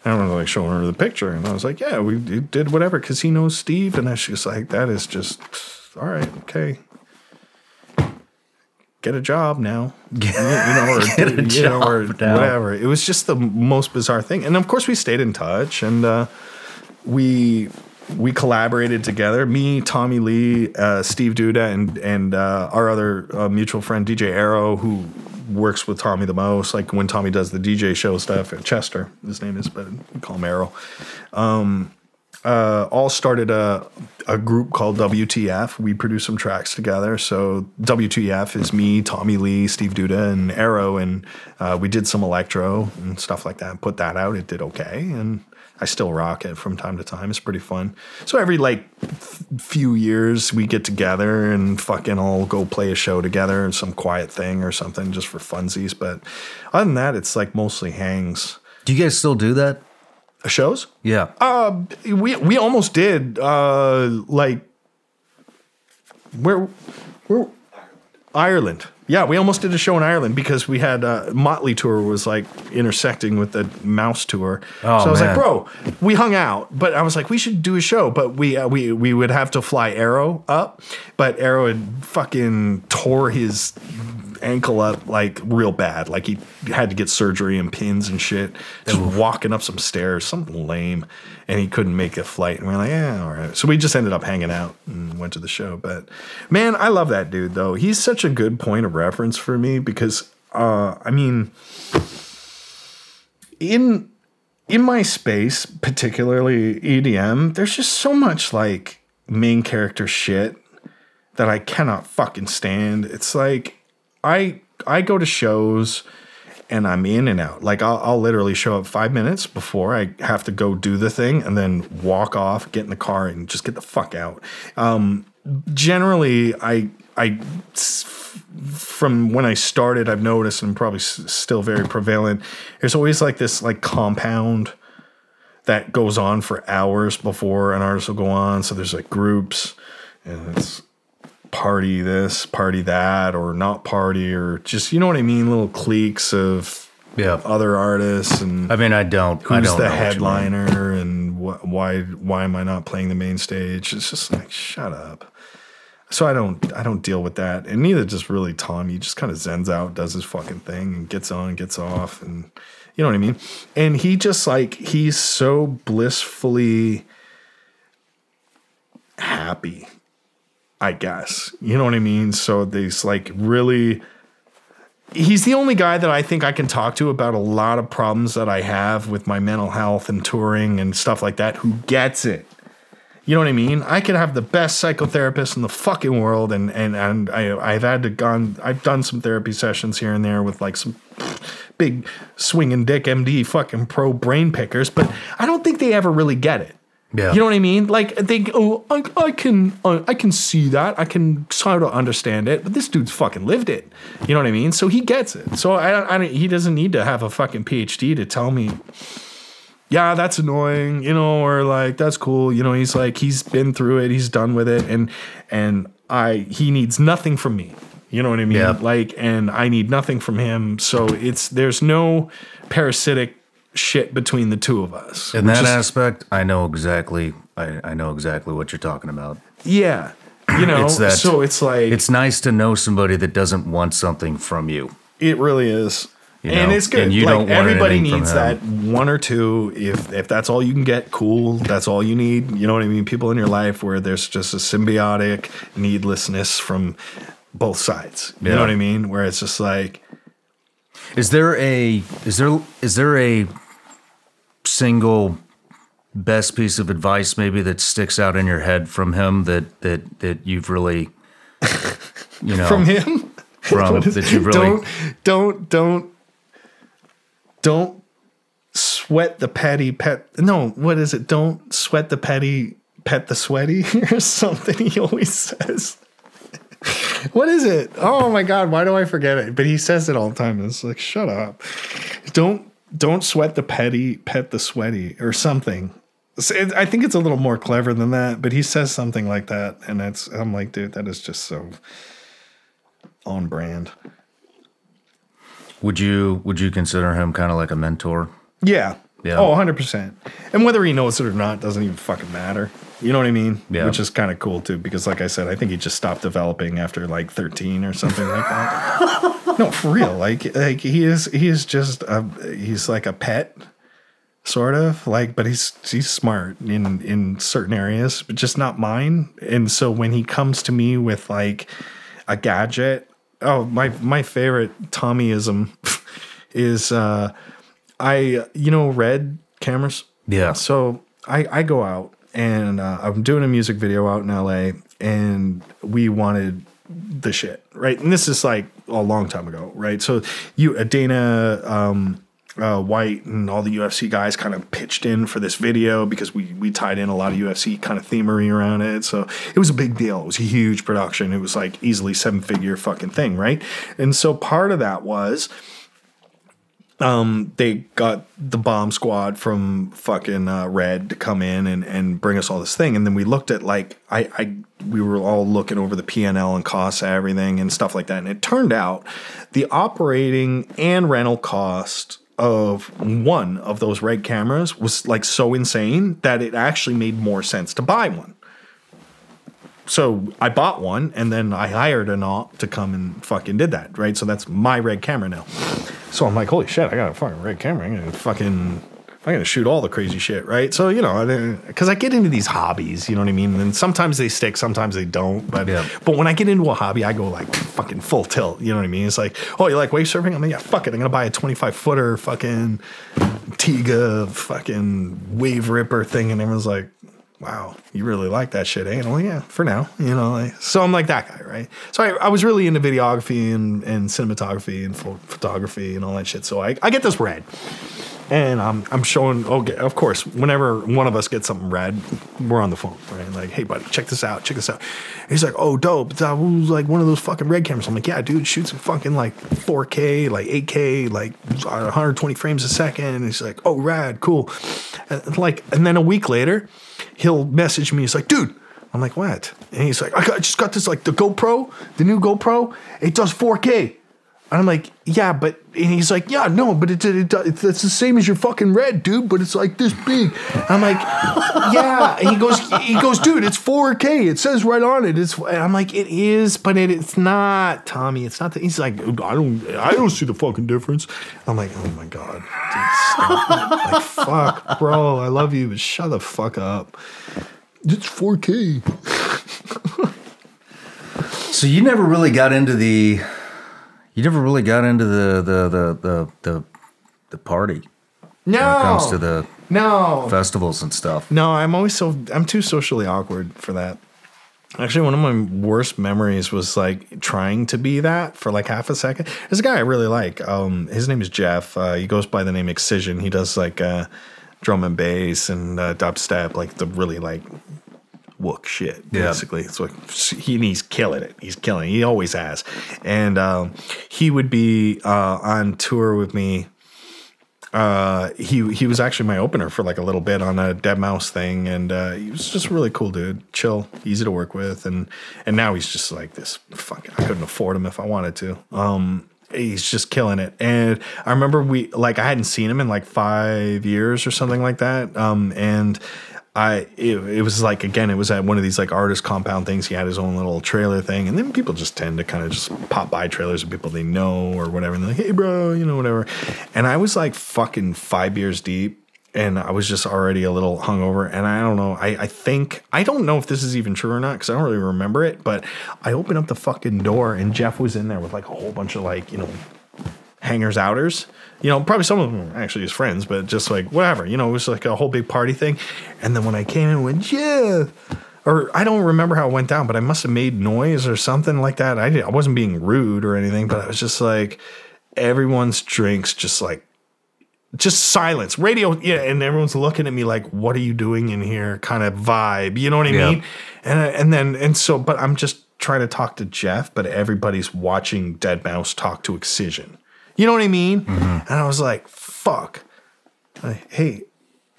I don't know, like showing her the picture. And I was like, yeah, we did whatever because he knows Steve. And she's like, that is just all right, okay. Get a job now, or whatever. It was just the most bizarre thing. And of course we stayed in touch, and we collaborated together. Me, Tommy Lee, Steve Duda, and our other mutual friend DJ Arrow, who works with Tommy the most. Like when Tommy does the DJ show stuff, Chester, his name is, but we call him Arrow. All started a group called WTF. We produced some tracks together. So WTF is me, Tommy Lee, Steve Duda, and Arrow, and we did some electro and stuff like that. Put that out. It did okay, and I still rock it from time to time. It's pretty fun. So every few years we get together and fucking all go play a show together and some quiet thing or something just for funsies. But other than that, it's like mostly hangs. Do you guys still do that? Shows? Yeah. We almost did. Where Ireland. Yeah, we almost did a show in Ireland because we had Motley tour was like intersecting with the Mouse tour. Oh, so I was man. like, bro, we hung out, but I was like, we should do a show, but we would have to fly Arrow up, but Arrow had fucking tore his ankle up like real bad. Like he had to get surgery and pins and shit. Just walking up some stairs, something lame, and he couldn't make a flight. And we're like, yeah, all right. So we just ended up hanging out and went to the show. But man, I love that dude though. He's such a good point of reference for me because I mean, in my space, particularly EDM, there's just so much like main character shit that I cannot fucking stand. It's like I go to shows and I'm in and out. Like I'll literally show up 5 minutes before I have to go do the thing and then walk off, get in the car and just get the fuck out. Generally, I from when I started, I've noticed, and probably still very prevalent, there's always like this like compound that goes on for hours before an artist will go on. So there's like groups and it's party this, party that, or not party, or just, you know what I mean? Little cliques of other artists. And I mean, who's the headliner and why am I not playing the main stage? It's just like, shut up. So I don't deal with that. And neither does really Tom. He just kind of zens out, does his fucking thing and gets on, gets off. And you know what I mean? And he just like, he's so blissfully happy, I guess. You know what I mean? So there's like really, he's the only guy that I think I can talk to about a lot of problems that I have with my mental health and touring and stuff like that who gets it. You know what I mean? I could have the best psychotherapist in the fucking world, and I've done some therapy sessions here and there with like some big swinging dick MD fucking pro brain pickers, but I don't think they ever really get it. Yeah. You know what I mean? Like they I can see that. I can sort of understand it, but this dude's fucking lived it. You know what I mean? So he gets it. So he doesn't need to have a fucking PhD to tell me, yeah, that's annoying, you know, or like that's cool. You know, he's like, he's been through it, he's done with it, and he needs nothing from me. You know what I mean? Yeah. Like, and I need nothing from him. So there's no parasitic shit between the two of us. In that aspect, I know exactly what you're talking about. Yeah. You know, so it's like, it's nice to know somebody that doesn't want something from you. It really is. You know, and it's good. And you like, don't want everybody needs that one or two. If that's all you can get, cool. That's all you need. You know what I mean? People in your life where there's just a symbiotic needlessness from both sides. You know what I mean? Where it's just like, is there a single best piece of advice maybe that sticks out in your head from him that you've really, you know, from him? From that you really don't sweat the petty pet. No, what is it? Don't sweat the petty, pet the sweaty, or something he always says. What is it? Oh my God, why do I forget it? But he says it all the time. It's like, shut up. Don't sweat the petty, pet the sweaty, or something. I think it's a little more clever than that, but he says something like that, and I'm like, dude, that is just so on brand. Would you consider him kind of like a mentor? Yeah. Oh, 100%. And whether he knows it or not doesn't even fucking matter. You know what I mean? Yeah. Which is kind of cool too, because like I said, I think he just stopped developing after like 13 or something like that. No, for real. Like he is just he's like a pet, sort of like, but he's smart in certain areas, but just not mine. And so when he comes to me with like a gadget, my favorite Tommyism is red cameras. Yeah. So I go out and I'm doing a music video out in LA, and we wanted the shit, right? And this is like a long time ago, right? So Dana White and all the UFC guys kind of pitched in for this video because we tied in a lot of UFC kind of themery around it. So it was a big deal. It was a huge production. It was like easily 7-figure fucking thing, right? And so part of that was they got the bomb squad from fucking Red to come in and bring us all this thing. And then we looked at like, we were all looking over the P&L and costs of everything and stuff like that. And it turned out the operating and rental cost of one of those Red cameras was like so insane that it actually made more sense to buy one. So I bought one, and then I hired an op to come and fucking did that, right? So that's my Red camera now. So I'm like, holy shit, I got a fucking Red camera. I'm gonna shoot all the crazy shit, right? So, because I get into these hobbies, you know what I mean? And sometimes they stick, sometimes they don't. But when I get into a hobby, I go like fucking full tilt, you know what I mean? It's like, oh, you like wave surfing? I'm like, yeah, fuck it. I'm gonna buy a 25-footer fucking Tiga fucking wave ripper thing. And everyone's like, wow, you really like that shit, eh? Well, yeah, for now, so I'm like that guy, right? So I was really into videography and cinematography and photography and all that shit. So I get this Red, and I'm showing. Okay, of course, whenever one of us gets something Red, we're on the phone, right? Like, hey, buddy, check this out. And he's like, oh, dope. That was like one of those fucking Red cameras. I'm like, yeah, dude, it shoots in fucking like 4K, like 8K, like 120 frames a second. And he's like, oh, rad, cool. And then a week later, he'll message me. He's like, dude. I'm like, what? And he's like, I just got this, like the GoPro, the new GoPro. It does 4K. And I'm like, yeah, but, and he's like, yeah, no, but it's the same as your fucking Red, dude, but it's like this big. I'm like, yeah. And he goes, dude, it's 4K. It says right on it. And I'm like, it is, but it's not, Tommy. It's not. He's like, I don't see the fucking difference. I'm like, oh my God, dude, stop. Like, fuck, bro, I love you, but shut the fuck up. It's 4K. So you never really got into the party. No. When it comes to the festivals and stuff. No, I'm too socially awkward for that. Actually, one of my worst memories was like trying to be that for like half a second. There's a guy I really like. His name is Jeff. He goes by the name Excision. He does like drum and bass and dubstep, like the really like wook shit, basically. It's like he's killing it. He's killing it. He always has. And he would be on tour with me. He was actually my opener for like a little bit on a Deadmau5 thing, and he was just a really cool dude, chill, easy to work with, and now he's just like this fucking. I couldn't afford him if I wanted to. He's just killing it. And I remember I hadn't seen him in like 5 years or something like that. And it was like, again, it was at one of these like artist compound things. He had his own little trailer thing. And then people just tend to kind of just pop by trailers of people they know or whatever. And they're like, hey bro, whatever. And I was like fucking 5 beers deep. And I was just already a little hungover. And I don't know. I don't know if this is even true or not, because I don't really remember it. But I opened up the fucking door, and Jeff was in there with like a whole bunch of like, hangers outers. Probably some of them were actually his friends, but just like whatever. It was like a whole big party thing. And then when I came in and went, Jeff, or I don't remember how it went down, but I must have made noise or something like that. I wasn't being rude or anything, but I was just like, everyone's drinks just silence, radio, and everyone's looking at me like, "What are you doing in here?" kind of vibe, you know what I mean? But I'm just trying to talk to Jeff, but everybody's watching Deadmau5 talk to Excision, you know what I mean? Mm-hmm. And I was like, "Fuck, hey,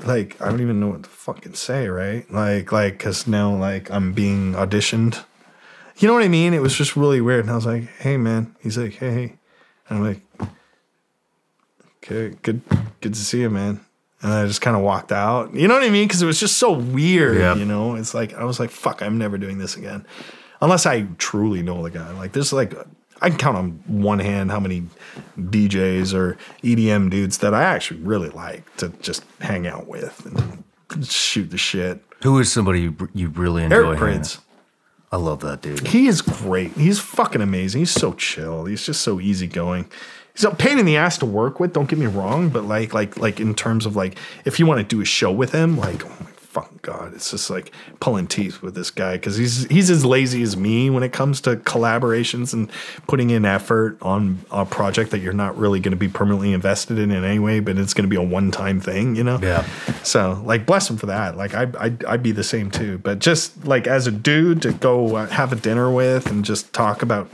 like I don't even know what to fucking say, right? Like, because now like I'm being auditioned, you know what I mean? It was just really weird, and I was like, "Hey, man," he's like, "Hey," and I'm like. Okay, good to see you, man. And I just kind of walked out. You know what I mean? Because it was just so weird, Yep. you know? It's like, I was like, fuck, I'm never doing this again. Unless I truly know the guy. Like, there's like, I can count on one hand how many DJs or EDM dudes that I actually really like to just hang out with and shoot the shit. Who is somebody you really enjoy? Eric Prince. I love that dude. He is great. He's fucking amazing. He's so chill. He's just so easygoing. He's a pain in the ass to work with. Don't get me wrong, but like in terms of like, if you want to do a show with him, like, oh my fucking god, it's just like pulling teeth with this guy because he's as lazy as me when it comes to collaborations and putting in effort on a project that you're not really going to be permanently invested in any way, but it's going to be a one-time thing, you know? Yeah. So like, bless him for that. Like I'd be the same too. But just like as a dude to go have a dinner with and just talk about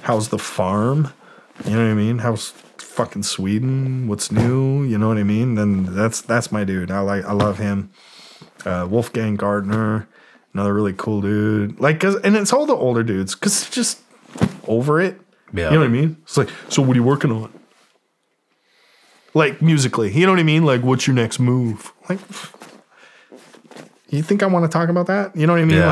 how's the farm. You know what I mean? How's fucking Sweden? What's new? You know what I mean? Then that's my dude. I love him. Wolfgang Gardner, another really cool dude. Like, and it's all the older dudes because they're just over it. Yeah. You know what I mean? It's like, so what are you working on? Like musically, you know what I mean? Like, what's your next move? Like, you think I want to talk about that? You know what I mean? Yeah.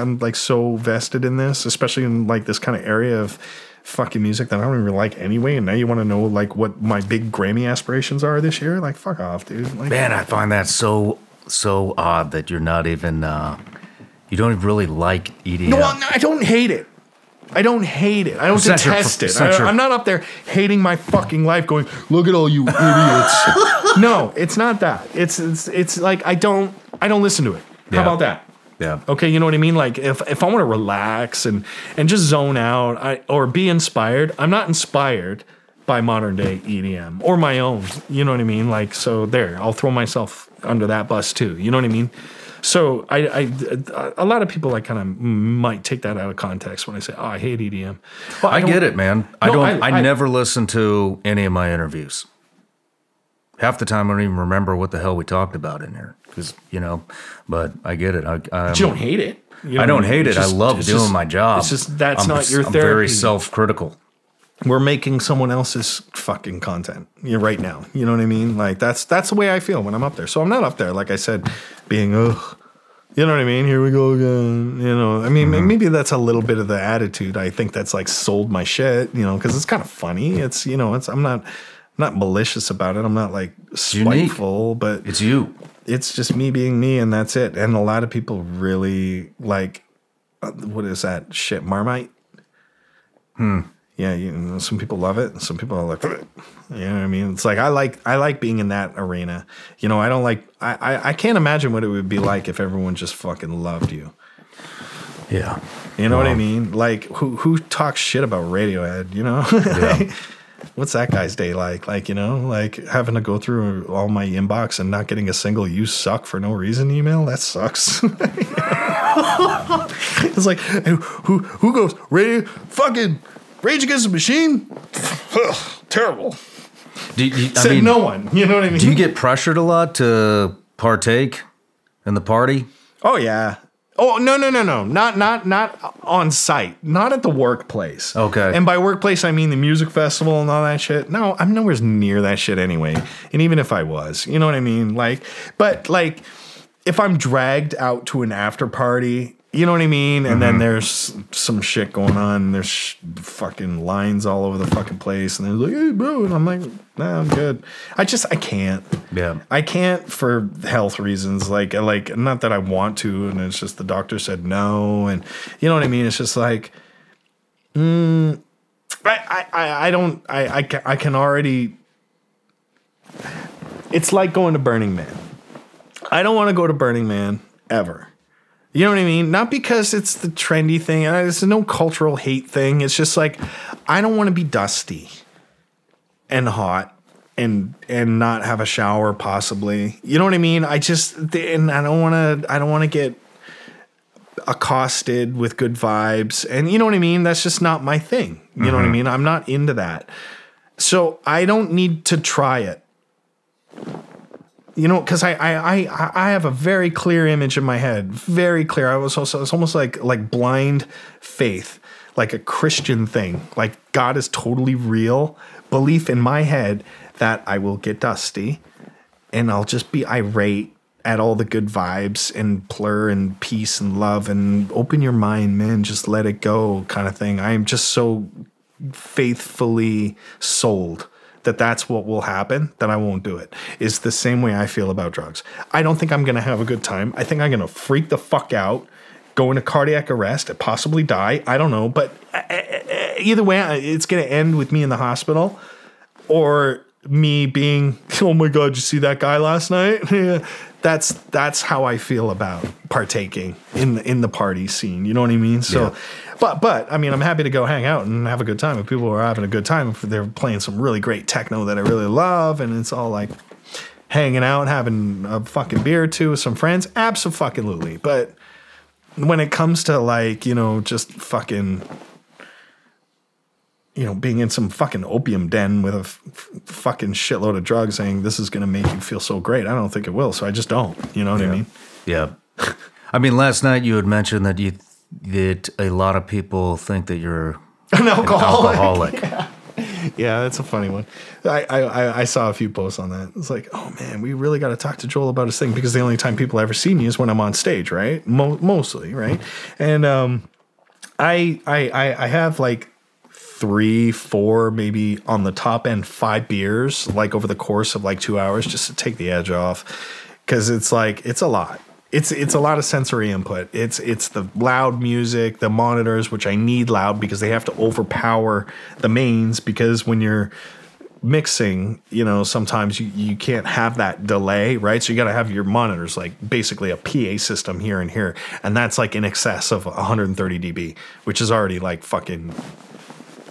I'm like so vested in this, especially in like this kind of area of fucking music that I don't even like anyway. And now you want to know like what my big Grammy aspirations are this year? Like, fuck off, dude. Like, Man, I find that so odd that you're not even you don't really like EDM. no, I don't hate it. I don't hate it. I don't detest it. I'm not up there hating my fucking life going, look at all you idiots. No, it's not that. It's like I don't listen to it. Yeah. How about that? Yeah. Okay, you know what I mean? Like if I want to relax and just zone out or be inspired, I'm not inspired by modern day EDM or my own. You know what I mean? Like, so there, I'll throw myself under that bus too. You know what I mean? So a lot of people like kind of might take that out of context when I say, oh, I hate EDM. Well, I get it, man. No, I never listen to any of my interviews. Half the time I don't even remember what the hell we talked about in there. Because, you know, but I get it. But you don't hate it. You know I don't hate it's it. just, I love doing my job. It's just that's not your I'm therapy. very self-critical. We're making someone else's fucking content right now. You know what I mean? Like that's the way I feel when I'm up there. So I'm not up there, like I said, being ugh. You know what I mean? Here we go again. You know, I mean, maybe that's a little bit of the attitude. I think that's like sold my shit. You know, because it's kind of funny. It's I'm not malicious about it. I'm not like spiteful, but it's you. It's just me being me, and that's it. And a lot of people really like what is that shit? Marmite. Yeah, some people love it, and some people are like, you know what I mean? It's like I like being in that arena. You know, I don't like. I can't imagine what it would be like if everyone just fucking loved you. Yeah, you know what I mean? Like who talks shit about Radiohead? You know, Yeah. What's that guy's day like? Like, you know, like having to go through all my inbox and not getting a single "you suck" for no reason email. That sucks. It's like who goes fucking Rage Against the Machine? Ugh, terrible. No one. You know what I mean? Do you get pressured a lot to partake in the party? Oh yeah. Oh no. Not on site. Not at the workplace. Okay. And by workplace I mean the music festival and all that shit. No, I'm nowhere near that shit anyway. And even if I was, you know what I mean? Like, but like if I'm dragged out to an after party, you know what I mean? And then there's some shit going on. There's fucking lines all over the fucking place. And they're like, hey, bro. And I'm like, nah, I'm good. I can't. Yeah. I can't for health reasons. Like, not that I want to. And it's just the doctor said no. And you know what I mean? It's just like, I can already. It's like going to Burning Man. I don't want to go to Burning Man ever. You know what I mean? Not because it's the trendy thing. It's no cultural hate thing. It's just like, I don't want to be dusty and hot and not have a shower possibly. You know what I mean? I don't want to get accosted with good vibes. And you know what I mean? That's just not my thing. You know what I mean? I'm not into that. So I don't need to try it. You know, because I have a very clear image in my head, very clear. It's almost like blind faith, like a Christian thing, like God is totally real. Belief in my head that I will get dusty, and I'll just be irate at all the good vibes and plur and peace and love and open your mind, man, just let it go kind of thing. I am just so faithfully sold that that's what will happen, that I won't do it. It's the same way I feel about drugs. I don't think I'm going to have a good time. I think I'm going to freak the fuck out, go into cardiac arrest, possibly die. I don't know. But either way, it's going to end with me in the hospital or me being, oh my God, you see that guy last night? That's how I feel about partaking in the party scene. You know what I mean? So, but I mean, I'm happy to go hang out and have a good time. If people are having a good time, if they're playing some really great techno that I really love, and it's all like hanging out, having a fucking beer or two with some friends, abso-fucking-lutely. But when it comes to like, you know, just fucking, you know, being in some fucking opium den with a fucking shitload of drugs saying this is going to make you feel so great, I don't think it will. So I just don't. You know what I mean? Yeah. I mean, last night you had mentioned that that a lot of people think that you're an alcoholic. Yeah, that's a funny one. I saw a few posts on that. It's like, oh man, we really got to talk to Joel about his thing, because the only time people ever see me is when I'm on stage, right? Mostly, right? And I have like 3, 4, maybe on the top end 5 beers, like over the course of like 2 hours, just to take the edge off, because it's like it's a lot. It's a lot of sensory input. It's the loud music, the monitors, which I need loud because they have to overpower the mains, because when you're mixing, you know, sometimes you can't have that delay, right? So you got to have your monitors like basically a PA system here and here, and that's like in excess of 130 dB, which is already like fucking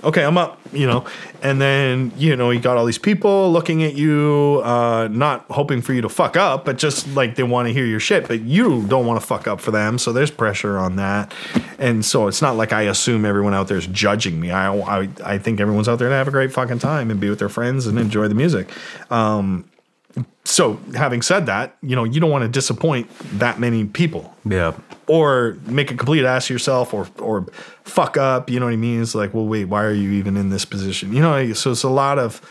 okay, I'm up, you know. And then, you know, you got all these people looking at you, not hoping for you to fuck up, but just like they want to hear your shit, but you don't want to fuck up for them. So there's pressure on that. And so it's not like I assume everyone out there is judging me. I think everyone's out there to have a great fucking time and be with their friends and enjoy the music. So having said that, you know, you don't want to disappoint that many people. Yeah. Or make a complete ass of yourself or fuck up, you know what I mean? It's like, well, wait, why are you even in this position? You know, so it's a lot of,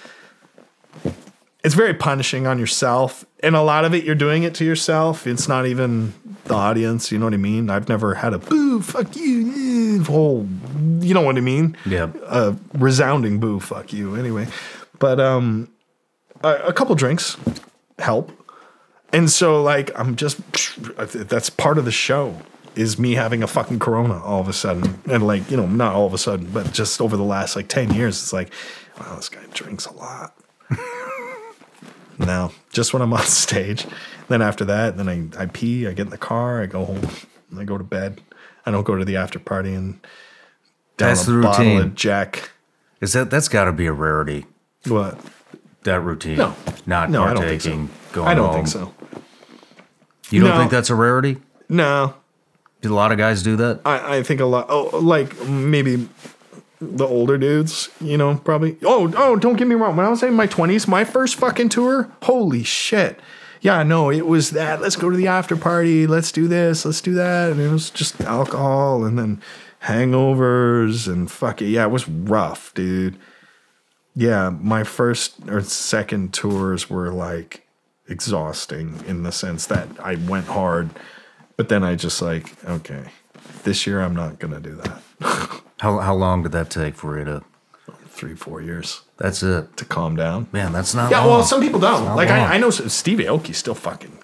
it's very punishing on yourself. And a lot of it, you're doing it to yourself. It's not even the audience, you know what I mean? I've never had a boo, fuck you, whole, you know what I mean? Yeah. A resounding boo, fuck you, anyway. But a couple drinks help. And so, like, I'm just, that's part of the show, is me having a fucking Corona all of a sudden. And, like, you know, not all of a sudden, but just over the last, like, 10 years, it's like, wow, this guy drinks a lot. No, just when I'm on stage. Then after that, then I pee, I get in the car, I go home, and I go to bed. I don't go to the after party and down that's a the bottle routine. of Jack. That's got to be a rarity. What? That routine. No. Not no, partaking, I don't think so. going I don't home. think so. You don't think that's a rarity? No. Do a lot of guys do that? I think a lot. Oh, like maybe the older dudes, you know, probably. Oh, don't get me wrong. When I was in my 20s, my first fucking tour, holy shit. Yeah, no, it was that. Let's go to the after party. Let's do this. Let's do that. And it was just alcohol and then hangovers and fuck it. Yeah, it was rough, dude. Yeah, my first or second tours were like exhausting in the sense that I went hard, but then I just like, okay, this year I'm not going to do that. How long did that take for you to? 3-4 years. That's it. To calm down. Man, that's not long. Well, some people don't. Like, I know Steve Aoki's still fucking,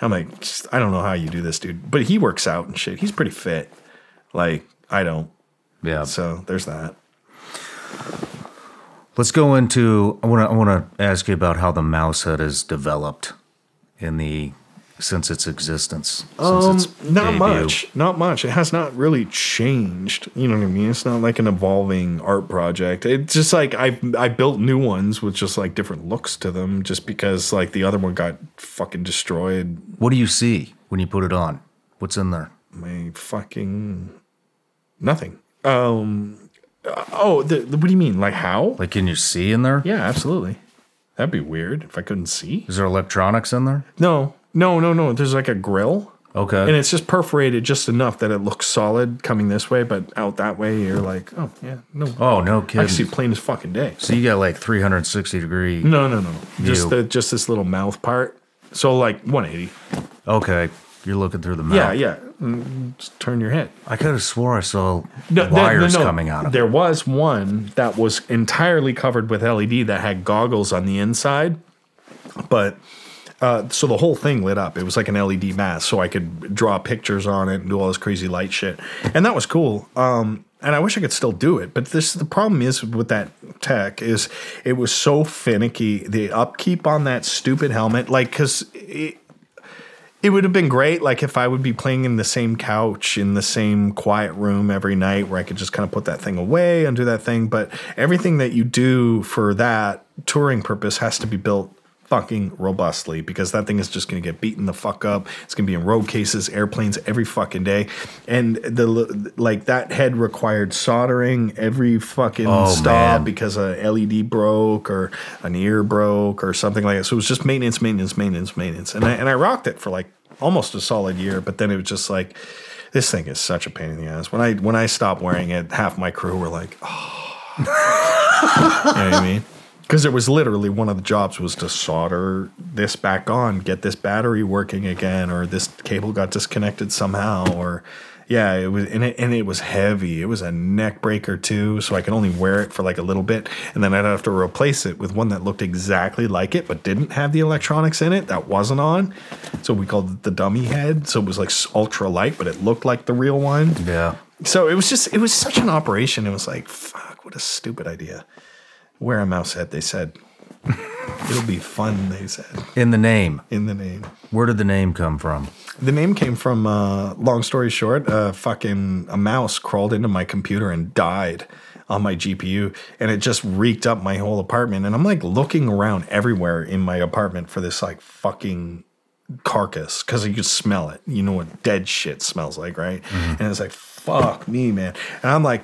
I'm like, I don't know how you do this, dude. But he works out and shit. He's pretty fit. Like, I don't. Yeah. So there's that. Let's go into. I want to ask you about how the mouse head has developed since its existence. Since its not debut. Not much. It has not really changed. You know what I mean? It's not like an evolving art project. It's just like I built new ones with just like different looks to them, just because like the other one got fucking destroyed. What do you see when you put it on? What's in there? My fucking nothing. What do you mean? Like how? Like, can you see in there? Yeah, absolutely. That'd be weird if I couldn't see. Is there electronics in there? No. There's like a grill. And it's just perforated just enough that it looks solid coming this way, but out that way, you're like, oh, yeah, no. Oh, no kidding. I can see plain as fucking day. So you got like 360 degree. No. Just this little mouth part. So like 180. Okay. You're looking through the mouth. Yeah. Just turn your head. I could have swore I saw wires coming out of it. There was one that was entirely covered with LED that had goggles on the inside. But so the whole thing lit up. It was like an LED mask, so I could draw pictures on it and do all this crazy light shit. And that was cool. And I wish I could still do it. But the problem is with that tech is it was so finicky. The upkeep on that stupid helmet, like, because it would have been great, like, if I would be playing in the same couch in the same quiet room every night where I could just kind of put that thing away and do that thing. But everything that you do for that touring purpose has to be built fucking robustly, because that thing is just going to get beaten the fuck up. It's going to be in road cases, airplanes every fucking day. And that head required soldering every fucking stop because a LED broke or an ear broke or something like that. So it was just maintenance. And I rocked it for like almost a solid year, but then it was just like, this thing is such a pain in the ass. When I stopped wearing it, half my crew were like, oh. You know what I mean? Because it was literally one of the jobs was to solder this back on, get this battery working again, or this cable got disconnected somehow, or it was and it was heavy. It was a neck breaker too, so I could only wear it for like a little bit, and then I'd have to replace it with one that looked exactly like it but didn't have the electronics in it that wasn't on. So we called it the dummy head. So it was like ultra light, but it looked like the real one. Yeah. So it was such an operation. It was like, fuck, what a stupid idea. Wear a mouse head, they said. It'll be fun, they said. In the name. Where did the name come from? The name came from, long story short, a mouse crawled into my computer and died on my GPU. And it just reeked up my whole apartment. And I'm like looking around everywhere in my apartment for this like fucking carcass, because you could smell it. You know what dead shit smells like, right? Mm-hmm. And it's like, fuck me, man. And I'm like,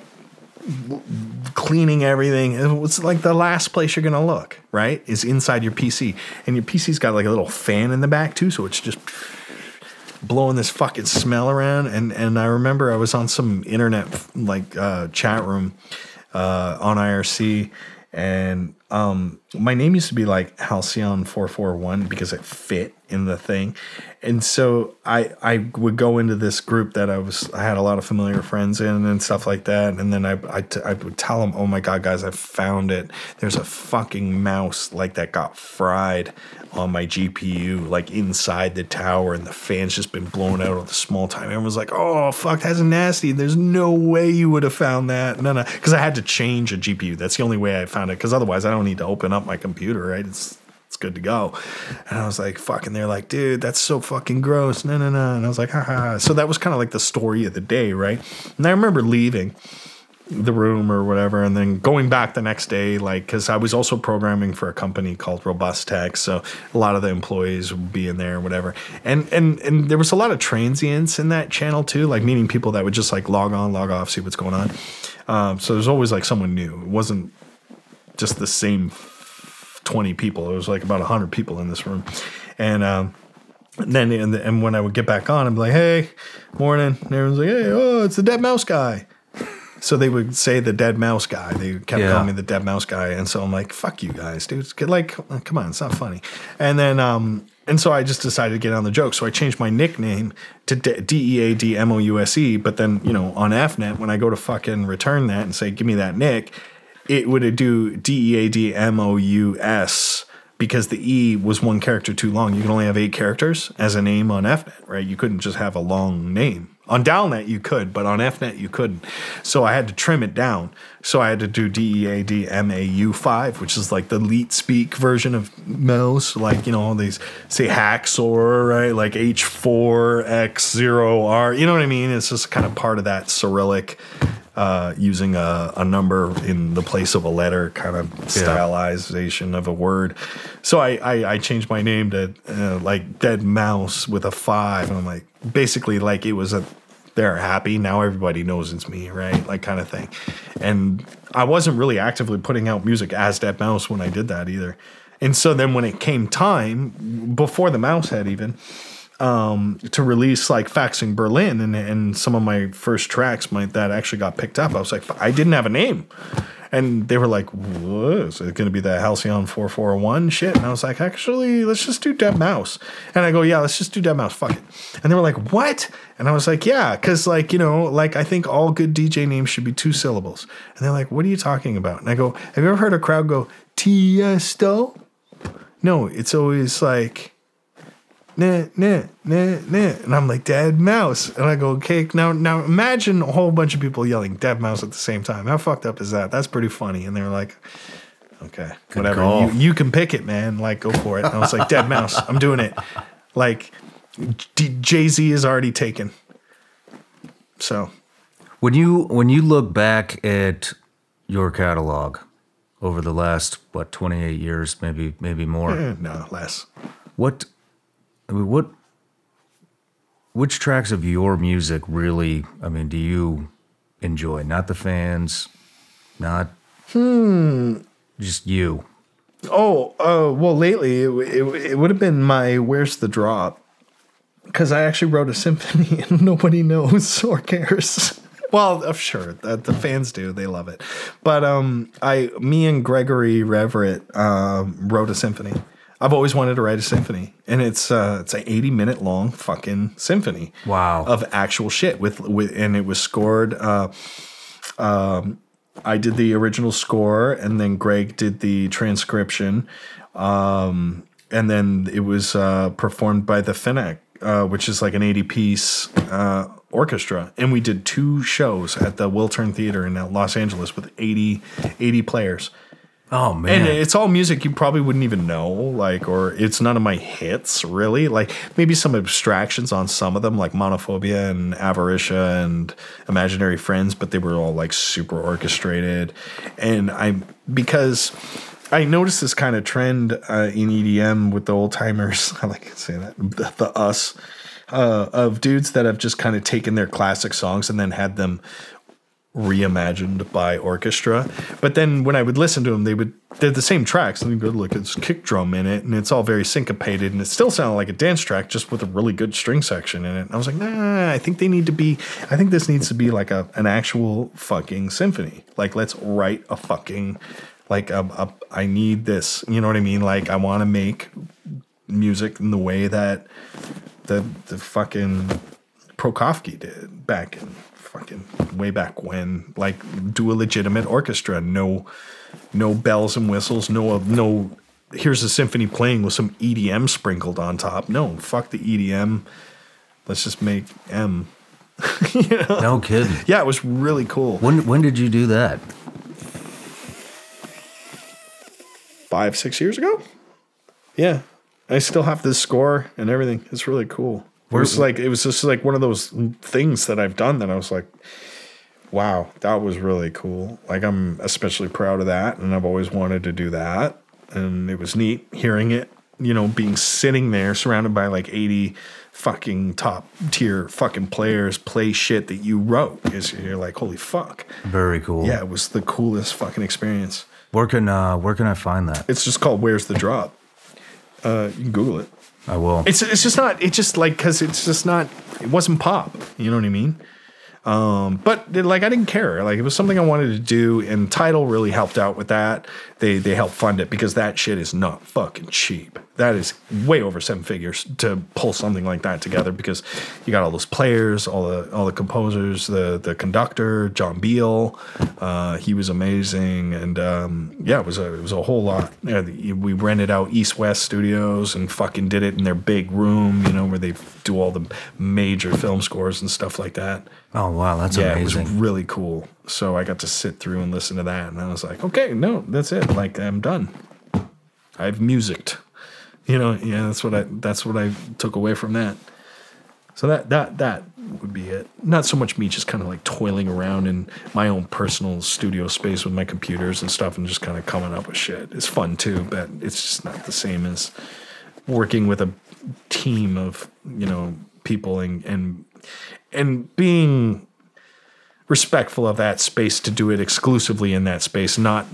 cleaning everything. It's like the last place you're gonna look, right, is inside your PC, and your PC's got like a little fan in the back too, so it's just blowing this fucking smell around. And I remember I was on some internet like chat room on IRC, and my name used to be like Halcyon 441 because it fit in the thing. And so I would go into this group that I had a lot of familiar friends in and stuff like that. And then I would tell them, oh my God, guys, I found it. There's a fucking mouse like that got fried on my GPU, like inside the tower, and the fan's just been blown out of the small time. Everyone's like, oh, fuck, that's nasty. There's no way you would have found that. No, because I had to change a GPU. That's the only way I found it, because otherwise I don't need to open up my computer, right? It's good to go. And I was like, fuck, and they're like, dude, that's so fucking gross. No. And I was like, ha. So that was kind of like the story of the day, right? And I remember leaving the room or whatever, and then going back the next day, like, because I was also programming for a company called Robust Tech, so a lot of the employees would be in there or whatever. And there was a lot of transients in that channel too, like meeting people that would just like log on, log off, see what's going on. So there's always like someone new. It wasn't just the same 20 people. It was like about 100 people in this room. And then when I would get back on, I'd be like, hey, morning. And everyone's like, hey, oh, it's the Deadmau5 guy. So they would say the Deadmau5 guy. They kept calling me the Deadmau5 guy. And so I'm like, fuck you guys, dude. Like, come on, it's not funny. And then, and so I just decided to get on the joke. So I changed my nickname to DEADMOUSE. But then, on FNet, when I go to fucking return that and say, give me that nick, it would do DEADMOUS, because the E was one character too long. You can only have 8 characters as a name on FNet, right? You couldn't just have a long name. On Dalnet you could, but on FNet you couldn't. So I had to trim it down. So I had to do DEADMAU5, which is like the leet speak version of mouse. Like, they say hacksaw, right? Like H4X0R. You know what I mean? It's just kind of part of that Cyrillic, using a number in the place of a letter kind of stylization of a word. So I changed my name to like Deadmau5 with a 5, and I'm like, basically like it was they're happy now, everybody knows it's me, right? Like kind of thing. And I wasn't really actively putting out music as Deadmau5 when I did that either. And so then when it came time, before the mouse head even, to release like Faxing Berlin, and some of my first tracks that actually got picked up. I was like, I didn't have a name. And they were like, what? Is it going to be the Halcyon 4401 shit? And I was like, actually, let's just do Deadmau5. And I go, yeah, let's just do Deadmau5. Fuck it. And they were like, what? And I was like, yeah, because like, you know, like I think all good DJ names should be 2 syllables. And they're like, what are you talking about? And I go, have you ever heard a crowd go, Tiesto? No, it's always like, nah, nah, nah, nah. And I'm like, Deadmau5. And I go, okay, now imagine a whole bunch of people yelling Deadmau5 at the same time. How fucked up is that? That's pretty funny. And they were like, okay, good whatever. Call. You can pick it, man. Like, go for it. And I was like, Deadmau5. I'm doing it. Like, Jay-Z is already taken. So. When you look back at your catalog over the last, 28 years, maybe more? No, less. Which tracks of your music really, do you enjoy? Not the fans, not just you. Well, lately it would have been my Where's the Drop, because I actually wrote a symphony and nobody knows or cares. Well, sure, the fans do. They love it. But me and Gregory Reverett wrote a symphony. I've always wanted to write a symphony, and it's an 80-minute long fucking symphony. Wow. Of actual shit with and it was scored. I did the original score, and then Greg did the transcription, and then it was performed by the Finnac, which is like an 80-piece orchestra, and we did 2 shows at the Wiltern Theater in Los Angeles with 80 players. Oh man! And it's all music you probably wouldn't even know, like, or it's none of my hits really. Like maybe some abstractions on some of them, like Monophobia and Avaricia and Imaginary Friends, but they were all like super orchestrated. And because I noticed this kind of trend in EDM with the old timers. I like to say that the us of dudes that have just kind of taken their classic songs and then had them reimagined by orchestra. But then when I would listen to them, they're the same tracks, and they'd go, look, it's kick drum in it, and it's all very syncopated, and it still sounded like a dance track just with a really good string section in it. And I was like, nah, I think this needs to be like an actual fucking symphony. Like, let's write a fucking, like, I need this, you know what I mean? Like, I want to make music in the way that the fucking Prokofsky did back in fucking way back when, like, do a legitimate orchestra, no bells and whistles, no here's a symphony playing with some EDM sprinkled on top. No, fuck the EDM. Let's just make M. You know? No kidding. Yeah, it was really cool. When did you do that? 5-6 years ago? Yeah. I still have this score and everything. It's really cool. It was just like one of those things that I've done that I was like, wow, that was really cool. Like, I'm especially proud of that, and I've always wanted to do that. And it was neat hearing it, you know, being sitting there surrounded by like 80 fucking top tier fucking players play shit that you wrote. You're like, holy fuck. Very cool. Yeah, it was the coolest fucking experience. Where can I find that? It's just called Where's the Drop. You can Google it. I will. It wasn't pop. You know what I mean? But like, I didn't care. Like, it was something I wanted to do, and Tidal really helped out with that. They helped fund it, because that shit is not fucking cheap. That is way over 7 figures to pull something like that together, because you got all those players, all the composers, the conductor, John Beal, he was amazing, and yeah, it was a whole lot. We rented out East West Studios and fucking did it in their big room, you know, where they do all the major film scores and stuff like that. Oh wow, that's amazing. It was really cool. So I got to sit through and listen to that, and I was like, okay, no, that's it. Like, I'm done. I've musicked. You know, yeah, that's what I took away from that. So that would be it. Not so much me just kind of like toiling around in my own personal studio space with my computers and stuff and just kind of coming up with shit. It's fun too, but it's just not the same as working with a team of, you know, people and being respectful of that space to do it exclusively in that space, not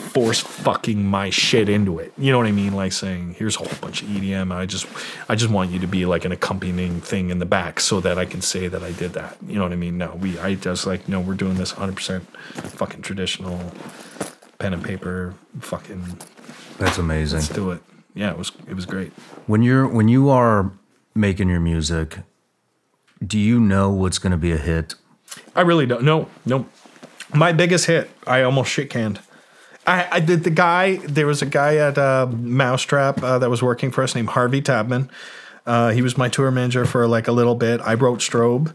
force fucking my shit into it. You know what I mean? Like saying, here's a whole bunch of EDM. I just want you to be like an accompanying thing in the back so that I can say that I did that. You know what I mean? No, we're doing this 100% fucking traditional pen and paper fucking. That's amazing. Let's do it. Yeah, it was great. When you are making your music, do you know what's going to be a hit? I really don't. No. My biggest hit, I almost shit canned. I did there was a guy at Mousetrap that was working for us named Harvey Tabman. He was my tour manager for like a little bit. I wrote Strobe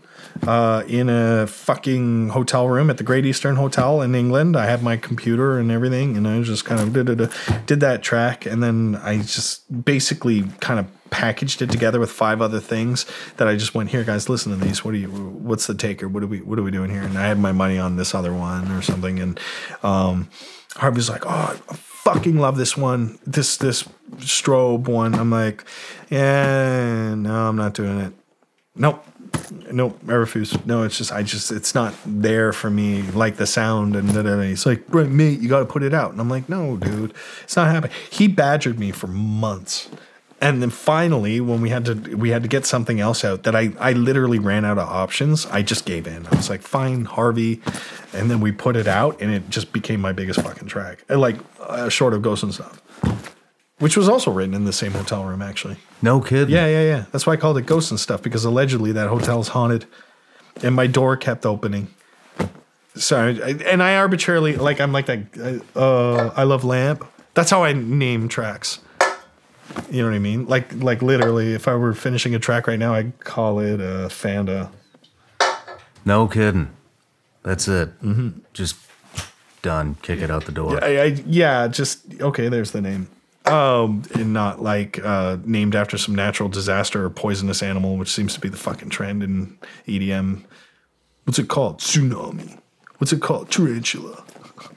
in a fucking hotel room at the Great Eastern Hotel in England. I had my computer and everything, and I just kind of did that track, and then I just basically kind of packaged it together with 5 other things that I just went, here guys, listen to these. What's the take, or what are we doing here? And I had my money on this other one or something, and Harvey's like, oh, I fucking love this one, this Strobe one. I'm like, yeah, no, I'm not doing it. Nope, I refuse. No, it's not there for me, like the sound and da-da-da. He's like, mate, you got to put it out. And I'm like, no, dude, it's not happening. He badgered me for months. And then finally, when we had to get something else out that I literally ran out of options, I just gave in. I was like, fine, Harvey. And then we put it out, and it just became my biggest fucking track. Like, short of Ghosts and Stuff, which was also written in the same hotel room, actually. No kidding. Yeah. That's why I called it Ghosts and Stuff, because allegedly that hotel's haunted, and my door kept opening. So, I arbitrarily, like, I'm like that, I Love Lamp. That's how I name tracks. You know what I mean? Like literally, if I were finishing a track right now, I'd call it Fanda. No kidding. That's it. Mm-hmm. Just done. Kick it out the door. Just, okay, there's the name. And not like named after some natural disaster or poisonous animal, which seems to be the fucking trend in EDM. What's it called? Tsunami. What's it called? Tarantula.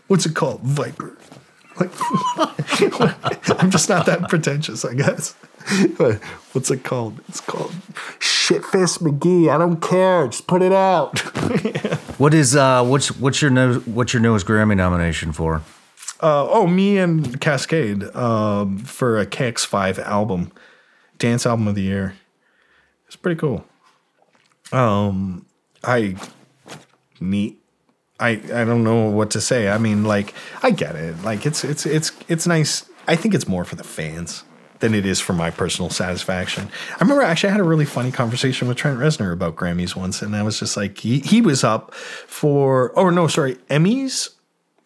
What's it called? Viper. Like, I'm just not that pretentious, I guess. But what's it called? It's called Shitfist McGee. I don't care. Just put it out. Yeah. What's your newest Grammy nomination for? Me and Cascade for a KX5 album, Dance Album of the Year. It's pretty cool. Neat. I don't know what to say. I mean, like, I get it. Like, it's nice. I think it's more for the fans than it is for my personal satisfaction. I remember actually I had a really funny conversation with Trent Reznor about Grammys once, and I was just like, he was up for, Emmys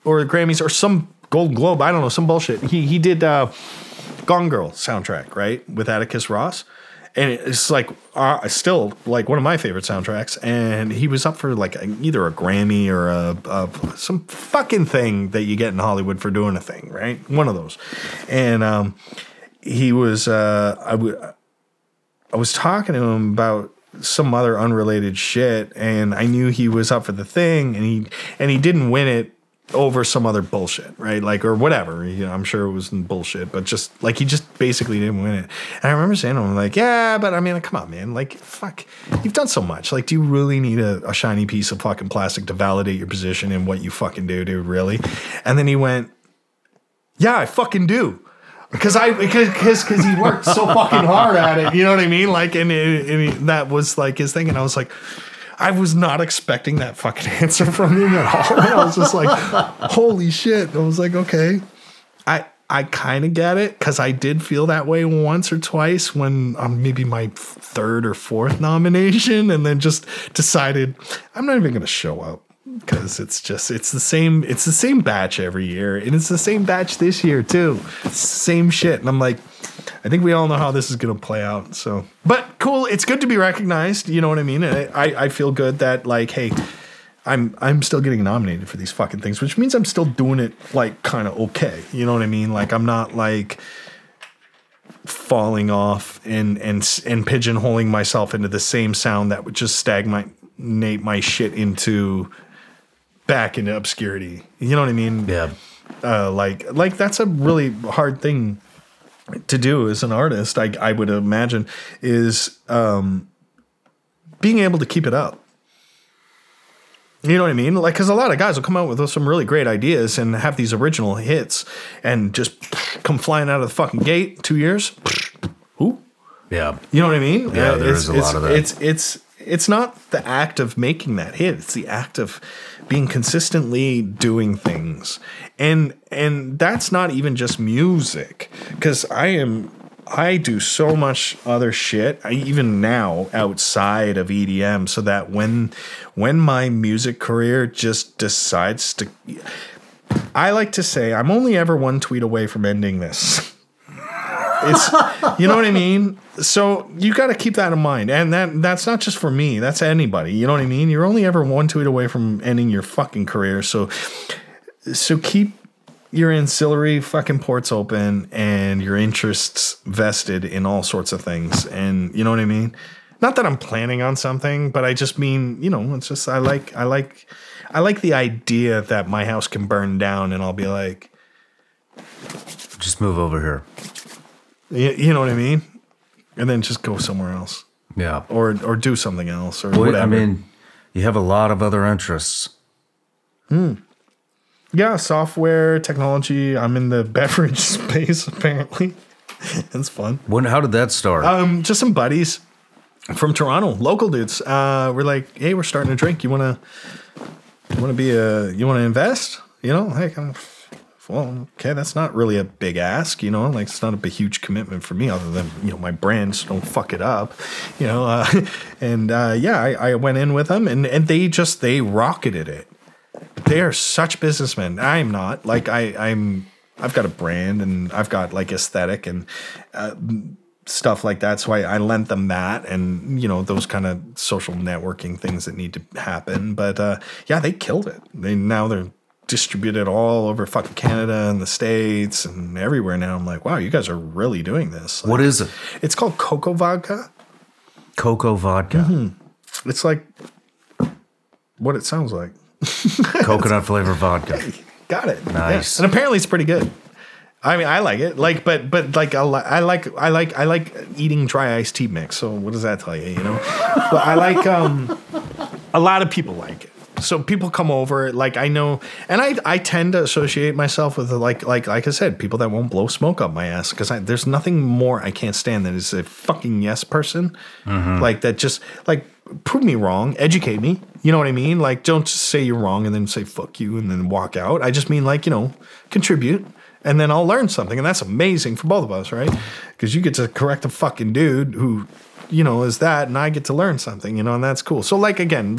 or Grammys or some Golden Globe. I don't know, some bullshit. He did Gone Girl soundtrack, right, with Atticus Ross. And it's like still like one of my favorite soundtracks. And he was up for like either a Grammy or some fucking thing that you get in Hollywood for doing a thing, right? One of those. And he was I was talking to him about some other unrelated shit, and I knew he was up for the thing, and he didn't win it over some other bullshit, right? Like, or whatever. You know, I'm sure it was bullshit, but just like he just basically didn't win it. And I remember saying to him, like, yeah, but I mean, like, come on, man. Like, fuck, you've done so much. Like, do you really need a shiny piece of fucking plastic to validate your position in what you fucking do, dude? Really? And then he went, yeah, I fucking do. Because he worked so fucking hard at it. You know what I mean? Like, and that was like his thing. And I was like, I was not expecting that fucking answer from him at all. And I was just like, holy shit. I was like, okay. I kind of get it, because I did feel that way once or twice when maybe my 3rd or 4th nomination, and then just decided I'm not even going to show up, because it's the same batch every year, and it's the same batch this year too. Same shit. And I'm like, I think we all know how this is going to play out. So, but cool. It's good to be recognized. You know what I mean? And I feel good that, like, hey, I'm still getting nominated for these fucking things, which means I'm still doing it like kind of okay. You know what I mean? Like, I'm not like falling off and pigeonholing myself into the same sound that would just stagnate my shit back into obscurity. You know what I mean? Yeah. Like that's a really hard thing to do as an artist, I would imagine, is being able to keep it up. You know what I mean? Like, because a lot of guys will come out with some really great ideas and have these original hits and just come flying out of the fucking gate. 2 years. Who? Yeah. You know what I mean? Yeah, there is a lot of that. It's not the act of making that hit. It's the act of being consistently doing things. And that's not even just music. Because I do so much other shit, even now outside of EDM, so that when my music career just decides to, I like to say I'm only ever one tweet away from ending this. It's, you know what I mean? So you got to keep that in mind. And that's not just for me. That's anybody. You know what I mean? You're only ever one tweet away from ending your fucking career. So keep your ancillary fucking ports open and your interests vested in all sorts of things. And you know what I mean? Not that I'm planning on something, but I just mean, you know, it's just I like the idea that my house can burn down and I'll be like, just move over here. You know what I mean? And then just go somewhere else. Yeah. Or do something else or whatever. I mean, you have a lot of other interests. Yeah, software, technology. I'm in the beverage space, apparently. It's fun. How did that start? Just some buddies from Toronto, local dudes. We're like, hey, we're starting a drink. You wanna invest? You know, hey, well, okay, that's not really a big ask, you know, like it's not a big, huge commitment for me other than, you know, my brands don't fuck it up, you know, I went in with them and they rocketed it. They are such businessmen. I'm not. Like I've got a brand and I've got like aesthetic and stuff like that. So I lent them that and, you know, those kind of social networking things that need to happen. But they killed it. They're distributed all over fucking Canada and the States and everywhere now. I'm like, wow, you guys are really doing this. Like, what is it? It's called Cocoa Vodka. Cocoa Vodka. Mm-hmm. It's like what it sounds like. Coconut flavor vodka. Hey, got it. Nice. Yeah. And apparently it's pretty good. I mean, I like it. Like, but like I like eating dry iced tea mix. So what does that tell you? You know, but I like a lot of people like it. So people come over, like I know, and I tend to associate myself with like I said, people that won't blow smoke up my ass because there's nothing more I can't stand than is a fucking yes person, like that just like prove me wrong, educate me, you know what I mean? Like don't just say you're wrong and then say fuck you and then walk out. I just mean like, you know, contribute and then I'll learn something and that's amazing for both of us, right? Because you get to correct a fucking dude who, you know, is that and I get to learn something, you know, and that's cool. So like again,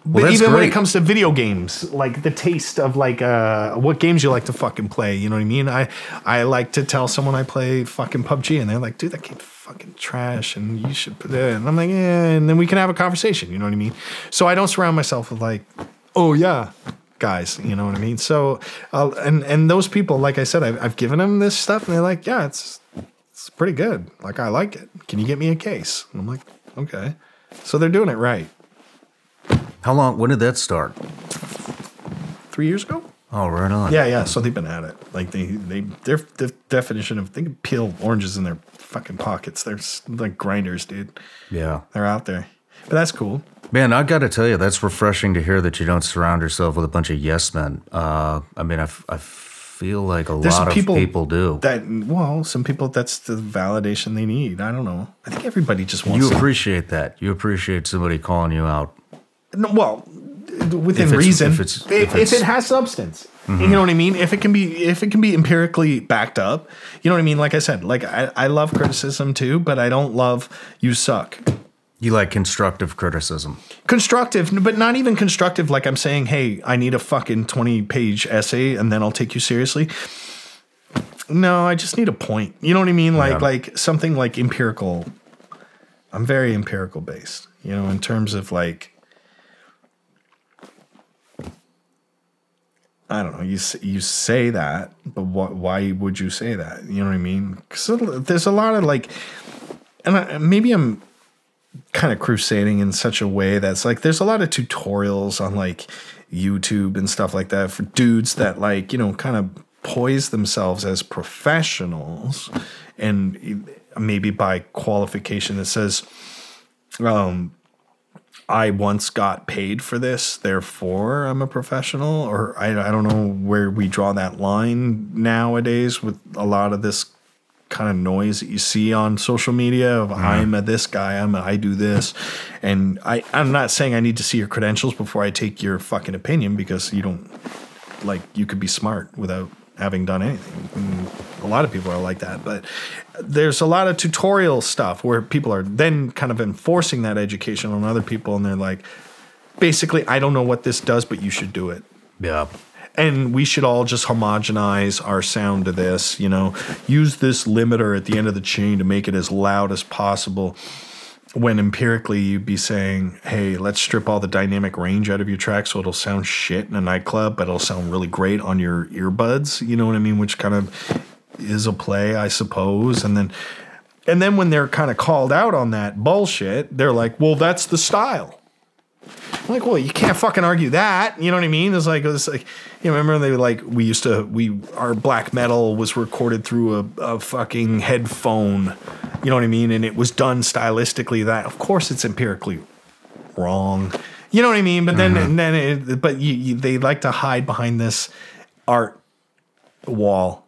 But even when it comes to video games, like the taste of like what games you like to fucking play, you know what I mean? I like to tell someone I play fucking PUBG and they're like, dude, that game's fucking trash and you should put it. And I'm like, yeah, and then we can have a conversation, you know what I mean? So I don't surround myself with like, oh yeah, guys, you know what I mean? So and those people, like I said, I've given them this stuff and they're like, yeah, it's pretty good. Like I like it. Can you get me a case? And I'm like, okay. So they're doing it right. When did that start? 3 years ago. Oh, right on. Yeah. So they've been at it. Like their definition of they can peel oranges in their fucking pockets. They're like grinders, dude. Yeah, they're out there. But that's cool. Man, I got to tell you, that's refreshing to hear that you don't surround yourself with a bunch of yes men. I mean, I feel like lot of people do. Some people, that's the validation they need. I don't know. I think everybody just wants. You appreciate that. You appreciate somebody calling you out. No, well, within reason, if it has substance, you know what I mean. If it can be empirically backed up, you know what I mean. Like I said, like I love criticism too, but I don't love you suck. You like constructive criticism. Constructive, but not even constructive. Like I'm saying, hey, I need a fucking 20-page essay, and then I'll take you seriously. No, I just need a point. You know what I mean? Like something like empirical. I'm very empirical based. You know, in terms of like. I don't know. You say that, but why would you say that? You know what I mean? Because there's a lot of like, and maybe I'm kind of crusading in such a way that's like there's a lot of tutorials on like YouTube and stuff like that for dudes that like, you know, kind of poise themselves as professionals and maybe by qualification that says, I once got paid for this, therefore I'm a professional, or I don't know where we draw that line nowadays with a lot of this kind of noise that you see on social media of I'm this guy, I do this. And I'm not saying I need to see your credentials before I take your fucking opinion, because you don't, like, you could be smart without having done anything. And a lot of people are like that, but there's a lot of tutorial stuff where people are then kind of enforcing that education on other people, and they're like, basically, I don't know what this does, but you should do it. Yeah. And we should all just homogenize our sound to this, you know, use this limiter at the end of the chain to make it as loud as possible, when empirically you'd be saying, hey, let's strip all the dynamic range out of your track so it'll sound shit in a nightclub, but it'll sound really great on your earbuds, you know what I mean? Which kind of is a play, I suppose. And then when they're kind of called out on that bullshit, they're like, well, that's the style. I'm like, well, you can't fucking argue that. You know what I mean? It's like, you know, remember they were like, our black metal was recorded through a fucking headphone. You know what I mean? And it was done stylistically that, of course, it's empirically wrong. You know what I mean? But then they like to hide behind this art wall.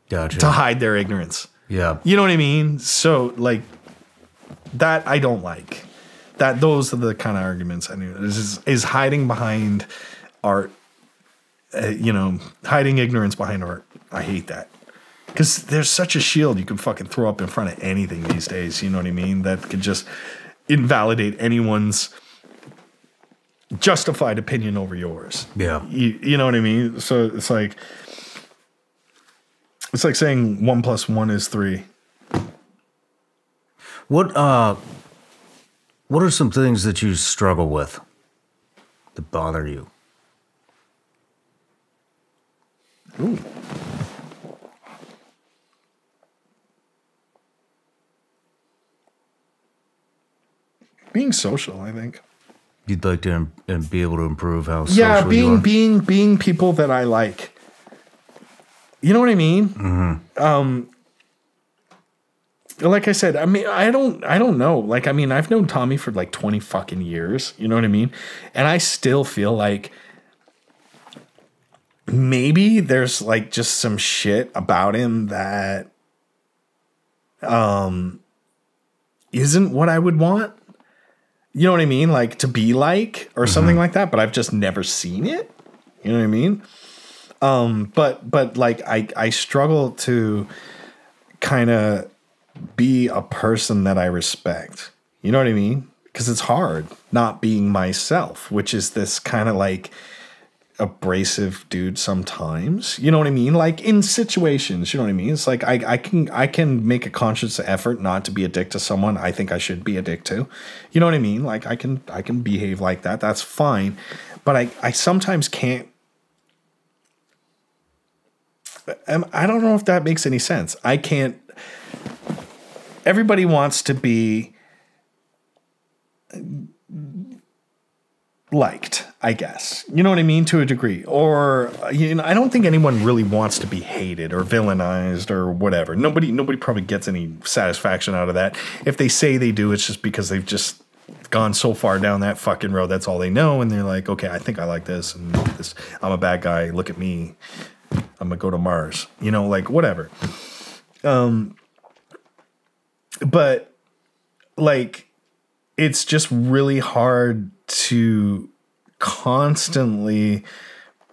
Gotcha. To hide their ignorance. Yeah. You know what I mean? So, like, that I don't like. Those are the kind of arguments I knew. Is hiding behind art, you know, hiding ignorance behind art. I hate that. Because there's such a shield you can fucking throw up in front of anything these days, you know what I mean? That could just invalidate anyone's justified opinion over yours. Yeah. You know what I mean? So it's like saying 1 + 1 is 3. What are some things that you struggle with that bother you? Ooh. Being social, I think. You'd like to be able to improve how social you are? being people that I like. You know what I mean? Mm-hmm. Like I said, I mean, I don't know. Like, I mean, I've known Tommy for like 20 fucking years. You know what I mean? And I still feel like maybe there's like just some shit about him that isn't what I would want. You know what I mean? Like to be like or something like that, but I've just never seen it. You know what I mean? But like I struggle to kind of be a person that I respect. You know what I mean? Because it's hard not being myself, which is this kind of like abrasive dude sometimes. You know what I mean? Like in situations, you know what I mean? It's like I can make a conscious effort not to be a dick to someone I think I should be a dick to. You know what I mean? Like I can behave like that. That's fine. But I sometimes can't. I don't know if that makes any sense. I can't. Everybody wants to be liked, I guess. You know what I mean? To a degree. Or, you know, I don't think anyone really wants to be hated or villainized or whatever. Nobody probably gets any satisfaction out of that. If they say they do, it's just because they've just gone so far down that fucking road. That's all they know. And they're like, okay, I think I like this. And this, I'm a bad guy. Look at me. I'm going to go to Mars. You know, like whatever. But like, it's just really hard to constantly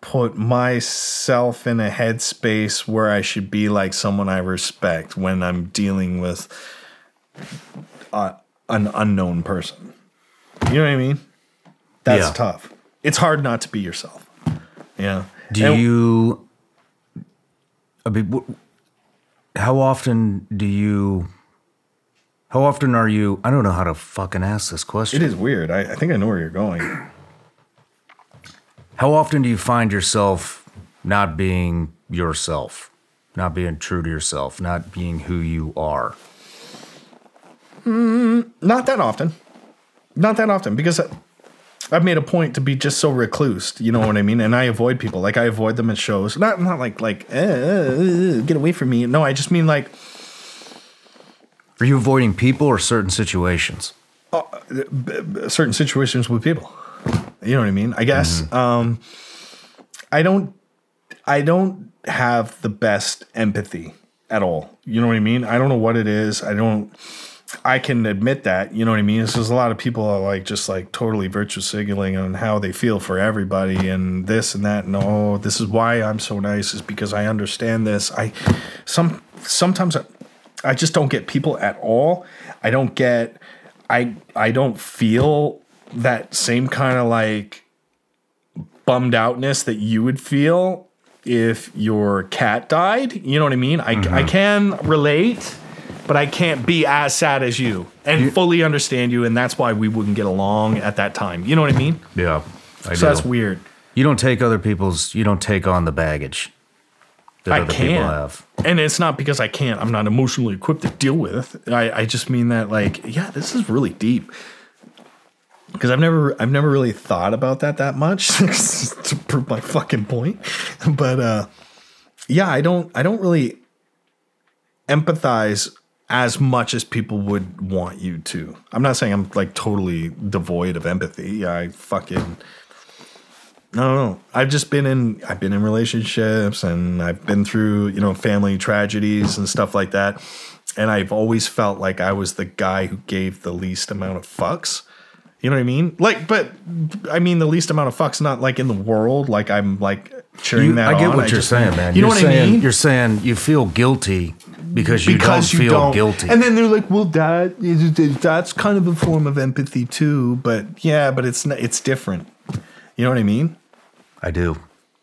put myself in a headspace where I should be like someone I respect when I'm dealing with an unknown person. You know what I mean? That's tough. It's hard not to be yourself. Yeah. How often are you, I don't know how to fucking ask this question. It is weird. I think I know where you're going. How often do you find yourself not being yourself, not being true to yourself, not being who you are? Not that often. Not that often, because I've made a point to be just so recluse, you know what I mean? And I avoid people. Like, I avoid them at shows. Not like get away from me. No, I just mean like... Are you avoiding people or certain situations? certain situations with people. You know what I mean? I guess I don't have the best empathy at all. You know what I mean? I don't know what it is. I can admit that, you know what I mean? It's just a lot of people are like just like totally virtue signaling on how they feel for everybody and this and that. And oh, this is why I'm so nice, is because I understand this. Sometimes I just don't get people at all. I don't feel that same kind of like bummed outness that you would feel if your cat died. You know what I mean? I can relate, but I can't be as sad as you and fully understand you. And that's why we wouldn't get along at that time. You know what I mean? Yeah. I do. That's weird. You don't take you don't take on the baggage that other people have. And it's not because I can't. I'm not emotionally equipped to deal with it. I just mean that, like, yeah, this is really deep. Because I've never really thought about that much to prove my fucking point. But yeah, I don't really empathize as much as people would want you to. I'm not saying I'm like totally devoid of empathy. I don't know. I've been in relationships, and I've been through, you know, family tragedies and stuff like that. And I've always felt like I was the guy who gave the least amount of fucks. You know what I mean? Like, but I mean, the least amount of fucks, not like in the world. Like I'm like cheering that on. I get what you're saying, man. You know what I mean? You're saying you feel guilty because you don't feel guilty. And then they're like, well, that's kind of a form of empathy too. But yeah, but it's different. You know what I mean? I do.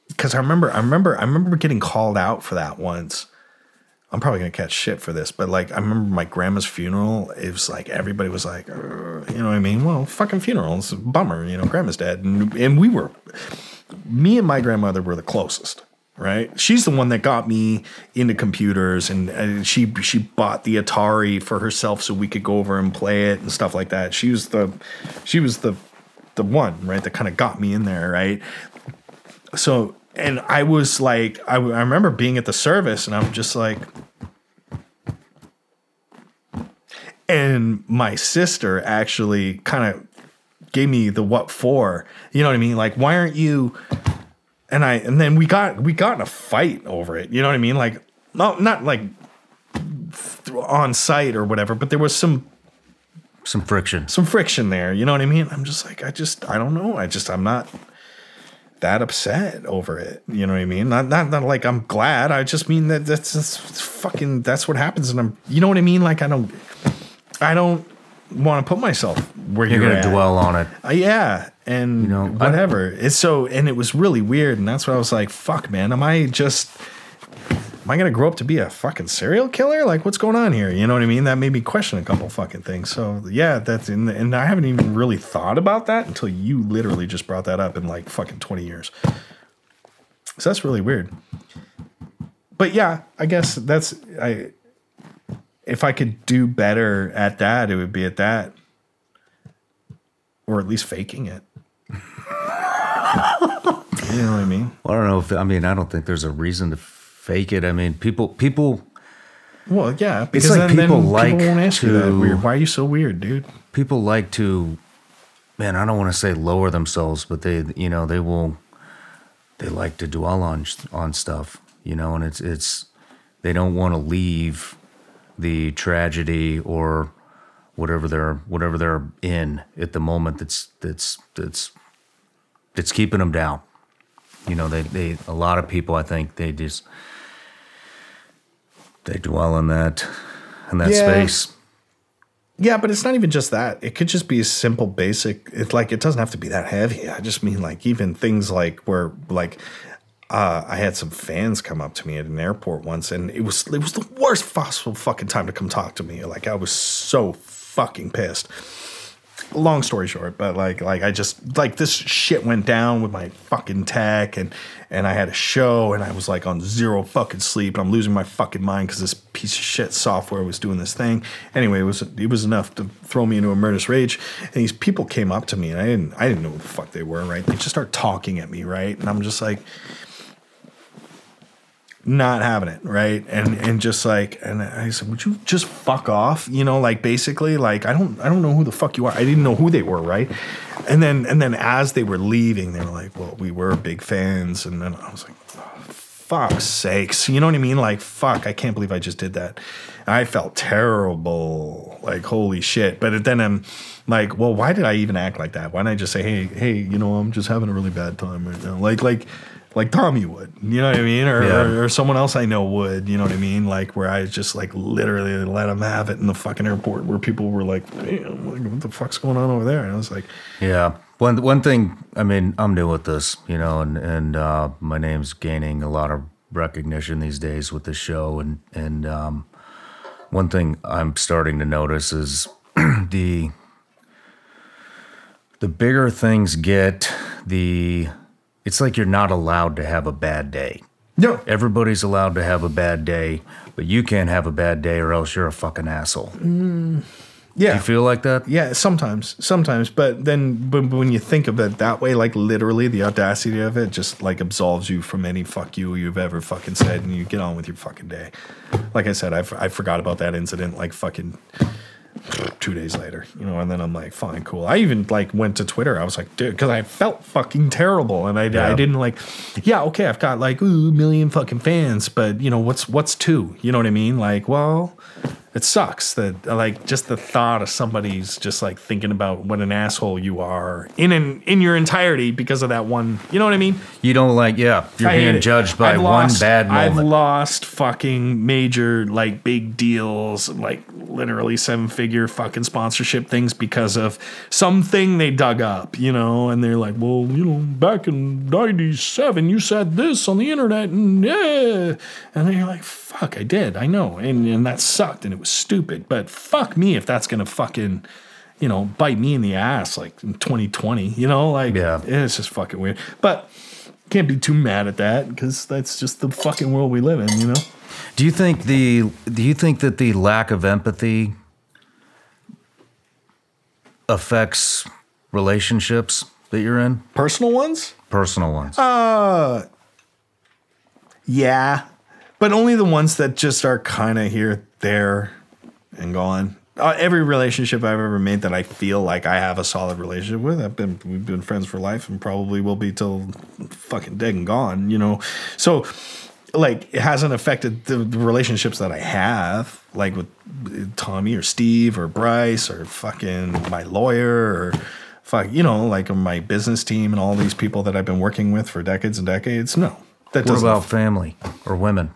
Because I remember getting called out for that once. I'm probably going to catch shit for this, but like, I remember my grandma's funeral. It was like, everybody was like, you know what I mean? Well, fucking funeral. It's a bummer. You know, grandma's dead. And me and my grandmother were the closest, right? She's the one that got me into computers, and she bought the Atari for herself so we could go over and play it and stuff like that. She was the one, right, that kind of got me in there, right? So, and I was like, I remember being at the service, and I'm just like, and my sister actually kind of gave me the what for, you know what I mean? Like, why aren't you? And then we got in a fight over it. You know what I mean? Like, not like on site or whatever, but there was some friction there. You know what I mean? I'm just like, I don't know. I'm not that upset over it. You know what I mean? Not like I'm glad. I just mean that's what happens. And you know what I mean? Like, I don't want to put myself where you're going to dwell on it. Yeah. And, you know, whatever. And it was really weird. And that's what I was like, fuck, man. Am I going to grow up to be a fucking serial killer? Like, what's going on here? You know what I mean? That made me question a couple fucking things. So yeah, and I haven't even really thought about that until you literally just brought that up in like fucking 20 years. So that's really weird. But yeah, I guess if I could do better at that, it would be at that. Or at least faking it. You know what I mean? Well, I don't know I don't think there's a reason to fake it. I mean, people. Well, yeah, because it's like people like won't ask you that weird. Why are you so weird, dude? People like to, man. I don't want to say lower themselves, but they like to dwell on stuff, you know, and it's they don't want to leave the tragedy or whatever they're in at the moment that's keeping them down. You know, they a lot of people, I think they dwell in that space. Yeah, but it's not even just that. It could just be a simple, basic. It's like, it doesn't have to be that heavy. I just mean like even things like where like I had some fans come up to me at an airport once, and it was the worst possible fucking time to come talk to me. Like, I was so fucking pissed. Long story short, but like I just, like, this shit went down with my fucking tech, and I had a show, and I was like on zero fucking sleep, and I'm losing my fucking mind because this piece of shit software was doing this thing. Anyway, it was enough to throw me into a murderous rage. And these people came up to me, and I didn't know who the fuck they were, right? They just start talking at me, right? And I'm just like, not having it, right? And just like, and I said, would you just fuck off? You know, like basically, like I don't know who the fuck you are. I didn't know who they were, right? And then as they were leaving, they were like, well, we were big fans. And then I was like, oh, fuck's sakes, you know what I mean? Like, fuck, I can't believe I just did that. I felt terrible, like holy shit. But then I'm like, well, why did I even act like that? Why didn't I just say, hey, you know, I'm just having a really bad time right now, like Tommy would, you know what I mean? Or someone else I know would, you know what I mean? Like where I just like literally let him have it in the fucking airport where people were like, damn, like, what the fuck's going on over there? And I was like, yeah. One thing, I mean, I'm new with this, you know, and my name's gaining a lot of recognition these days with this show. And one thing I'm starting to notice is the bigger things get, it's like you're not allowed to have a bad day. no. Everybody's allowed to have a bad day, but you can't have a bad day or else you're a fucking asshole. Yeah. Do you feel like that? Yeah, sometimes. But then when you think of it that way, like literally the audacity of it just like absolves you from any fuck you you've ever fucking said, and you get on with your fucking day. Like I said, I forgot about that incident like fucking 2 days later, you know, and then I'm like, fine, cool. I even like went to Twitter. I was like, dude, because I felt fucking terrible, and I didn't like, yeah, okay, I've got like a million fucking fans, but you know, what's two? You know what I mean? Like, well, it sucks that like just the thought of somebody's just like thinking about what an asshole you are in your entirety because of that one. You know what I mean? You don't like, you're being judged by one bad moment. I've lost fucking major like big deals, like literally 7-figure fucking sponsorship things because of something they dug up, you know, and they're like, well, you know, back in 97 you said this on the internet, and yeah, and then you're like, fuck, I did, I know, and that sucked and it was stupid, but fuck me if that's gonna fucking, you know, bite me in the ass like in 2020, you know, like it's just fucking weird. But can't be too mad at that because that's just the fucking world we live in, you know. Do you think that the lack of empathy affects relationships that you're in? Personal ones? Personal ones. Yeah. But only the ones that just are kind of here, there, and gone. Every relationship I've ever made that I feel like I have a solid relationship with, we've been friends for life and probably will be till fucking dead and gone, you know. So, like, it hasn't affected the relationships that I have, like with Tommy or Steve or Bryce or fucking my lawyer or you know, like my business team and all these people that I've been working with for decades and decades. No. What about family or women?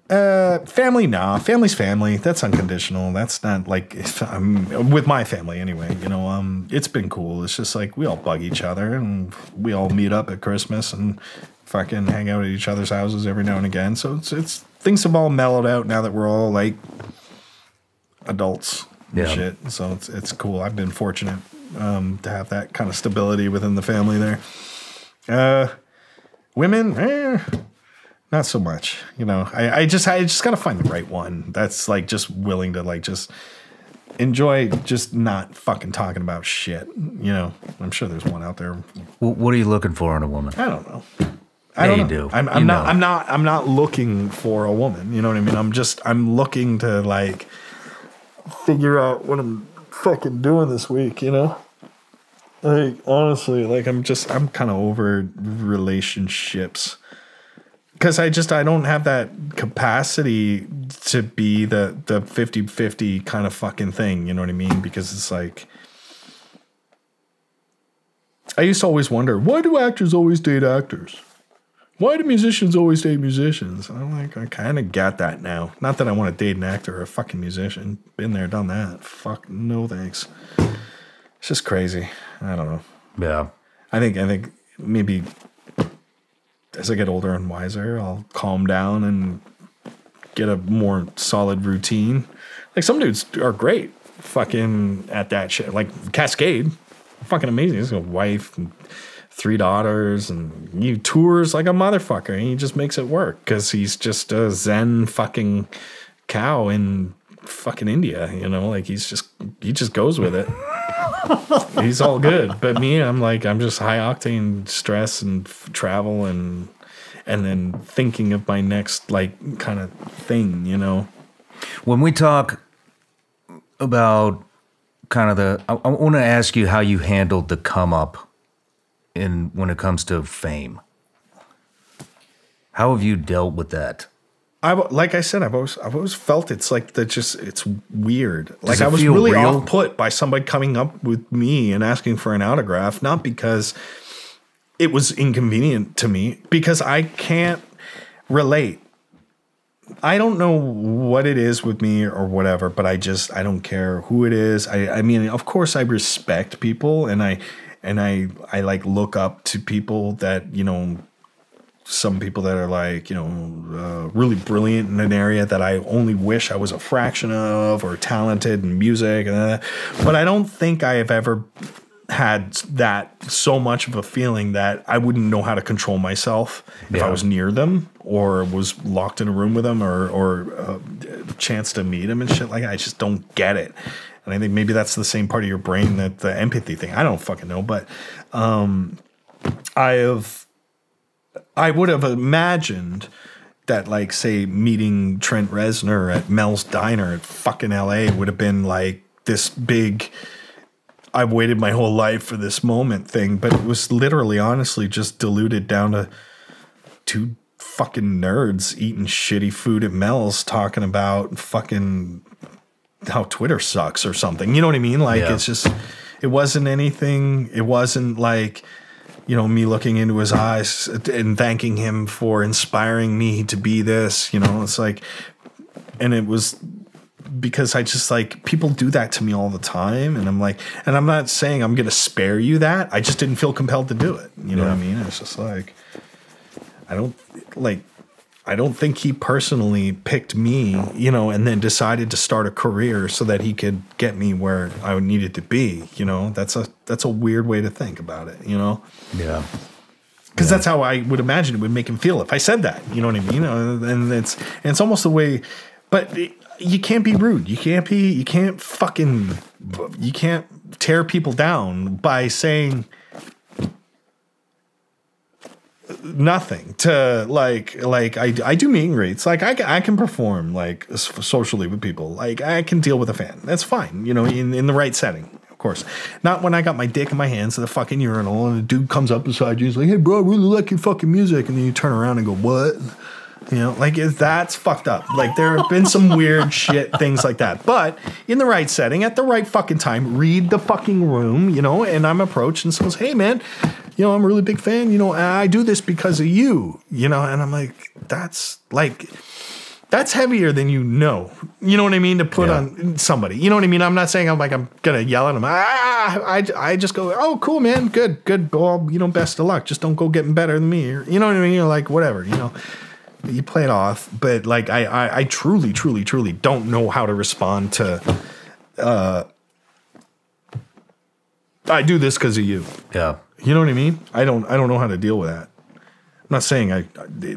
Family, nah. Family's family. That's unconditional. That's not like I'm with my family anyway. You know, it's been cool. It's just like we all bug each other and we all meet up at Christmas and fucking hang out at each other's houses every now and again. So it's things have all mellowed out now that we're all like adults and shit. So it's cool. I've been fortunate to have that kind of stability within the family there. Women, not so much, you know. I just gotta find the right one that's like just willing to like just enjoy just not fucking talking about shit, you know. I'm sure there's one out there. What are you looking for in a woman? I don't know. You do. I'm not looking for a woman. You know what I mean? I'm looking to like figure out what I'm fucking doing this week. You know. Like honestly, like I'm kind of over relationships. Because I don't have that capacity to be the 50-50 kind of fucking thing, you know what I mean? Because it's like, I used to always wonder, why do actors always date actors? Why do musicians always date musicians? And I'm like, I kind of got that now. Not that I want to date an actor or a fucking musician. Been there, done that. Fuck, no thanks. It's just crazy. I don't know. Yeah. I think maybe as I get older and wiser, I'll calm down and get a more solid routine. Like some dudes are great fucking at that shit. Like Cascade, fucking amazing. He's got a wife and 3 daughters and he tours like a motherfucker. And he just makes it work because he's just a zen fucking cow in fucking India, you know? Like he just goes with it. He's all good. But me, I'm just high octane stress and travel and and then thinking of my next like kind of thing, you know. When we talk about kind of I want to ask you how you handled the come up when it comes to fame. How have you dealt with that? Like I said, I've always felt it's like it's weird. Like I was feel really real? off put by somebody coming up with me and asking for an autograph, not because it was inconvenient to me, because I can't relate. I don't know what it is with me or whatever, but I don't care who it is. I mean, of course I respect people and I like look up to people that, you know, some people that are like, you know, really brilliant in an area that I only wish I was a fraction of, or talented in music. But I don't think I have ever had that so much of a feeling that I wouldn't know how to control myself if I was near them or was locked in a room with them or a chance to meet them and shit like that. I just don't get it. And I think maybe that's the same part of your brain that the empathy thing. I don't fucking know, but I would have imagined that, like, say, meeting Trent Reznor at Mel's Diner at fucking LA would have been like this big, I've waited my whole life for this moment thing. But it was literally, honestly, just diluted down to two fucking nerds eating shitty food at Mel's talking about fucking how Twitter sucks or something. You know what I mean? Like, it's just, it wasn't anything. It wasn't like, you know, me looking into his eyes and thanking him for inspiring me to be this, you know, it's like, and it was because I just like, people do that to me all the time. And I'm like, and I'm not saying I'm going to spare you that. I just didn't feel compelled to do it. You know what I mean? It's just like, I don't think he personally picked me, you know, and then decided to start a career so that he could get me where I needed to be. You know, that's a weird way to think about it, you know? Yeah. Because that's how I would imagine it would make him feel if I said that. You know what I mean? And it's almost the way, but you can't be rude. You can't tear people down by saying nothing to like I do meet and greets. Like I can perform like socially with people. Like I can deal with a fan. That's fine. You know, in the right setting, of course. Not when I got my dick in my hands at the fucking urinal and a dude comes up beside you and is like, "Hey bro, I really like your fucking music," and then you turn around and go, "What?" You know, like that's fucked up. Like there have been some weird shit things like that. But in the right setting, at the right fucking time, read the fucking room, you know, and I'm approached and someone's, "Hey man, you know, I'm a really big fan, you know, I do this because of you," you know, and I'm like, that's heavier than you know. You know what I mean? To put on somebody. You know what I mean? I'm not saying I'm gonna yell at them. I just go, "Oh, cool, man, good. Well, you know, best of luck. Just don't go getting better than me." Or, you know what I mean? You're like, whatever, you know. You play it off, but like I truly don't know how to respond to I do this because of you. Yeah. You know what I mean? I don't know how to deal with that. I'm not saying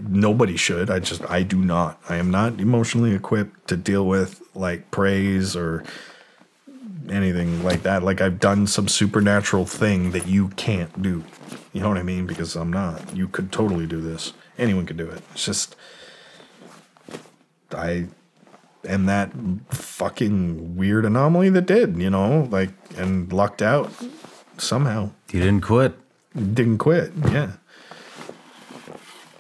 nobody should. I do not. I am not emotionally equipped to deal with like praise or anything like that. Like I've done some supernatural thing that you can't do. You know what I mean? Because I'm not. You could totally do this. Anyone could do it. It's just I am that fucking weird anomaly that did, you know, like, and lucked out somehow. You didn't quit. Didn't quit, yeah.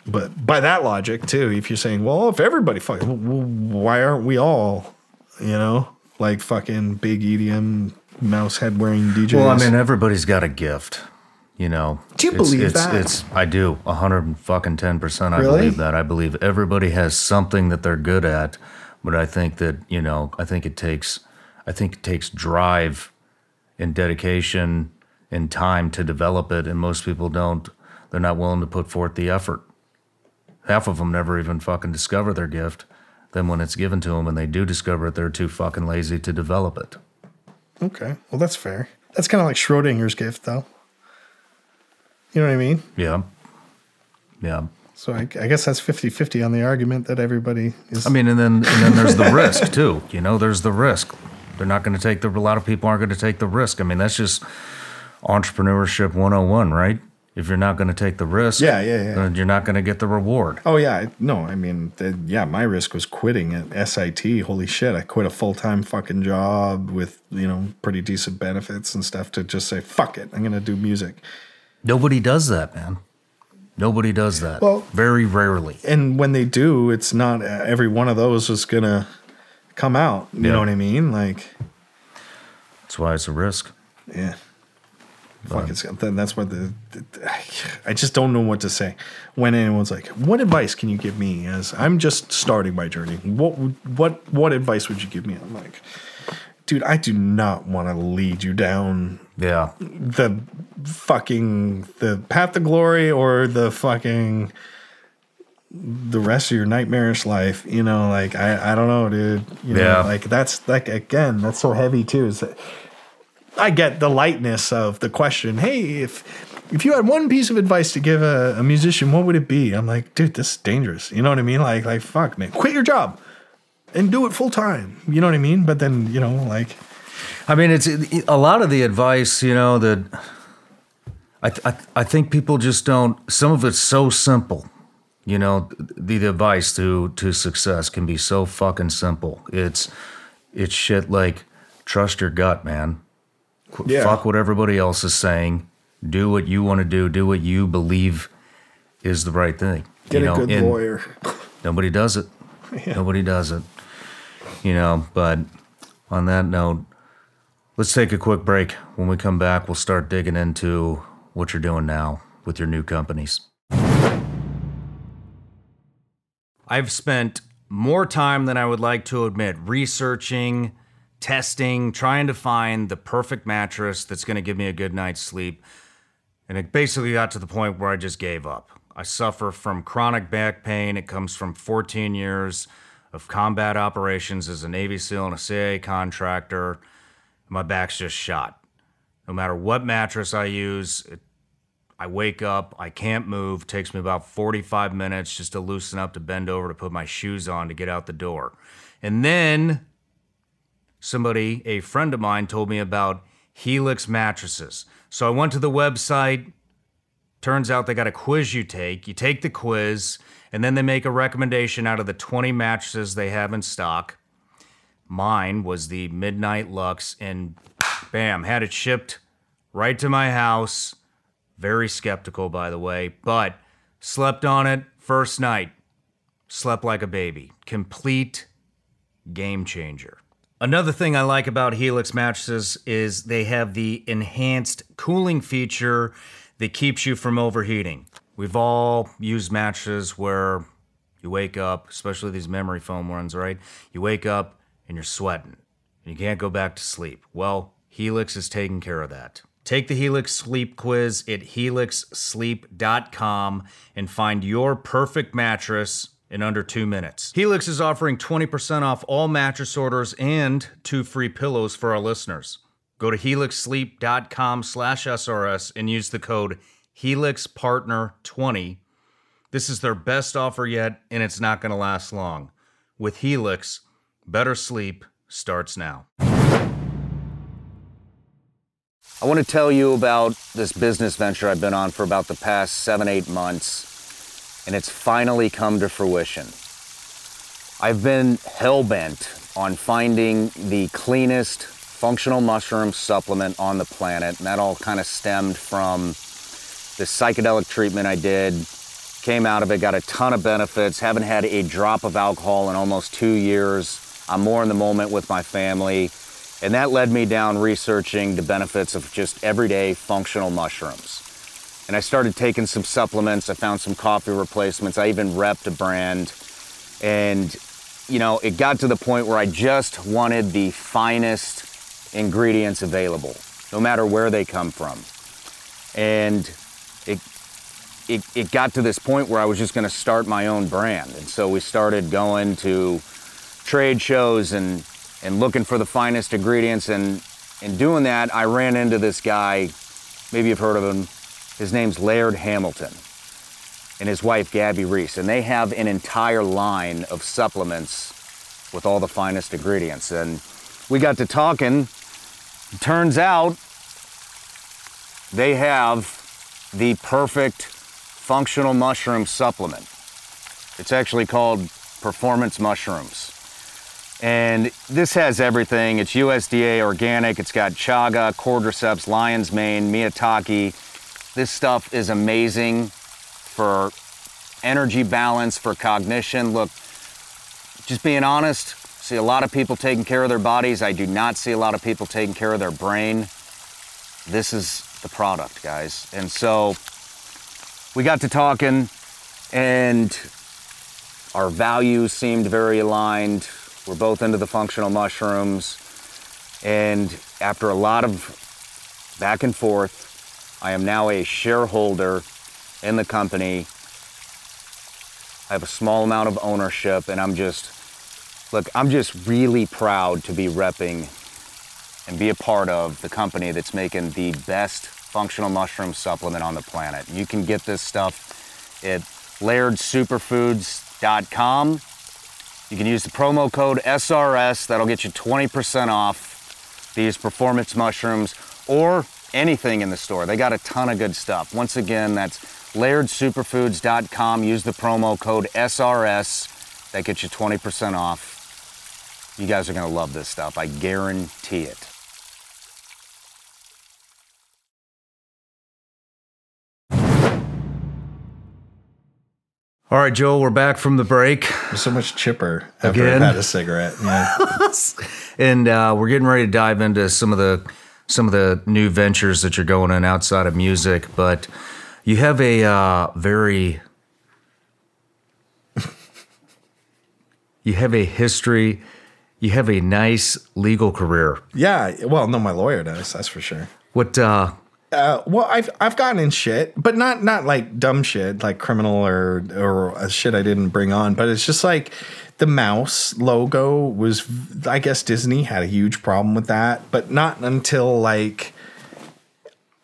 But by that logic, too, if you're saying, well, if everybody fucking, why aren't we all, you know, like fucking big EDM mouse head wearing DJs? Well, I mean, everybody's got a gift. You know, do you believe that? I do 110%. I really? believe that. I believe everybody has something that they're good at, but I think that, you know, I think it takes drive and dedication and time to develop it, and most people don't. They're not willing to put forth the effort. Half of them never even fucking discover their gift. Then when it's given to them and they do discover it, they're too fucking lazy to develop it. Okay, well that's fair. That's kind of like Schrodinger's gift, though. You know what I mean? Yeah. Yeah. So I guess that's 50-50 on the argument that everybody is. I mean, and then there's the risk too. You know, there's the risk. They're not going to take a lot of people aren't going to take the risk. I mean, that's just entrepreneurship 101, right? If you're not going to take the risk, then you're not going to get the reward. Oh, yeah. No, I mean, my risk was quitting at SIT. Holy shit. I quit a full-time fucking job with, pretty decent benefits and stuff to just say, fuck it, I'm going to do music. Nobody does that, man. Nobody does that. Well, very rarely. And when they do, it's not every one of those is going to come out. You know what I mean? Like, that's why it's a risk. Yeah. Fuck, that's what I just don't know what to say when anyone's like, "What advice can you give me?" As I'm just starting my journey. What advice would you give me? I'm like, dude, I do not want to lead you down. Yeah. The path to glory or the rest of your nightmarish life. Like I don't know, dude. Like that's like again, that's so heavy too. Is that I get the lightness of the question. Hey, if you had one piece of advice to give a musician, what would it be? I'm like, dude, this is dangerous. You know what I mean? Like, fuck, man, quit your job and do it full time. You know what I mean? But then, I mean, it's a lot of the advice, that I think people just don't. Some of it's so simple. The advice to success can be so fucking simple. It's shit like trust your gut, man. Fuck what everybody else is saying. Do what you want to do. Do what you believe is the right thing. Get a good lawyer. Nobody does it. Yeah. Nobody does it. But on that note, let's take a quick break. When we come back, we'll start digging into what you're doing now with your new companies. I've spent more time than I would like to admit researching, testing, trying to find the perfect mattress that's going to give me a good night's sleep. And it basically got to the point where I just gave up. I suffer from chronic back pain. It comes from 14 years of combat operations as a Navy SEAL and a CIA contractor. My back's just shot. No matter what mattress I use, I wake up, I can't move. Takes me about 45 minutes just to loosen up, to bend over, to put my shoes on, to get out the door. And then a friend of mine, told me about Helix mattresses. So I went to the website. Turns out they got a quiz you take. You take the quiz, and then they make a recommendation out of the 20 mattresses they have in stock. Mine was the Midnight Luxe, and bam, had it shipped right to my house. Very skeptical, by the way, but slept on it first night. Slept like a baby. Complete game changer. Another thing I like about Helix mattresses is they have the enhanced cooling feature that keeps you from overheating. We've all used mattresses where you wake up, especially these memory foam ones, right? You wake up and you're sweating and you can't go back to sleep. Well, Helix is taking care of that. Take the Helix Sleep Quiz at helixsleep.com and find your perfect mattress in under 2 minutes. Helix is offering 20% off all mattress orders and 2 free pillows for our listeners. Go to helixsleep.com/SRS and use the code HelixPartner20. This is their best offer yet, and it's not going to last long. With Helix, better sleep starts now. I want to tell you about this business venture I've been on for about the past 7-8 months. And it's finally come to fruition. I've been hell-bent on finding the cleanest functional mushroom supplement on the planet, and that all kind of stemmed from the psychedelic treatment I did. Came out of it, got a ton of benefits, haven't had a drop of alcohol in almost 2 years. I'm more in the moment with my family, and that led me down researching the benefits of just everyday functional mushrooms. And I started taking some supplements. I found some coffee replacements. I even repped a brand. And, it got to the point where I just wanted the finest ingredients available, no matter where they come from. And it got to this point where I was just going to start my own brand. And so we started going to trade shows and looking for the finest ingredients. And in doing that, I ran into this guy, maybe you've heard of him. His name's Laird Hamilton, and his wife, Gabby Reese. And they have an entire line of supplements with all the finest ingredients. And we got to talking. Turns out they have the perfect functional mushroom supplement. It's actually called Performance Mushrooms. And this has everything. It's USDA organic. It's got chaga, cordyceps, lion's mane, maitake. This stuff is amazing for energy balance, for cognition. Look, just being honest, see a lot of people taking care of their bodies. I do not see a lot of people taking care of their brain. This is the product, guys. And so we got to talking, and our values seemed very aligned. We're both into the functional mushrooms. And after a lot of back and forth, I am now a shareholder in the company. I have a small amount of ownership, and I'm just really proud to be repping and be a part of the company that's making the best functional mushroom supplement on the planet. You can get this stuff at layeredsuperfoods.com. You can use the promo code SRS. That'll get you 20% off these performance mushrooms or anything in the store. They got a ton of good stuff. Once again, that's layeredsuperfoods.com. Use the promo code SRS. That gets you 20% off. You guys are going to love this stuff. I guarantee it. All right, Joel, we're back from the break. You're so much chipper after I've had a cigarette. Yeah. And we're getting ready to dive into some of the new ventures that you're going in outside of music. But you have a you have a history. You have a nice legal career. Yeah. Well, no, my lawyer does. That's for sure. What? Well, I've gotten in shit, but not like dumb shit, like criminal or shit I didn't bring on. But it's just like the mouse logo was, I guess Disney had a huge problem with that, but not until like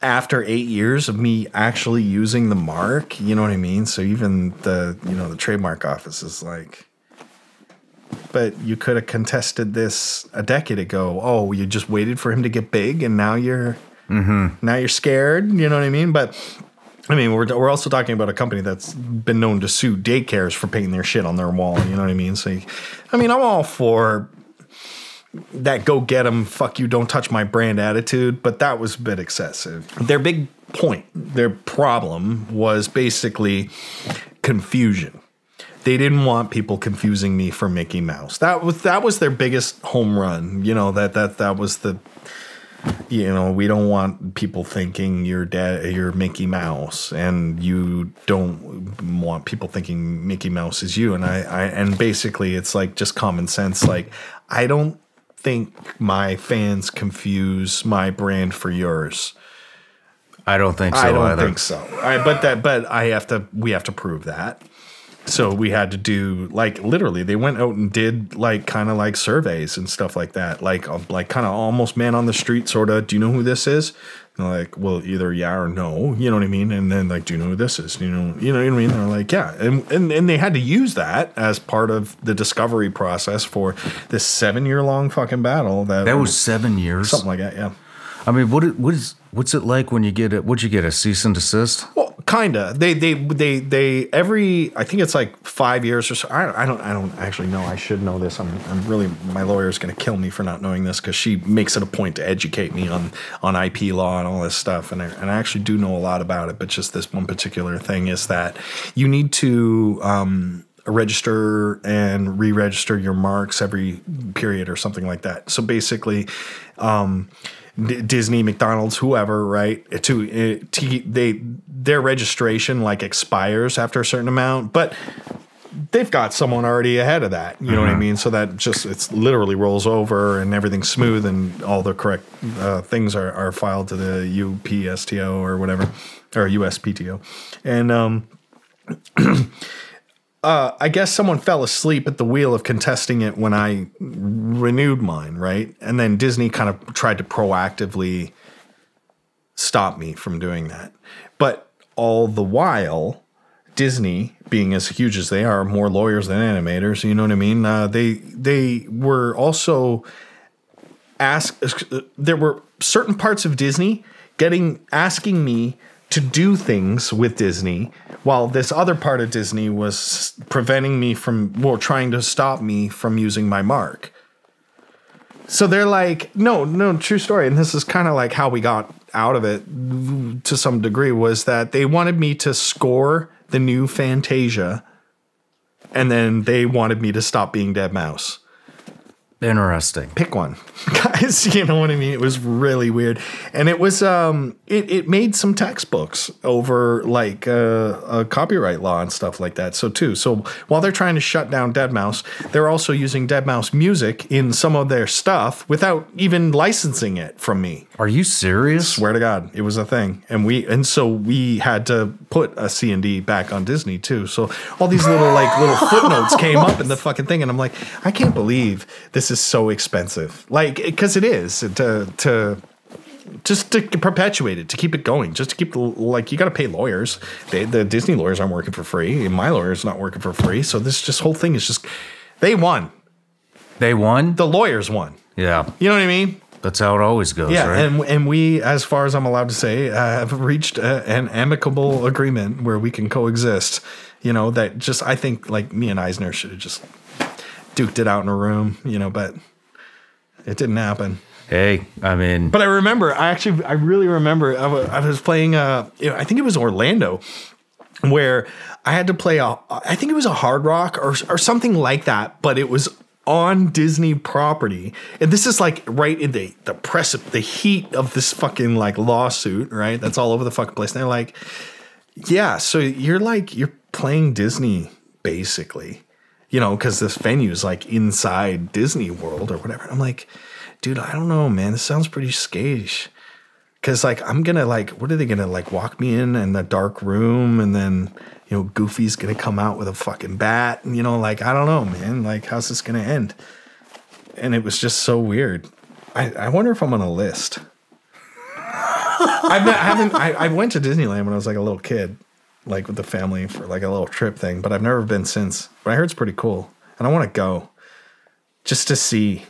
after 8 years of me actually using the mark. You know what I mean? So even the trademark office is like, but you could have contested this a decade ago. Oh, you just waited for him to get big, and now you're. Mm-hmm. Now you're scared, you know what I mean? But I mean, we're also talking about a company that's been known to sue daycares for painting their shit on their wall. You know what I mean? So, I mean, I'm all for that go get 'em, fuck you, don't touch my brand attitude, but that was a bit excessive. Their big point, their problem was basically confusion. They didn't want people confusing me for Mickey Mouse. That was their biggest home run. You know, that was the. You know, we don't want people thinking you're Mickey Mouse, and you don't want people thinking Mickey Mouse is you. And basically it's like just common sense. Like, I don't think my fans confuse my brand for yours. I don't think so. I don't think so. We have to prove that. So we had to do, like, literally, they went out and did, like, kind of like surveys and stuff like that. Like kind of almost man on the street sort of, do you know who this is? And they're like, well, either yeah or no. You know what I mean? And then, like, do you know who this is? You know what I mean? They're like, yeah. And they had to use that as part of the discovery process for this 7-year-long fucking battle. That was 7 years? Something like that, yeah. I mean, what's it like when you get what'd you get, a cease and desist? Well, kinda. They every, I think it's like 5 years or so. I don't actually know. I should know this. I'm really, my lawyer's going to kill me for not knowing this, because she makes it a point to educate me on IP law and all this stuff, and I actually do know a lot about it. But just this one particular thing is that you need to register and re-register your marks every period or something like that. So basically, Disney, McDonald's, whoever, right? Their registration like expires after a certain amount, but they've got someone already ahead of that. You know what I mean? So that just, it's literally rolls over and everything's smooth and all the correct things are filed to the UPSTO or whatever, or USPTO. And I guess someone fell asleep at the wheel of contesting it when I renewed mine, right? And then Disney kind of tried to proactively stop me from doing that. But all the while, Disney, being as huge as they are, more lawyers than animators, you know what I mean? They were also asked. There were certain parts of Disney asking me to do things with Disney while this other part of Disney was preventing me from, well, trying to stop me from using my mark. So they're like, no, true story. And this is kind of like how we got out of it to some degree, was that they wanted me to score the new Fantasia, and then they wanted me to stop being Deadmau5. Interesting. Pick one, guys. You know what I mean? It was really weird, and it was it made some textbooks over like a copyright law and stuff like that. So while they're trying to shut down Deadmau5, they're also using Deadmau5 music in some of their stuff without even licensing it from me. Are you serious? Swear to God, it was a thing, and so we had to put a C&D back on Disney too. So all these little footnotes came up in the fucking thing, and I'm like, I can't believe this is so expensive. Like, because it is to perpetuate it, to keep it going, just to keep you got to pay lawyers. The Disney lawyers aren't working for free, and my lawyer's not working for free. So this whole thing is just, they won. They won? The lawyers won. Yeah. You know what I mean? That's how it always goes, yeah, right? And we, as far as I'm allowed to say, have reached an amicable agreement where we can coexist. You know, that just, I think, like, me and Eisner should have just duked it out in a room, you know, but it didn't happen. Hey, I mean... But I really remember, I was playing, I think it was Orlando, where I had to play I think it was a Hard Rock or something like that, but it was on Disney property. And this is like right in the heat of this fucking like lawsuit, right? That's all over the fucking place. And they're like, yeah, so you're playing Disney basically, you know, because this venue is like inside Disney World or whatever. I'm like, dude, I don't know, man. This sounds pretty sketch. Because, like, I'm going to, like, what are they going to, like, walk me in the dark room, and then, you know, Goofy's going to come out with a fucking bat, and, you know, like, I don't know, man. Like, how's this going to end? And it was just so weird. I wonder if I'm on a list. I went to Disneyland when I was, like, a little kid, like, with the family for, like, a little trip thing, but I've never been since. But I heard it's pretty cool, and I want to go just to see.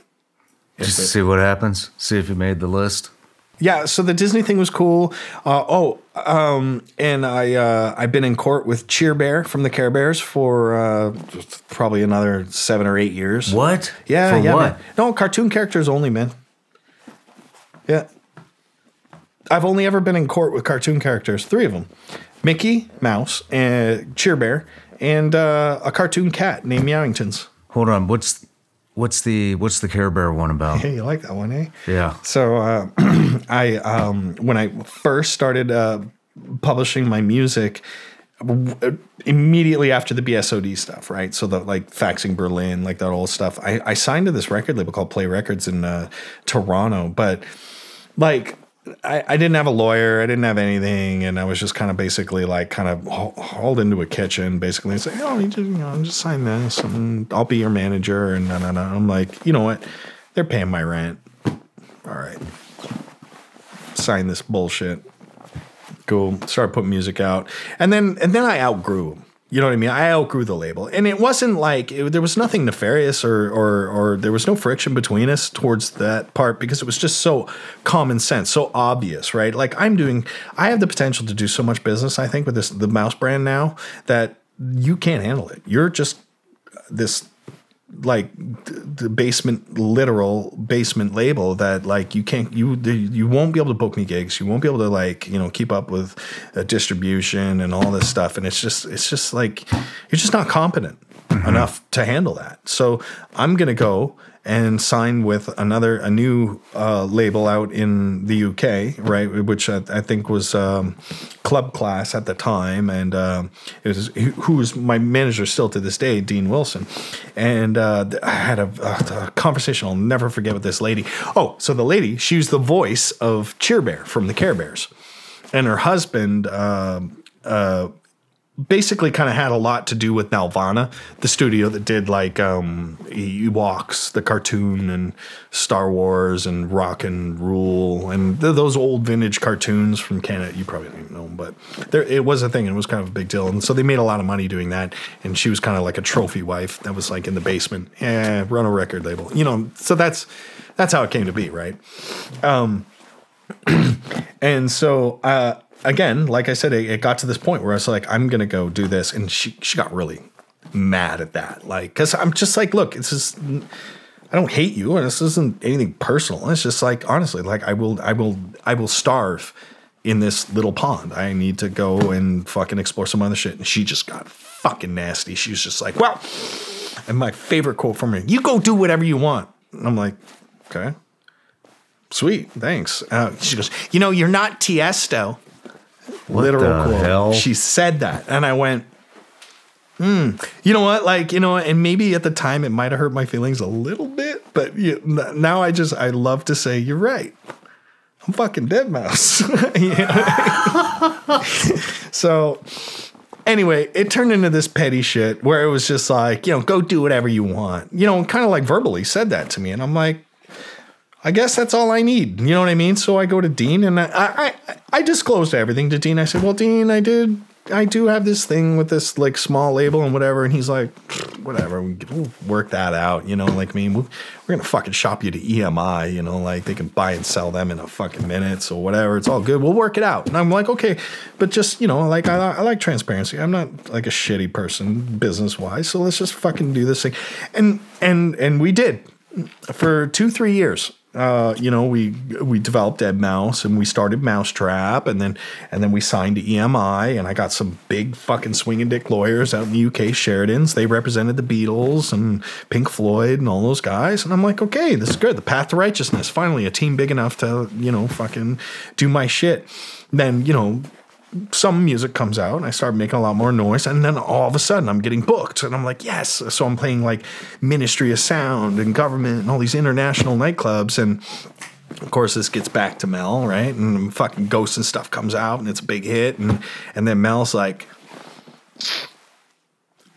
Just to see what happens? See if you made the list? Yeah, so the Disney thing was cool. And I've been in court with Cheer Bear from the Care Bears for probably another 7 or 8 years. What? Yeah, for yeah. What? Man. No, cartoon characters only, man. Yeah, I've only ever been in court with cartoon characters. 3 of them: Mickey Mouse, and Cheer Bear, and a cartoon cat named Meowingtons. Hold on, what's the Care Bear one about? Hey, you like that one, eh? Yeah. So when I first started publishing my music, immediately after the BSOD stuff, right? So the like Faxing Berlin, like that old stuff. I signed to this record label called Play Records in Toronto, but like I didn't have a lawyer, I didn't have anything, and I was just kind of basically like kind of hauled into a kitchen, basically, and say, oh, just sign this, and I'll be your manager, and no. I'm like, you know what? They're paying my rent. All right, sign this bullshit. Go start putting music out, and then I outgrew them. You know what I mean? I outgrew the label. And it wasn't like, there was nothing nefarious or there was no friction between us towards that part, because it was just so common sense, so obvious, right? Like I have the potential to do so much business, I think, with the Mouse brand now, that you can't handle it. You're just this like the literal basement label that like you won't be able to book me gigs. You won't be able to like, you know, keep up with distribution and all this stuff. And it's just like, you're just not competent enough to handle that. So I'm going to go and sign with a new label out in the UK, right? Which I think was Club Class at the time, and who was my manager still to this day, Dean Wilson. And I had a conversation I'll never forget with this lady. Oh, so the lady, she was the voice of Cheer Bear from the Care Bears, and her husband basically kind of had a lot to do with Nelvana, the studio that did like Ewoks, the cartoon, and Star Wars, and Rock and Rule, and those old vintage cartoons from Canada. You probably don't even know them, but it was a thing, and it was kind of a big deal. And so they made a lot of money doing that, and she was kind of like a trophy wife that was like in the basement. Yeah, run a record label. You know, so that's how it came to be, right? And so again, like I said, it got to this point where I was like, I'm going to go do this. And she got really mad at that. Like, cause I'm just like, look, it's just, I don't hate you. And this isn't anything personal. It's just like, honestly, like I will starve in this little pond. I need to go and fucking explore some other shit. And she just got fucking nasty. She was just like, well, and my favorite quote from her, you go do whatever you want. And I'm like, okay, sweet, thanks. She goes, you're not Tiesto. What Literal the quote. hell? She said that. And I went, you know what? Like, and maybe at the time it might have hurt my feelings a little bit, but now I love to say, you're right. I'm fucking Deadmau5. So anyway, it turned into this petty shit where it was just like, go do whatever you want, kind of like verbally said that to me. And I'm like, I guess that's all I need. You know what I mean? So I go to Dean and I disclosed everything to Dean. I said, well, Dean, I do have this thing with this like small label and whatever. And he's like, whatever, we'll work that out. Like, we're going to fucking shop you to EMI, like they can buy and sell them in a fucking minute. So whatever, it's all good. We'll work it out. And I'm like, okay, but just, like, I like transparency. I'm not like a shitty person business wise. So let's just fucking do this thing. And we did for 2-3 years. We developed Deadmau5 and we started Mousetrap and then we signed to EMI and I got some big fucking swinging dick lawyers out in the UK, Sheridan's. They represented the Beatles and Pink Floyd and all those guys. And I'm like, okay, this is good. The path to righteousness. Finally, a team big enough to, fucking do my shit. Then, some music comes out and I start making a lot more noise. And then all of a sudden I'm getting booked and I'm like, yes. So I'm playing like Ministry of Sound and Government and all these international nightclubs. And of course this gets back to Mel, right? And fucking Ghosts and Stuff comes out and it's a big hit. And then Mel's like,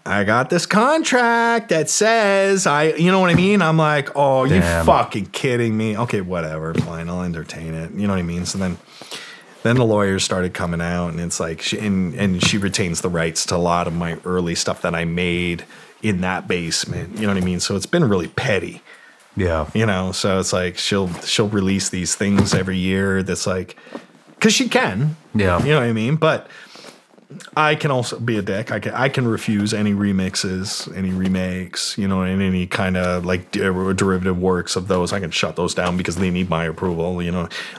I got this contract that says you know what I mean? I'm like, oh, you fucking kidding me. Okay, whatever. Fine. I'll entertain it. You know what I mean? So then the lawyers started coming out, and it's like, she retains the rights to a lot of my early stuff that I made in that basement. You know what I mean? So it's been really petty. Yeah. So it's like she'll release these things every year. That's like, because she can. Yeah. You know what I mean? But I can also be a dick. I can refuse any remixes, any remakes, and any kind of like derivative works of those. I can shut those down because they need my approval.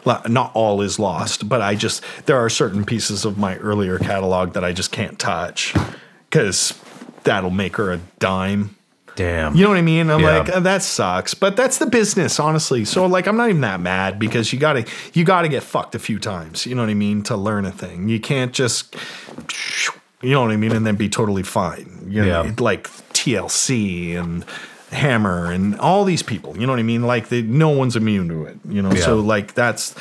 Not all is lost, but there are certain pieces of my earlier catalog that I just can't touch because that'll make her a dime. Damn. You know what I mean? I'm like, that sucks. But that's the business, honestly. So like, I'm not even that mad because you gotta get fucked a few times. You know what I mean? To learn a thing. You can't just, you know what I mean? And then be totally fine. Like TLC and Hammer and all these people. You know what I mean? Like no one's immune to it. So like that's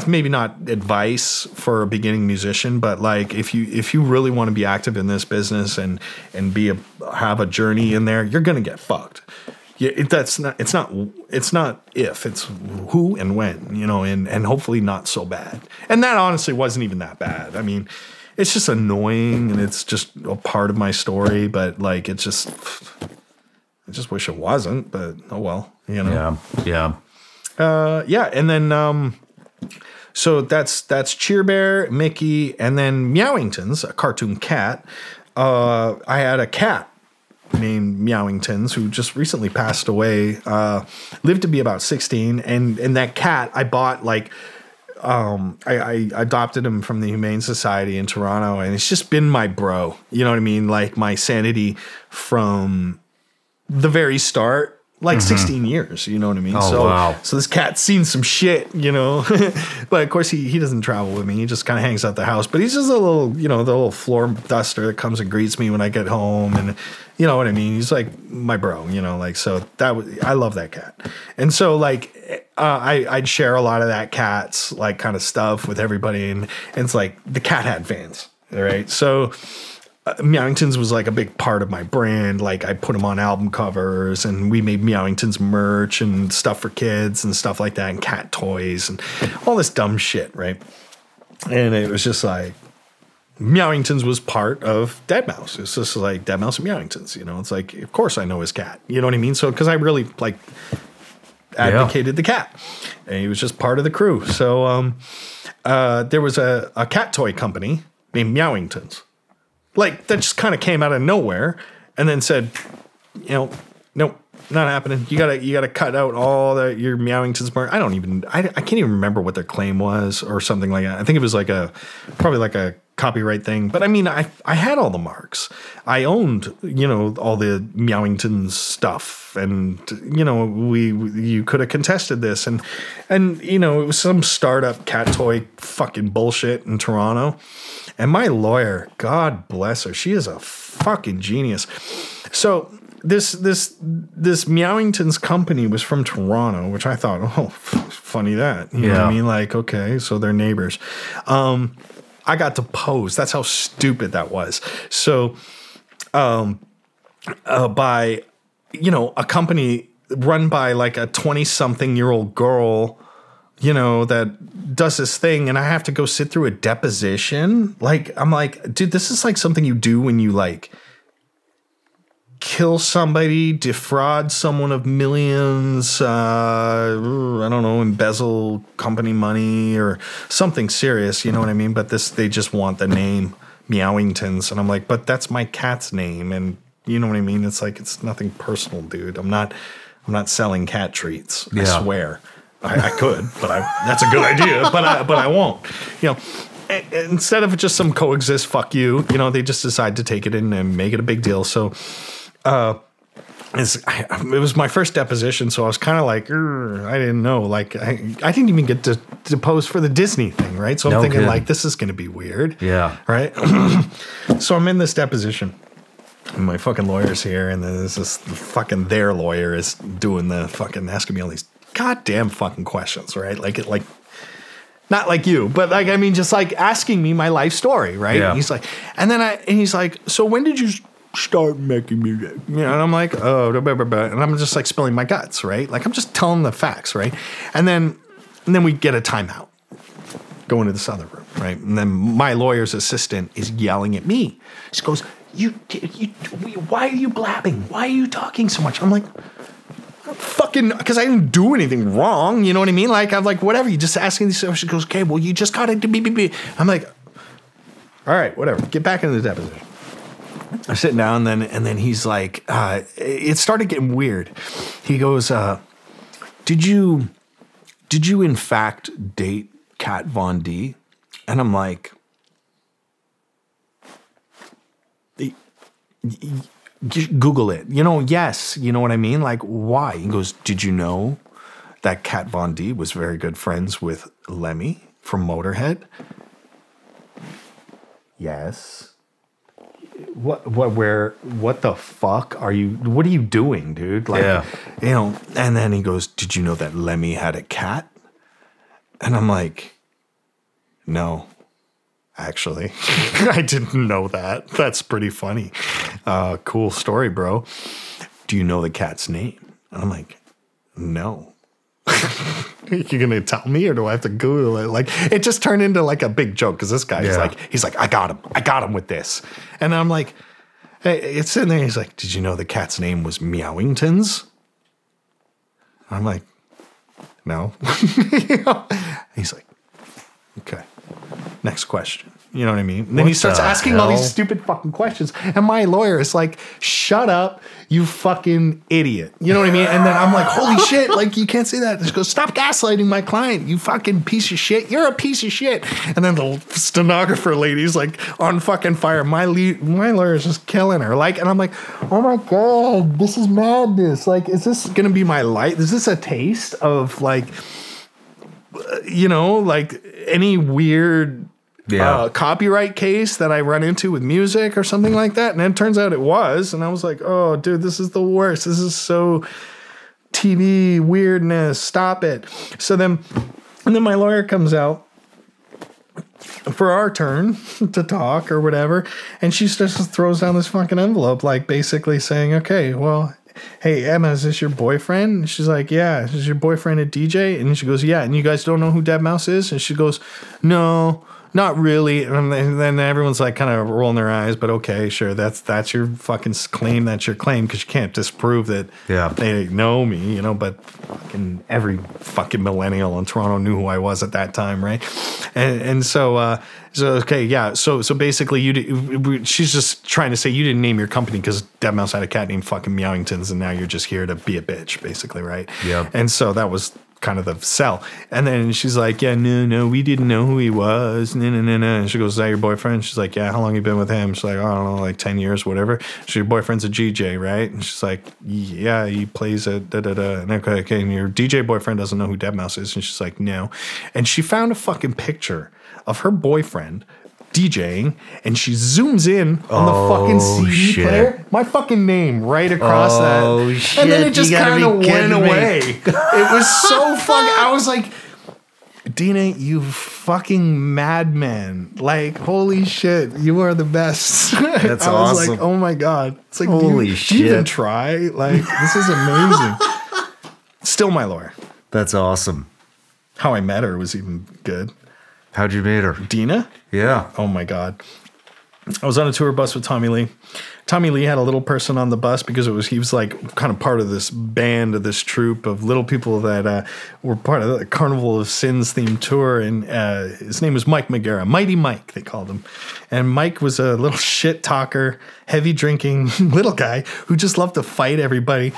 maybe not advice for a beginning musician, but like if you really want to be active in this business and have a journey in there, you're gonna get fucked. Yeah, it's not if, it's who and when, and hopefully not so bad. And that honestly wasn't even that bad. I mean, it's just annoying and it's just a part of my story, but like I just wish it wasn't, but oh well, Yeah. And then so that's Cheer Bear, Mickey, and then Meowingtons, a cartoon cat. I had a cat named Meowingtons who just recently passed away, lived to be about 16, and that cat I bought like I adopted him from the Humane Society in Toronto, and it's just been my bro. You know what I mean? Like my sanity from the very start. Like 16 years, you know what I mean? Oh, wow. So this cat's seen some shit, But of course he doesn't travel with me. He just kind of hangs out the house. But he's just a little, the little floor duster that comes and greets me when I get home. And you know what I mean? He's like my bro, so I love that cat. And so like I'd share a lot of that cat's like kind of stuff with everybody. And it's like the cat had fans, right? So Meowingtons was like a big part of my brand. Like I put them on album covers and we made Meowingtons merch and stuff for kids and stuff like that and cat toys and all this dumb shit, right? And it was just like Meowingtons was part of Deadmau5. It's just like Deadmau5 and Meowingtons, It's like, of course I know his cat. You know what I mean? So because I really like advocated the cat. And he was just part of the crew. So there was a cat toy company named Meowingtons. Like, that just kind of came out of nowhere and then said, nope, not happening. You gotta cut out all your Meowingtons. I can't even remember what their claim was or something like that. I think it was probably like a copyright thing. But I mean, I had all the marks. I owned, all the Meowingtons stuff, and you could have contested this, and it was some startup cat toy fucking bullshit in Toronto. And my lawyer, God bless her, she is a fucking genius. So this Meowingtons company was from Toronto, which I thought, funny that. You know what I mean? Like, okay, so they're neighbors. I got deposed. That's how stupid that was. So by, a company run by like a 20-something-year-old girl, that does this thing, and I have to go sit through a deposition. Like, I'm like, dude, this is like something you do when you like kill somebody, defraud someone of millions, I don't know, embezzle company money or something serious, you know what I mean? But they just want the name Meowingtons. And I'm like, but that's my cat's name. And you know what I mean? It's like, it's nothing personal, dude. I'm not selling cat treats. I swear. I could, but that's a good idea, but I won't. Instead of just some coexist, fuck you, they just decide to take it in and make it a big deal. So it was my first deposition, so I was kind of like, I didn't know. Like, I didn't even get to depose for the Disney thing, right? So I'm thinking, like, this is going to be weird. Yeah. Right? So I'm in this deposition. And my fucking lawyer's here, and then their lawyer is doing the fucking asking me all these goddamn fucking questions, right? Like not like you, but like, I mean, just like asking me my life story, right? Yeah. And he's like, and he's like, so when did you start making music? And I'm like, oh, blah, blah, blah. And I'm just like spilling my guts, right? Like, I'm just telling the facts, right? And then we get a timeout, go into this other room, right? And then my lawyer's assistant is yelling at me. She goes, why are you blabbing? Why are you talking so much? I'm like, fucking, because I didn't do anything wrong. You know what I mean? Like, I'm like, whatever. You just asking these stuff. She goes, okay, well, you just got to be. I'm like, all right, whatever. Get back into the deposition. I'm sitting down, and then he's like, it started getting weird. He goes, did you in fact date Kat Von D? And I'm like, Google it. Yes. You know what I mean? Like, why? He goes, did you know that Kat Von D was very good friends with Lemmy from Motorhead? Yes. What the fuck are you, what are you doing, dude? Like, and then he goes, did you know that Lemmy had a cat? And I'm like, no. Actually, I didn't know that. That's pretty funny. Cool story, bro. Do you know the cat's name? And I'm like, no. You're going to tell me, or do I have to Google it? Like, it just turned into like a big joke, because this guy he's like, I got him with this. And I'm like, hey, it's in there. He's like, did you know the cat's name was Meowingtons? I'm like, no. He's like, okay. Next question. You know what I mean? And then he starts asking all these stupid fucking questions. And my lawyer is like, shut up, you fucking idiot. You know what I mean? And then I'm like, holy shit, like, you can't say that. He goes, stop gaslighting my client, you fucking piece of shit. You're a piece of shit. And then the stenographer lady's like on fucking fire. My lawyer is just killing her. Like, and I'm like, oh my God, this is madness. Like, is this going to be my life? Is this a taste of like, like any weird copyright case that I run into with music or something like that? And then it turns out it was. And I was like, oh, dude, this is the worst. This is so TV weirdness. Stop it. And then my lawyer comes out for our turn to talk or whatever. And she just throws down this fucking envelope, like basically saying, okay, well, hey, Emma, is this your boyfriend? And she's like, yeah. Is your boyfriend a DJ? And she goes, yeah. And you guys don't know who Deadmau5 is? And she goes, no, not really. And then everyone's like kind of rolling their eyes, but okay, sure, that's your fucking claim. That's your claim because you can't disprove that they know me, you know. But fucking every fucking millennial in Toronto knew who I was at that time, right? And so okay, yeah. So basically, she's just trying to say you didn't name your company because Deadmau5 had a cat named fucking Meowingtons, and now you're just here to be a bitch, basically, right? Yeah. And so that was kind of the sell. And then she's like, yeah, no, we didn't know who he was. No. And she goes, is that your boyfriend? She's like, yeah, how long you been with him? She's like, I don't know, like 10 years, whatever. So your boyfriend's a DJ, right? And she's like, yeah, he plays at da-da-da. And okay, and your DJ boyfriend doesn't know who Deadmau5 is. And she's like, no. And she found a fucking picture of her boyfriend DJing, and she zooms in on the fucking CD player. My fucking name right across that. Shit, and then it just kind of went away. It was so fucking... I was like, Dina, you fucking madman. Like, holy shit, you are the best. That's I was awesome. like, oh my God. It's like, holy shit. Do you even try? Like, this is amazing. Still my lawyer. That's awesome. How I met her was even good. How'd you meet her? Dina? Yeah. Oh my God. I was on a tour bus with Tommy Lee. Tommy Lee had a little person on the bus because he was like kind of part of this band of this troupe of little people that were part of the Carnival of Sins themed tour. And his name was Mike Magara, Mighty Mike, they called him. And Mike was a little shit talker, heavy drinking little guy who just loved to fight everybody.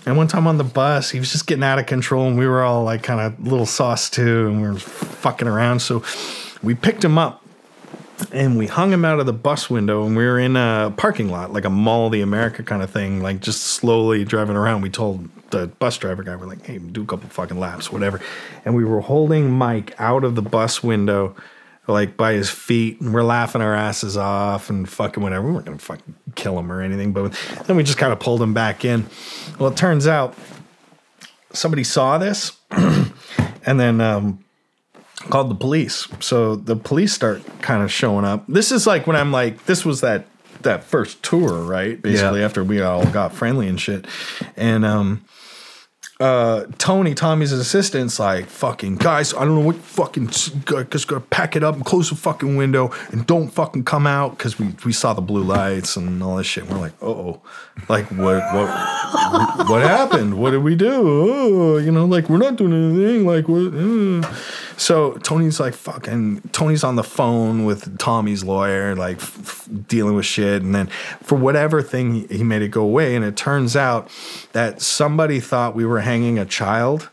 And one time on the bus, he was just getting out of control, and we were all like kind of little sauce too, and we were fucking around. So we picked him up and we hung him out of the bus window, and we were in a parking lot, like a Mall of the America kind of thing, like just slowly driving around. We told the bus driver guy, we're like, hey, do a couple fucking laps, whatever. And we were holding Mike out of the bus window, like by his feet, and we're laughing our asses off and fucking whatever. We weren't gonna fucking kill him or anything, but then we just kind of pulled him back in. Well, it turns out somebody saw this and then called the police. So the police start kind of showing up. This is like when I'm like, this was that first tour, right? Basically, after we all got friendly and shit. And Tommy's assistant's like, fucking guys, I don't know what fucking, just gotta pack it up and close the fucking window and don't fucking come out, because we saw the blue lights and all this shit. And we're like, like what happened? What did we do? Oh, you know, like we're not doing anything. Like what? So Tony's on the phone with Tommy's lawyer, like dealing with shit. And then for whatever thing, he made it go away. And it turns out that somebody thought we were hanging a child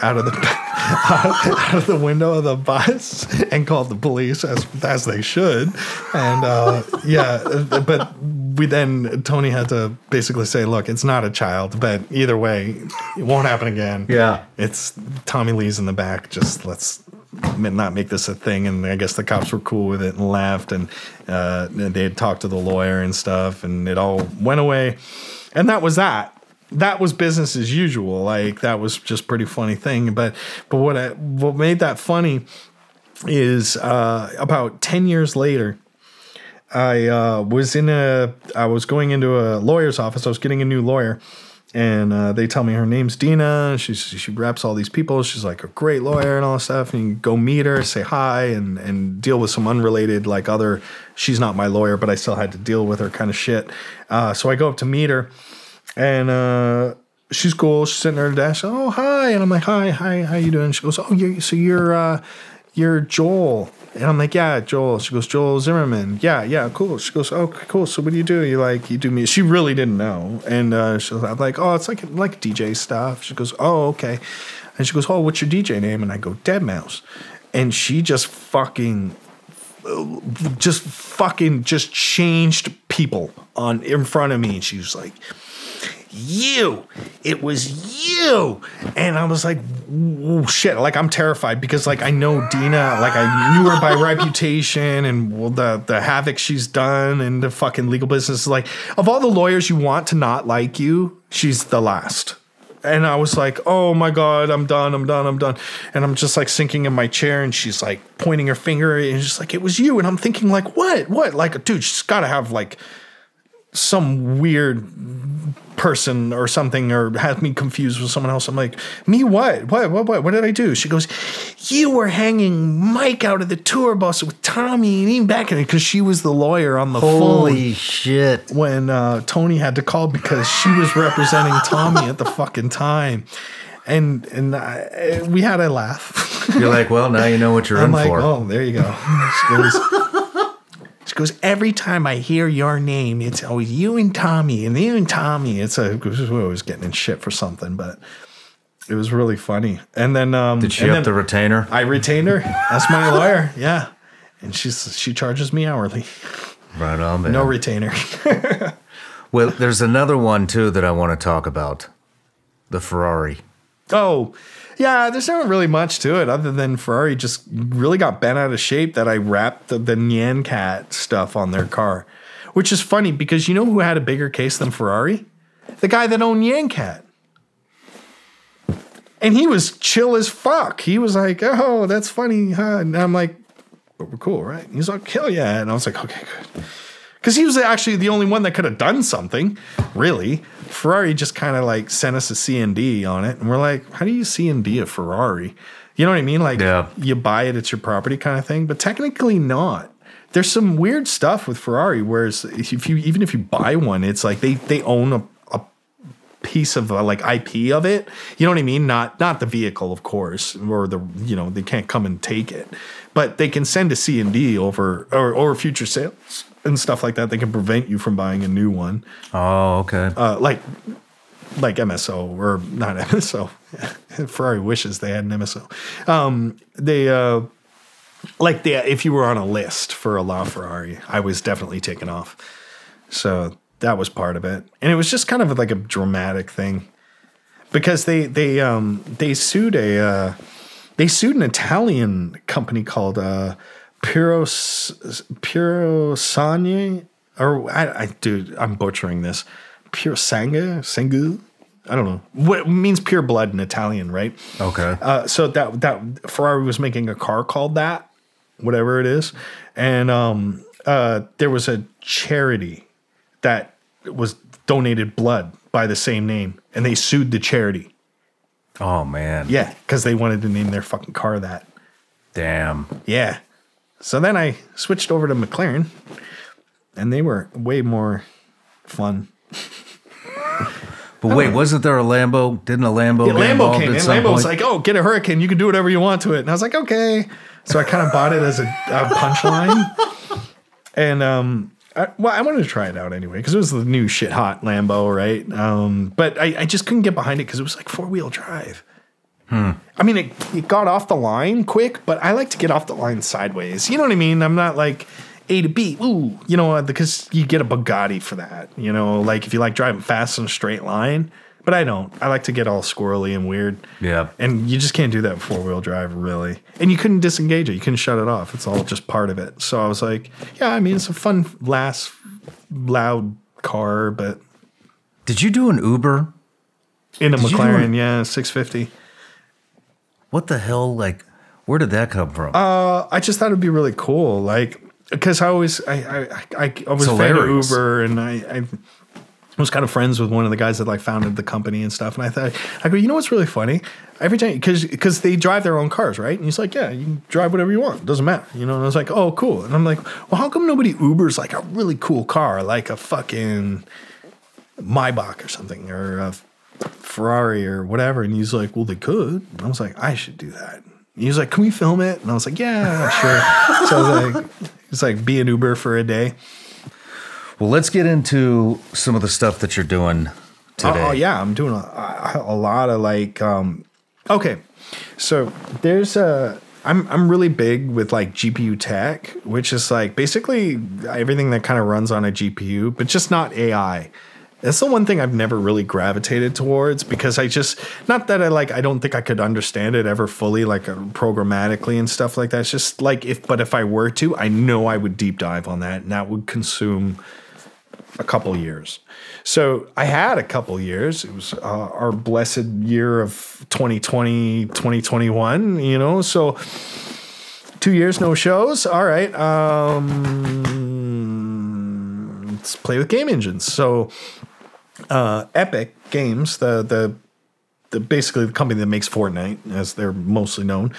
out of the window of the bus and called the police, as they should. And but Tony had to basically say, look, it's not a child, but either way, it won't happen again. Yeah. It's Tommy Lee's in the back. Just let's not make this a thing. And I guess the cops were cool with it and laughed, and they had talked to the lawyer and stuff, and it all went away. And that was that. That was business as usual. Like, that was just pretty funny thing. But what made that funny is about 10 years later, I was going into a lawyer's office. I was getting a new lawyer, and they tell me her name's Dina. She reps all these people. She's like a great lawyer and all this stuff. And you go meet her, say hi, and deal with some unrelated, like other, she's not my lawyer, but I still had to deal with her kind of shit. So I go up to meet her, and she's cool. She's sitting at her desk. Oh, hi. And I'm like, hi, how you doing? She goes, oh, you're Joel. And I'm like, yeah, Joel. She goes, Joel Zimmerman. Yeah, cool. She goes, oh, cool. So what do you do? You do me. She really didn't know. And I'm like, oh, it's like DJ stuff. She goes, oh, okay. And she goes, oh, what's your DJ name? And I go, Deadmau5. And she just changed people in front of me. And she was like, it was you. And I was like, oh, shit. Like, I'm terrified because, like, I know Dina. Like, I knew her by reputation and the havoc she's done in the fucking legal business. Like, of all the lawyers you want to not like you, she's the last. And I was like, oh my God, I'm done. And I'm just like sinking in my chair, and she's like pointing her finger, and she's like, it was you. And I'm thinking, like, what? Like, dude, she's got to have like some weird person or something, or has me confused with someone else. I'm like, me what? What did I do? She goes, you were hanging Mike out of the tour bus with Tommy and even back in it, because she was the lawyer on the phone. Holy shit. When Tony had to call because she was representing Tommy at the fucking time. And we had a laugh. You're like, well, now you know what you're in like, for. Oh, there you go. She goes, every time I hear your name, it's always you and Tommy and you and Tommy. We're always getting in shit for something, but it was really funny. And then did she have to retain her? I retained her. That's my lawyer. Yeah, and she charges me hourly. Right on, man. No retainer. Well, there's another one too that I want to talk about. The Ferrari. Oh, yeah, there's not really much to it other than Ferrari just really got bent out of shape that I wrapped the Nyan Cat stuff on their car, which is funny because you know who had a bigger case than Ferrari? The guy that owned Nyan Cat. And he was chill as fuck. He was like, oh, that's funny, huh? And I'm like, but we're cool, right? And he's like, hell yeah. And I was like, okay, good. Because he was actually the only one that could have done something, really. Ferrari just kind of like sent us a C&D on it. And we're like, how do you C&D a Ferrari? You know what I mean? Like, You buy it, it's your property kind of thing. But technically not. There's some weird stuff with Ferrari, whereas even if you buy one, it's like they own a piece of like IP of it. You know what I mean? Not the vehicle, of course, or they can't come and take it. But they can send a C&D over or future sales and stuff like that. They can prevent you from buying a new one. Oh, okay. Like MSO or not MSO. Ferrari wishes they had an MSO. If you were on a list for a LaFerrari, I was definitely taken off. So that was part of it, and it was just kind of like a dramatic thing because they sued an Italian company called Pirosani, or I'm butchering this. Sangu? I don't know. What means pure blood in Italian, right? Okay. So that Ferrari was making a car called that, whatever it is, and there was a charity that was donated blood by the same name, and they sued the charity. Oh man. Yeah, because they wanted to name their fucking car that. Damn. Yeah. So then I switched over to McLaren, and they were way more fun. But wait, wasn't there a Lambo? Didn't a Lambo get Lambo involved came in. at some Lambo was point? like, oh, get a Hurricane. You can do whatever you want to it. And I was like, okay. So I kind of bought it as a punchline. And I wanted to try it out anyway because it was the new shit hot Lambo, right? But I just couldn't get behind it because it was like 4-wheel drive. I mean, it got off the line quick, but I like to get off the line sideways. You know what I mean? I'm not like A to B, ooh, because you get a Bugatti for that. Like if you like driving fast in a straight line. But I don't. I like to get all squirrely and weird. Yeah. And you just can't do that with 4-wheel drive, really. And you couldn't disengage it. You couldn't shut it off. It's all just part of it. So I was like, yeah, I mean, it's a fun, loud car, but... Did you do an Uber? In a McLaren, yeah, 650. What the hell? Like, where did that come from? I just thought it'd be really cool. Like, because I was a fan of Uber, and I was kind of friends with one of the guys that like founded the company and stuff. And I go, you know what's really funny? Every time, because they drive their own cars, right? And he's like, yeah, you can drive whatever you want. It doesn't matter. And I was like, oh, cool. And I'm like, well, how come nobody Ubers like a really cool car, like a fucking Maybach or something, or a Ferrari or whatever? And he's like, well, they could. And I was like, I should do that. And he was like, can we film it? And I was like, yeah, sure. So I was like, it's like be an Uber for a day. Well, let's get into some of the stuff that you're doing today. Oh yeah, I'm doing a lot of like. Okay, so there's I'm really big with like GPU tech, which is like basically everything that kind of runs on a GPU, but just not AI. That's the one thing I've never really gravitated towards because I don't think I could understand it ever fully, like programmatically and stuff like that. It's just like if I were to, I know I would deep dive on that, and that would consume a couple years. So I had a couple years. It was our blessed year of 2020, 2021, so 2 years, no shows. All right. let's play with game engines. So Epic Games, the basically the company that makes Fortnite, as they're mostly known,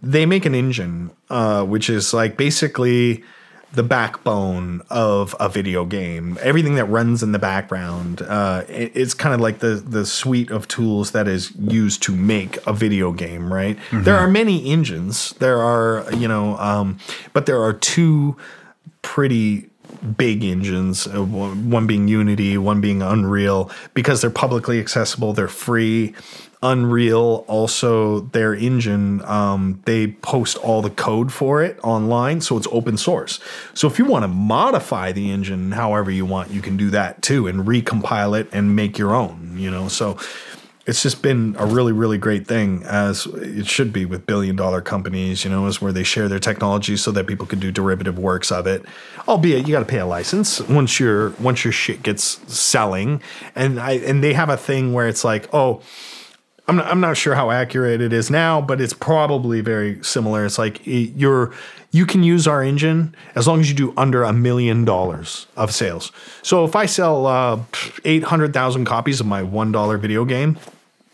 they make an engine, which is like basically the backbone of a video game. Everything that runs in the background, it's kind of like the suite of tools that is used to make a video game, right? Mm-hmm. There are many engines. There are, but there are two pretty big engines, one being Unity, one being Unreal, because they're publicly accessible, they're free. Unreal, also their engine, they post all the code for it online, so it's open source. So if you want to modify the engine however you want, you can do that too and recompile it and make your own, So it's just been a really, really great thing, as it should be with billion-dollar companies, is where they share their technology so that people can do derivative works of it. Albeit you got to pay a license once your shit gets selling, and they have a thing where it's like, oh, I'm not sure how accurate it is now, but it's probably very similar. It's like you can use our engine as long as you do under $1 million of sales. So if I sell 800,000 copies of my $1 video game,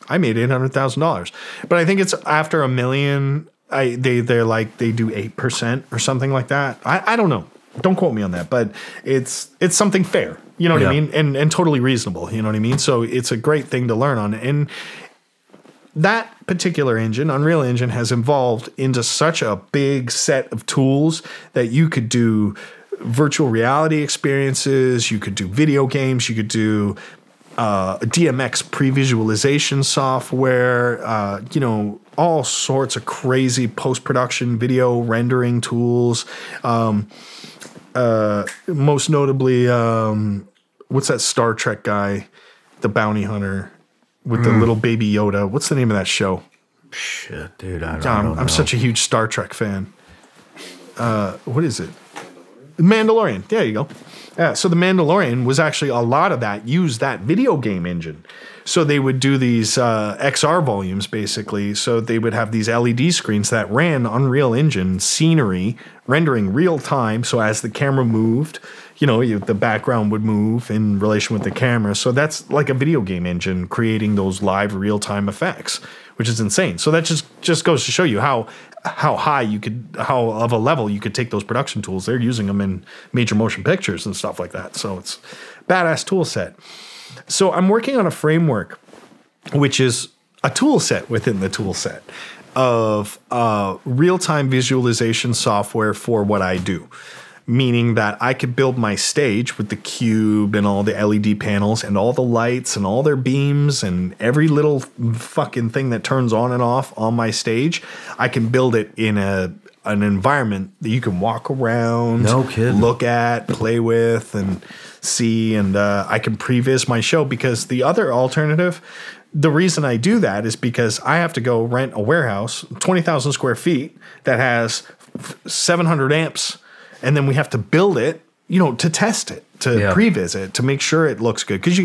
I made $800,000. But I think it's after $1 million, they do 8% or something like that. I don't know. Don't quote me on that, but it's something fair. You know what I mean? And totally reasonable. You know what I mean? So it's a great thing to learn on. And that particular engine, Unreal Engine, has evolved into such a big set of tools that you could do virtual reality experiences, you could do video games, you could do DMX pre-visualization software, all sorts of crazy post-production video rendering tools. Most notably, what's that Star Trek guy, the bounty hunter with the little baby Yoda? What's the name of that show? Shit, dude, I don't know. I'm such a huge Star Trek fan. What is it? Mandalorian. There you go. Yeah, so the Mandalorian was actually, a lot of that used that video game engine. So they would do these XR volumes, basically. So they would have these LED screens that ran Unreal Engine scenery, rendering real time. So as the camera moved, the background would move in relation with the camera. So that's like a video game engine creating those live real time effects, which is insane. So that just goes to show you how high how of a level you could take those production tools. They're using them in major motion pictures and stuff like that. So it's badass tool set. So I'm working on a framework, which is a tool set within the tool set of real-time visualization software for what I do. Meaning that I could build my stage with the cube and all the LED panels and all the lights and all their beams and every little fucking thing that turns on and off on my stage. I can build it in an environment that you can walk around, look at, play with, and see. And I can previs my show, because the other alternative, the reason I do that is because I have to go rent a warehouse, 20,000 square feet, that has 700 amps. And then we have to build it, to test it, to previs it, to make sure it looks good. Because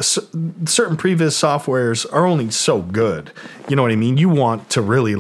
certain previs softwares are only so good. You know what I mean? You want to really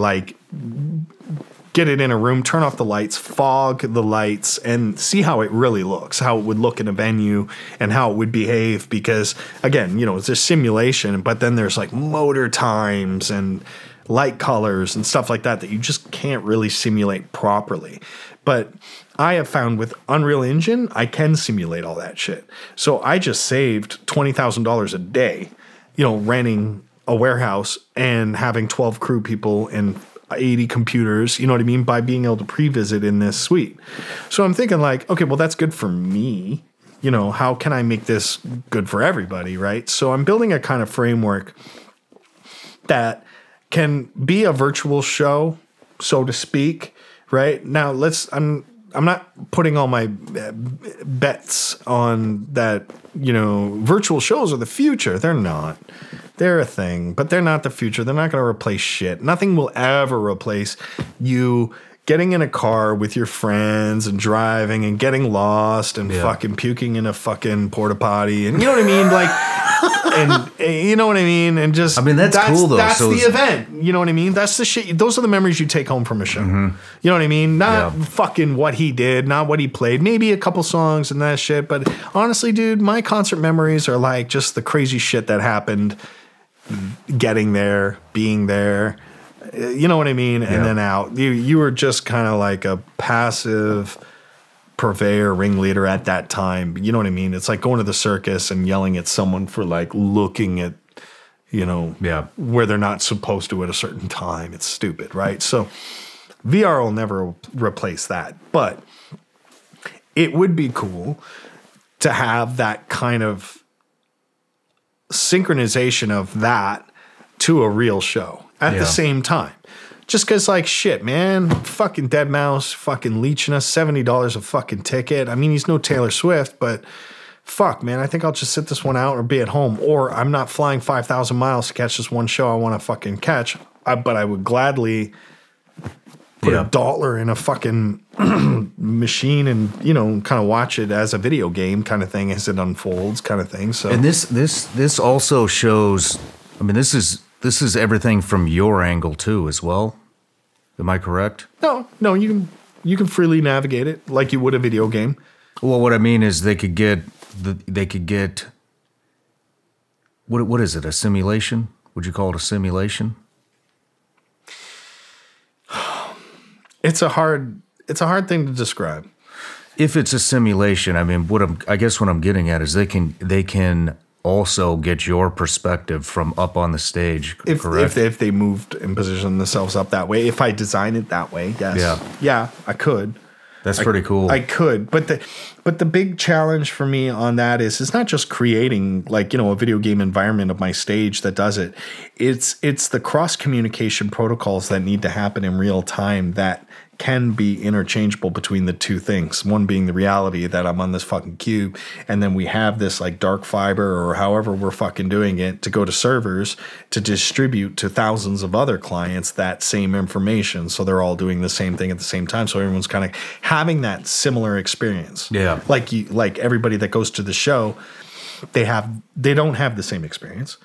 get it in a room, turn off the lights, fog the lights, and see how it really looks, how it would look in a venue, and how it would behave. Because again, it's a simulation, but then there's like motor times and light colors and stuff like that you just can't really simulate properly. But I have found with Unreal Engine, I can simulate all that shit. So I just saved $20,000 a day, renting a warehouse and having 12 crew people and 80 computers, you know what I mean, by being able to pre-visit in this suite. So I'm thinking like, okay, well, that's good for me. How can I make this good for everybody, right? So I'm building a kind of framework that can be a virtual show, so to speak, right? Now I'm not putting all my bets on that, virtual shows are the future. They're not. They're a thing, but they're not the future. They're not going to replace shit. Nothing will ever replace you getting in a car with your friends and driving and getting lost and fucking puking in a fucking porta potty and you know what I mean, like, and you know what I mean, and just that's cool though. That's the event. You know what I mean? That's the shit. Those are the memories you take home from a show. You know what I mean? Not fucking what he did, not what he played. Maybe a couple songs and that shit. But honestly, dude, my concert memories are like just the crazy shit that happened. Getting there, being there. You know what I mean? And then out. You were just kind of like a passive purveyor, ringleader at that time. You know what I mean? It's like going to the circus and yelling at someone for like looking at, you know, where they're not supposed to at a certain time. It's stupid, right? So VR will never replace that. But it would be cool to have that kind of synchronization of that to a real show at the same time. Just because, like, shit, man, fucking Deadmau5 fucking leeching us $70 a fucking ticket. I mean, he's no Taylor Swift, but fuck, man, I think I'll just sit this one out or be at home. Or I'm not flying 5,000 miles to catch this one show I want to fucking catch. But I would gladly put $1 in a fucking machine and, you know, kind of watch it as a video game kind of thing as it unfolds kind of thing. So, and this also shows, I mean, this is everything from your angle too as well. Am I correct? No, you can freely navigate it like you would a video game. Well, what I mean is they could get what is it? A simulation? Would you call it a simulation? It's a hard thing to describe. If it's a simulation, I mean, I guess what I'm getting at is they can also get your perspective from up on the stage, correct? If they moved and positioned themselves up that way, if I design it that way, yes. Yeah, I could. That's pretty cool. I could, but the big challenge for me on that is it's not just creating, like, you know, a video game environment of my stage that does it. It's the cross communication protocols that need to happen in real time that can be interchangeable between the two things. One being the reality that I'm on this fucking cube, and then we have this like dark fiber or however we're fucking doing it to go to servers to distribute to thousands of other clients that same information. So they're all doing the same thing at the same time. So everyone's kind of having that similar experience. Yeah. Like everybody that goes to the show, they don't have the same experience.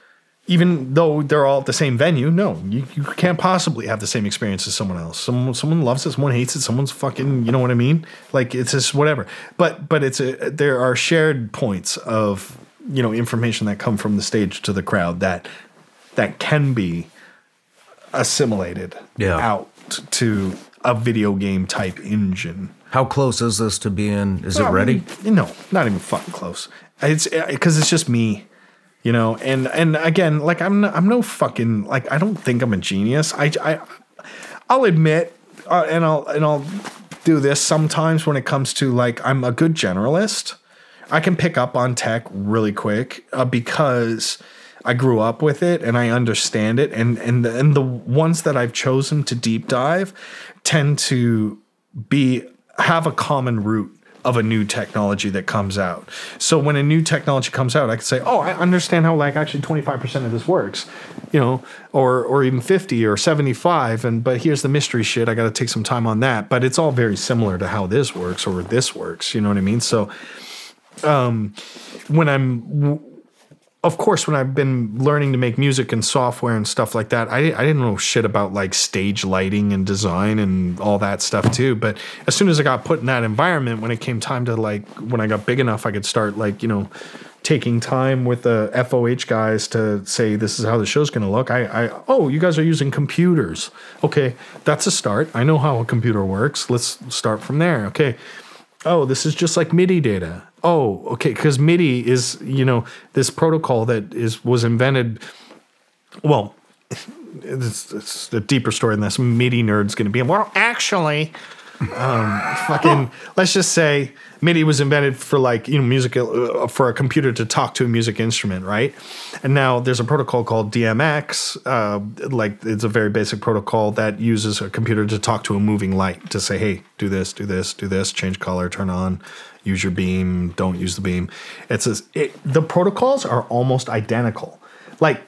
Even though they're all at the same venue, no, you can't possibly have the same experience as someone else. Someone loves it, someone hates it, someone's fucking, you know what I mean? Like, it's just whatever. But there are shared points of, you know, information that come from the stage to the crowd that can be assimilated out to a video game type engine. How close is this to being? Is it ready? No, not even fucking close. It's because it's just me. You know, and again, like I'm no fucking, like, I don't think I'm a genius. I'll admit, and I'll do this sometimes when it comes to, like, I'm a good generalist. I can pick up on tech really quick because I grew up with it and I understand it. And the ones that I've chosen to deep dive tend to have a common root of a new technology that comes out. So when a new technology comes out, I can say, oh, I understand how, like, actually 25% of this works, you know, or even 50 or 75. But here's the mystery shit. I got to take some time on that. But it's all very similar to how this works or this works. You know what I mean? So of course, when I've been learning to make music and software and stuff like that, I didn't know shit about, like, stage lighting and design and all that stuff too. But as soon as I got put in that environment, when it came time to, like, when I got big enough, I could start, like, you know, taking time with the FOH guys to say, this is how the show's going to look. Oh, you guys are using computers. Okay, that's a start. I know how a computer works. Let's start from there. Okay. Oh, this is just like MIDI data. Oh, okay, because MIDI is, you know, this protocol that was invented. Well, it's a deeper story than this. MIDI nerd's going to be. Well, actually, let's just say MIDI was invented for, like, you know, music for a computer to talk to a music instrument, right? And now there's a protocol called DMX. Like, it's a very basic protocol that uses a computer to talk to a moving light to say, hey, do this, do this, do this, change color, turn on, use your beam, don't use the beam. The protocols are almost identical, like,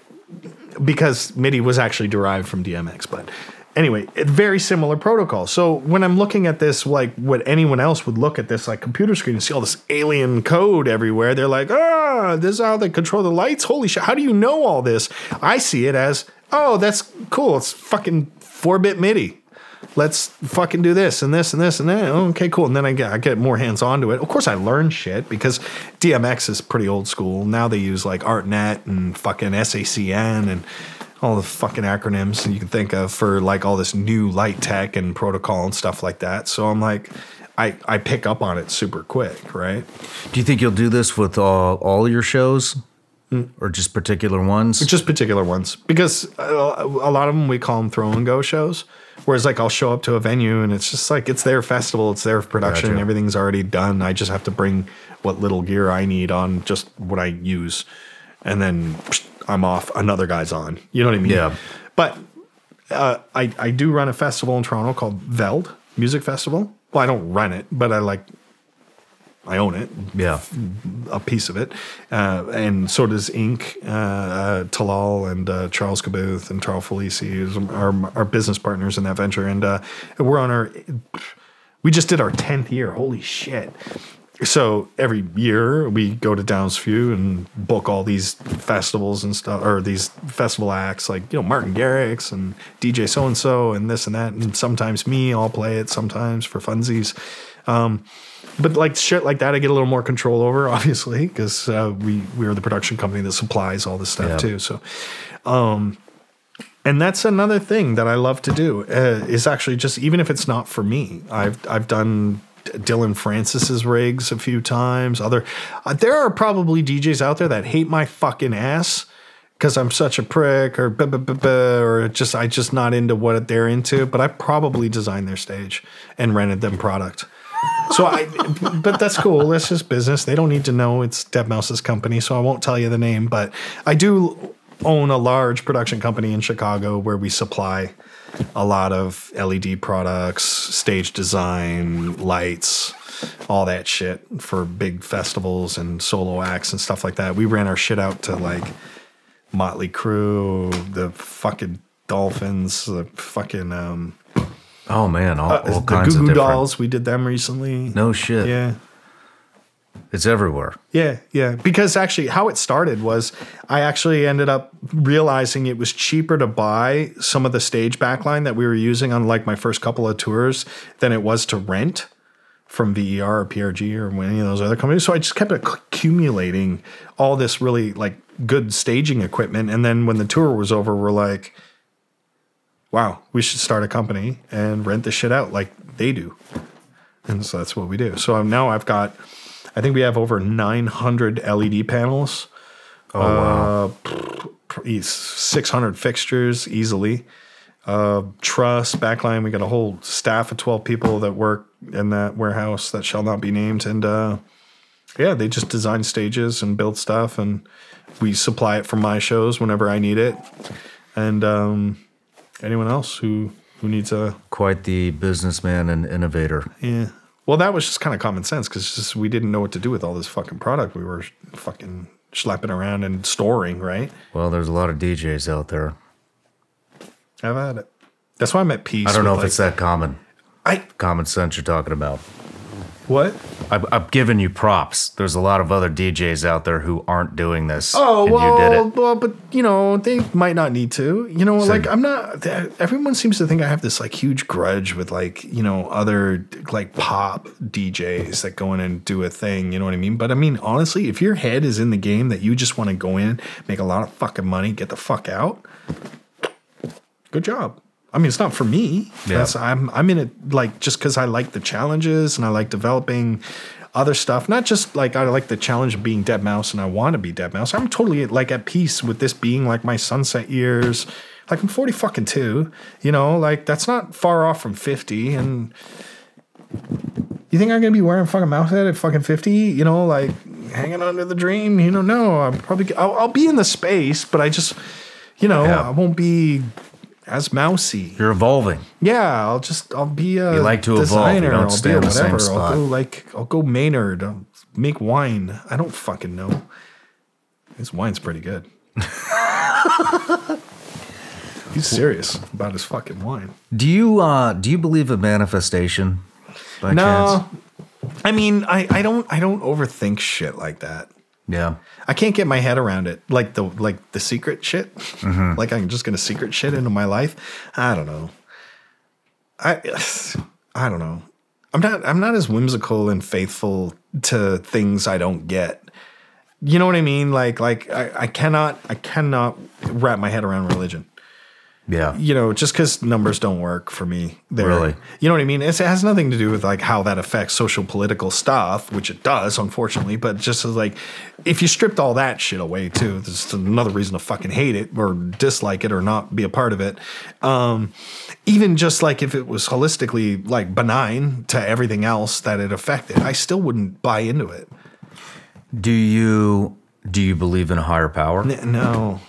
because MIDI was actually derived from DMX, but anyway, very similar protocol. So when I'm looking at this, like what anyone else would look at this like computer screen and see all this alien code everywhere, they're like, this is how they control the lights. Holy shit! How do you know all this? I see it as, oh, that's cool. It's fucking 4-bit MIDI. Let's fucking do this and this and this and that. Okay, cool. And then I get more hands on to it. Of course, I learn shit because DMX is pretty old school. Now they use like ArtNet and fucking SACN and all the fucking acronyms you can think of for like all this new light tech and protocol and stuff like that. So I'm like, I pick up on it super quick, right? Do you think you'll do this with all your shows? Or just particular ones? Just particular ones. Because a lot of them, we call them throw and go shows. Whereas like I'll show up to a venue and it's just like, it's their festival, it's their production, Gotcha. Everything's already done. I just have to bring what little gear I need on, just what I use. And then I'm off, another guy's on. You know what I mean? Yeah. But I do run a festival in Toronto called Veld Music Festival. Well, I don't run it, but I own it. Yeah. A piece of it. And so does Inc., Talal and Charles Caboth and Charles Felici, who's our business partners in that venture. And we're we just did our 10th year. Holy shit. So every year we go to Downsview and book all these festivals and stuff, or these festival acts like, Martin Garrix and DJ so-and-so and this and that. And sometimes I'll play it sometimes for funsies. But like shit like that, I get a little more control over, obviously, because we're the production company that supplies all this stuff too. So, and that's another thing that I love to do is actually just, even if it's not for me, I've done Dylan Francis's rigs a few times. There are probably DJs out there that hate my fucking ass because I'm such a prick or I'm just not into what they're into. But I probably designed their stage and rented them product. So but that's cool. That's just business. They don't need to know it's Deadmau5's company, so I won't tell you the name. But I do own a large production company in Chicago where we supply a lot of LED products, stage design, lights, all that shit for big festivals and solo acts and stuff like that. We ran our shit out to like Motley Crue, the fucking Dolphins, the fucking oh man, all the kinds Goo of Goo different. Dolls. We did them recently. No shit. Yeah. It's everywhere. Yeah. Because actually how it started was I actually ended up realizing it was cheaper to buy some of the stage backline that we were using on like my first couple of tours than it was to rent from VER or PRG or any of those other companies. So I just kept accumulating all this really like good staging equipment. And then when the tour was over, we're like, wow, we should start a company and rent this shit out like they do. And so that's what we do. So now I think we have over 900 LED panels. Oh, wow. 600 fixtures easily. Truss, backline. We got a whole staff of 12 people that work in that warehouse that shall not be named. And they just design stages and build stuff. And we supply it for my shows whenever I need it. And anyone else who needs a... Quite the businessman and innovator. Yeah. Well, that was just kind of common sense because we didn't know what to do with all this fucking product. We were fucking schlepping around and storing, right? Well, there's a lot of DJs out there. I've had it. That's why I'm at peace. I don't know if it's that common. I Common sense you're talking about. What? I'm giving you props. There's a lot of other DJs out there who aren't doing this. Oh, and well, you did it. well, but they might not need to. Like I'm not. Everyone seems to think I have this like huge grudge with like other like pop DJs that go in and do a thing. You know what I mean? But I mean, honestly, if your head is in the game that you just want to go in, make a lot of fucking money, get the fuck out, good job. I mean, it's not for me. Yeah. I'm in it like just because I like the challenges and I like developing other stuff. Not just like I like the challenge of being Deadmau5 and I want to be Deadmau5. I'm totally like at peace with this being like my sunset years. Like I'm 42, like that's not far off from 50. And you think I'm gonna be wearing a fucking mouse head at fucking 50? Like hanging on to the dream? No. I'll be in the space, but I just, I won't be as mousy. You're evolving. Yeah, I'll be a You like to designer. evolve. You don't stay in the same spot. I'll go Maynard. I'll make wine. I don't fucking know. This wine's pretty good. He's serious about his fucking wine. Do you believe in manifestation by chance? I mean, I don't overthink shit like that. Yeah. I can't get my head around it. Like the secret shit. Mm-hmm. Like I'm just gonna secret shit into my life. I don't know. I don't know. I'm not as whimsical and faithful to things I don't get. You know what I mean? Like I cannot wrap my head around religion. Yeah. You know, just because numbers don't work for me. Really? You know what I mean? It has nothing to do with like how that affects social political stuff, which it does, unfortunately. But just as like, if you stripped all that shit away too, there's another reason to fucking hate it or dislike it or not be a part of it. Even just like if it was holistically like benign to everything else that it affected, I still wouldn't buy into it. Do you believe in a higher power? No.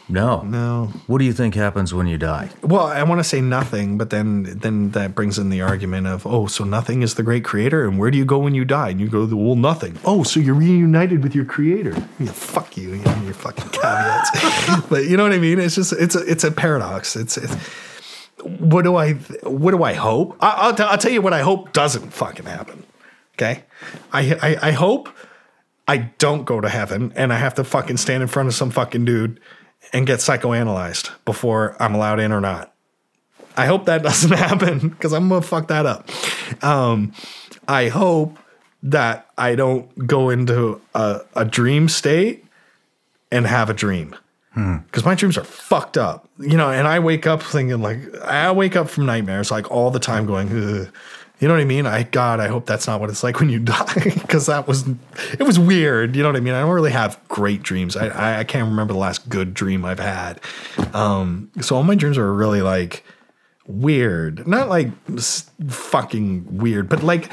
What do you think happens when you die? Well, I want to say nothing, but then that brings in the argument of, oh, so nothing is the great creator, and where do you go when you die? And you go, well, nothing. Oh, so you're reunited with your creator? Yeah, fuck you, and your fucking caveats. But you know what I mean? It's just it's a paradox. It's what do I hope? I'll tell you what I hope doesn't fucking happen. Okay, I hope I don't go to heaven and I have to fucking stand in front of some fucking dude and get psychoanalyzed before I'm allowed in or not. I hope that doesn't happen because I'm going to fuck that up. I hope that I don't go into a dream state and have a dream because my dreams are fucked up, you know, and I wake up thinking like, I wake up from nightmares like all the time going, ugh. You know what I mean? I hope that's not what it's like when you die because it was weird. You know what I mean? I don't really have great dreams. I can't remember the last good dream I've had. So all my dreams are really like weird, not like fucking weird, but like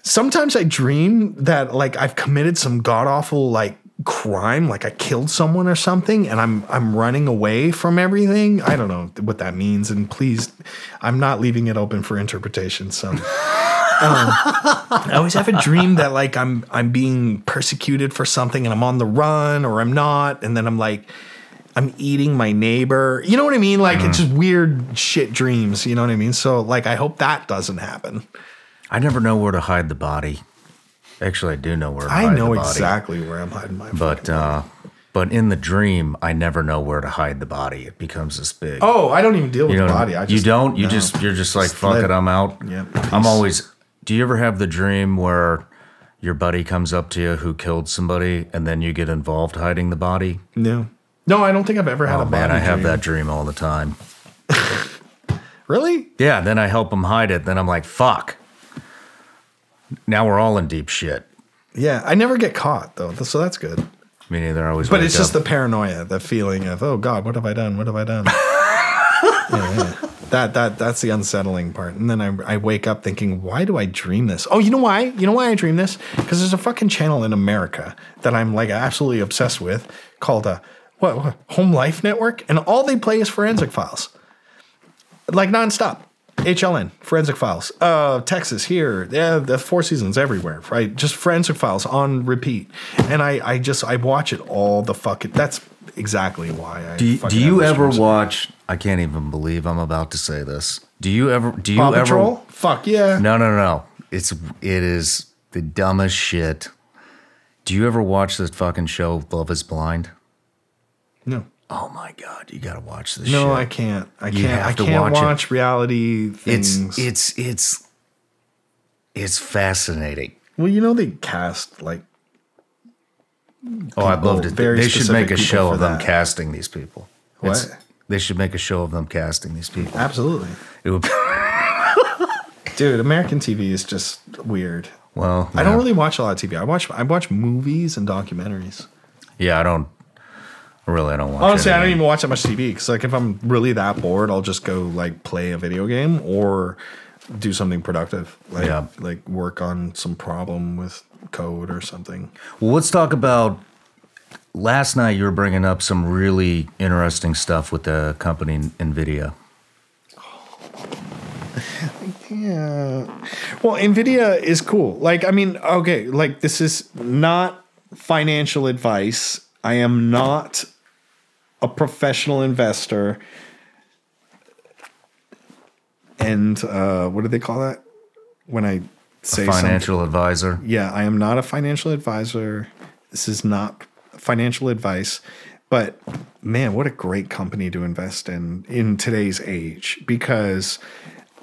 sometimes I dream that like I've committed some god awful like crime, like I killed someone or something, and I'm running away from everything. I don't know what that means, and please, I'm not leaving it open for interpretation. So, I always have a dream that like I'm being persecuted for something, and I'm on the run, or I'm not, and then I'm like I'm eating my neighbor. You know what I mean? Like it's just weird shit dreams. You know what I mean? So like I hope that doesn't happen. I never know where to hide the body. Actually, I do know where to hide the body. I know exactly where I'm hiding my body. But in the dream, I never know where to hide the body. It becomes this big. Oh, I don't even deal with the body. You don't? You're just like, fuck it, I'm out. Yeah. I'm always. Do you ever have the dream where your buddy comes up to you who killed somebody and then you get involved hiding the body? No, I don't think I've ever had a body man, I have dream. that dream all the time. Really? Yeah, then I help him hide it. Then I'm like, fuck. Now we're all in deep shit. Yeah, I never get caught though, so that's good. Me neither. I always. But it's just the paranoia, the feeling of, oh God, what have I done? What have I done? Yeah. That's the unsettling part. And then I wake up thinking, why do I dream this? Oh, you know why? You know why I dream this? Because there's a fucking channel in America that I'm like absolutely obsessed with called what Home Life Network, and all they play is forensic files, like nonstop. HLN, Forensic Files. Texas, here. Yeah, the Four Seasons everywhere, right? Just Forensic Files on repeat. And I watch it all the fucking... That's exactly why I... Do you ever watch... I can't even believe I'm about to say this. Do you ever... Paw Patrol? Fuck yeah. No. It is the dumbest shit. Do you ever watch this fucking show, Love is Blind? No. Oh my God, you gotta watch this shit. No, I can't. I can't watch reality things. It's fascinating. Well, you know they cast like I'd love to. They should make a show of them casting these people. What? They should make a show of them casting these people. Absolutely. It would Dude, American TV is just weird. Well, I don't really watch a lot of TV. I watch movies and documentaries. Yeah, I don't watch. Honestly, I don't even watch that much TV because, like, if I'm really that bored, I'll just go like play a video game or do something productive, like work on some problem with code or something. Well, let's talk about last night. You were bringing up some really interesting stuff with the company NVIDIA. Yeah. Well, NVIDIA is cool. Like, I mean, okay, like this is not financial advice. I am not a professional investor. and what do they call that when I say a financial advisor? Yeah, I am not a financial advisor. This is not financial advice. But man, what a great company to invest in today's age, because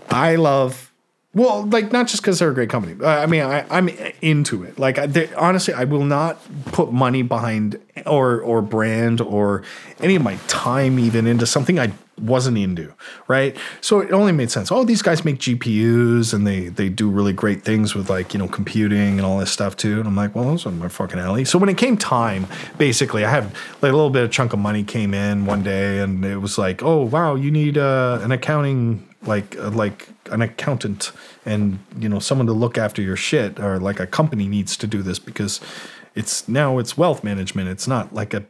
I love, well, like not just because they're a great company. I mean, I'm into it. Like honestly, I will not put money behind or brand or any of my time even into something I wasn't into, right? So it only made sense. Oh, these guys make GPUs and they do really great things with like, computing and all this stuff too. And I'm like, well, those are my fucking alley. So when it came time, basically I had like a little bit of chunk of money came in one day and it was like, oh, wow, you need an accounting, like an accountant and, someone to look after your shit, or like a company needs to do this because it's wealth management. It's not like a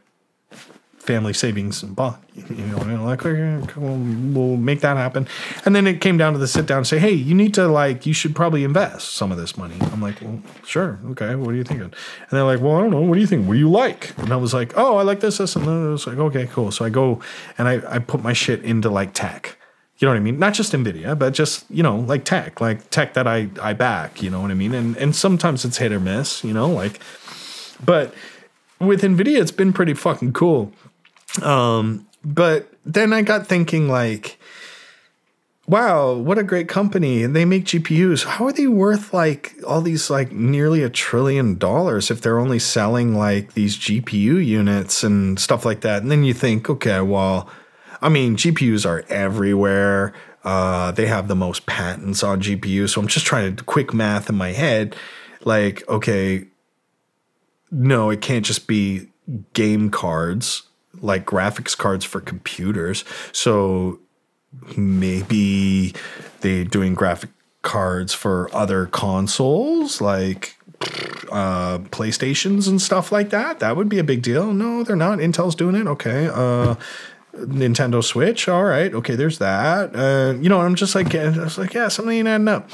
family savings and bond, like, okay, we'll make that happen. And then it came down to the sit down and say, hey, you should probably invest some of this money. I'm like, well, sure. Okay. What are you thinking? And they're like, well, I don't know. What do you think? What do you like? And I was like, oh, I like this. And then I was like, okay, cool. So I go and I put my shit into like tech. You know what I mean? Not just NVIDIA, but just, like tech that I back, you know what I mean? And sometimes it's hit or miss, but with NVIDIA, it's been pretty fucking cool. But then I got thinking like, wow, what a great company. And they make GPUs. How are they worth like all these like nearly $1 trillion if they're only selling like these GPU units and stuff like that? And then you think, okay, well, I mean, GPUs are everywhere. They have the most patents on GPUs. So I'm just trying to do quick math in my head. Like, okay, no, it can't just be game cards, like graphics cards for computers. So maybe they're doing graphic cards for other consoles, like PlayStations and stuff like that. That would be a big deal. No, they're not. Intel's doing it. Okay. Nintendo Switch. All right. Okay. There's that. I'm just like, I was like, yeah, something ain't adding up.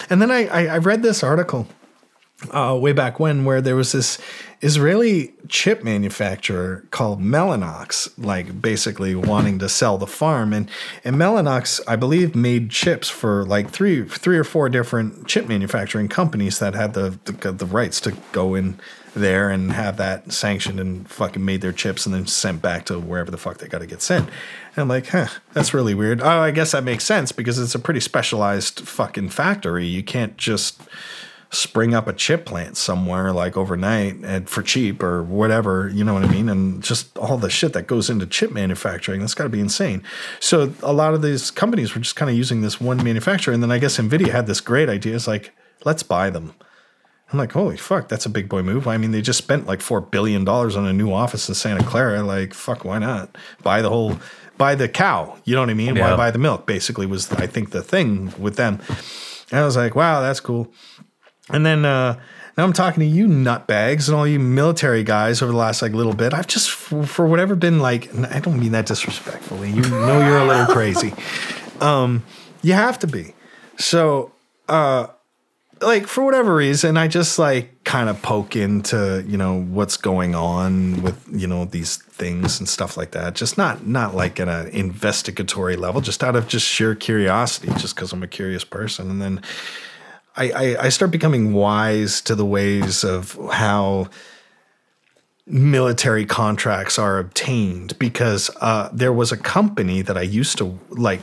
And then I read this article way back when, where there was this Israeli chip manufacturer called Mellanox, like basically wanting to sell the farm. And Mellanox, I believe, made chips for like three or four different chip manufacturing companies that had the rights to go in there and have that sanctioned, and fucking made their chips and then sent back to wherever the fuck they got to get sent. And I'm like, that's really weird. Oh, I guess that makes sense because it's a pretty specialized fucking factory. You can't just spring up a chip plant somewhere like overnight and for cheap or whatever, you know what I mean? And just all the shit that goes into chip manufacturing, that's got to be insane. So a lot of these companies were just kind of using this one manufacturer. And then I guess NVIDIA had this great idea. It's like, let's buy them. I'm like, holy fuck, that's a big boy move. I mean, they just spent like $4 billion on a new office in Santa Clara. Like, fuck, why not? Buy the cow. You know what I mean? Yeah. Why buy the milk? Basically was, I think, the thing with them. And I was like, wow, that's cool. And then now I'm talking to you nutbags and all you military guys over the last like little bit. I've just, for whatever, been like, I don't mean that disrespectfully. You know you're a little crazy. You have to be. So, like, for whatever reason, I just like kind of poke into, what's going on with, these things and stuff like that. Just not like at an investigatory level, just out of just sheer curiosity, just because I'm a curious person. And then I start becoming wise to the ways of how military contracts are obtained, because there was a company that I used to like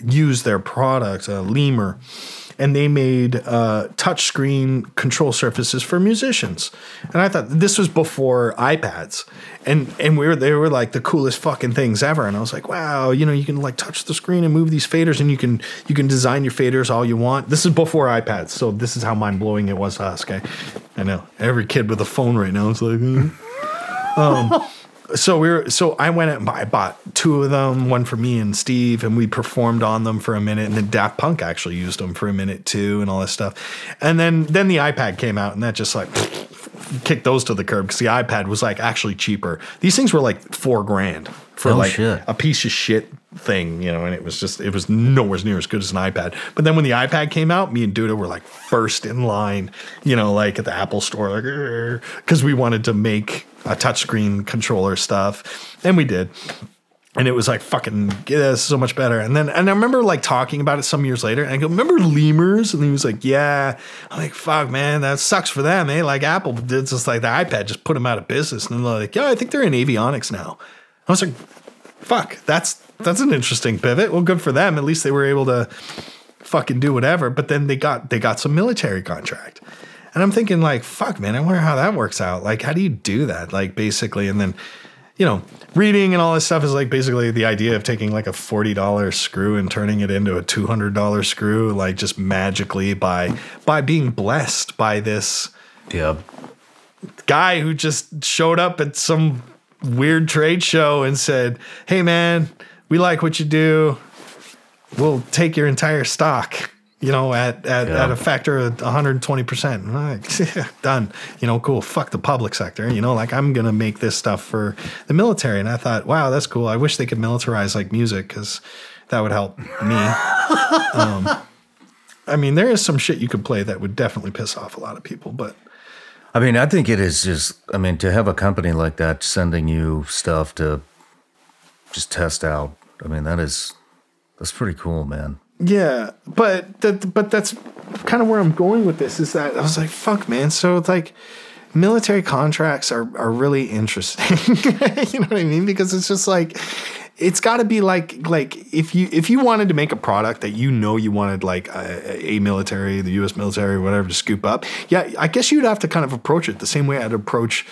use their product, Lemur, and they made touchscreen control surfaces for musicians. And I thought this was before iPads. And they were like the coolest fucking things ever. And I was like, wow, you can like touch the screen and move these faders, and you can design your faders all you want. This is before iPads, so this is how mind blowing it was to us, okay? I know. Every kid with a phone right now is like, So I went and I bought two of them, one for me and Steve, and we performed on them for a minute. And then Daft Punk actually used them for a minute too, and all this stuff. And then the iPad came out, and that just like kicked those to the curb, because the iPad was like actually cheaper. These things were like $4,000 for a piece of shit thing, and it was nowhere near as good as an iPad. But then when the iPad came out, me and Duda were like first in line, like at the Apple store, like, because we wanted to make a touchscreen controller stuff, and we did. And it was like, fucking, yeah, this is so much better. And I remember like talking about it some years later. And I go, remember lemurs? And he was like, yeah. I'm like, fuck, man, that sucks for them, eh? Like Apple did just like the iPad, just put them out of business. And they're like, yeah, I think they're in avionics now. I was like, fuck, that's an interesting pivot. Well, good for them. At least they were able to fucking do whatever. But then they got some military contract. And I'm thinking like, fuck, man, I wonder how that works out. Like, how do you do that? Like, basically, and then, you know, reading and all this stuff is like basically the idea of taking like a $40 screw and turning it into a $200 screw, like just magically by being blessed by this guy who just showed up at some weird trade show and said, hey, man, we like what you do. We'll take your entire stock. You know, at a factor of 120%. Like, done. You know, cool. Fuck the public sector. You know, like I'm going to make this stuff for the military. And I thought, wow, that's cool. I wish they could militarize like music because that would help me. I mean, there is some shit you could play that would definitely piss off a lot of people. But I mean, I think it is just, I mean, to have a company like that sending you stuff to just test out. I mean, that's pretty cool, man. Yeah, but that's kind of where I'm going with this is that I was like, fuck, man. So it's like military contracts are really interesting. You know what I mean? Because it's just like, it's got to be like if you wanted to make a product that you wanted like a military, the U.S. military, or whatever to scoop up. Yeah, I guess you'd have to kind of approach it the same way I'd approach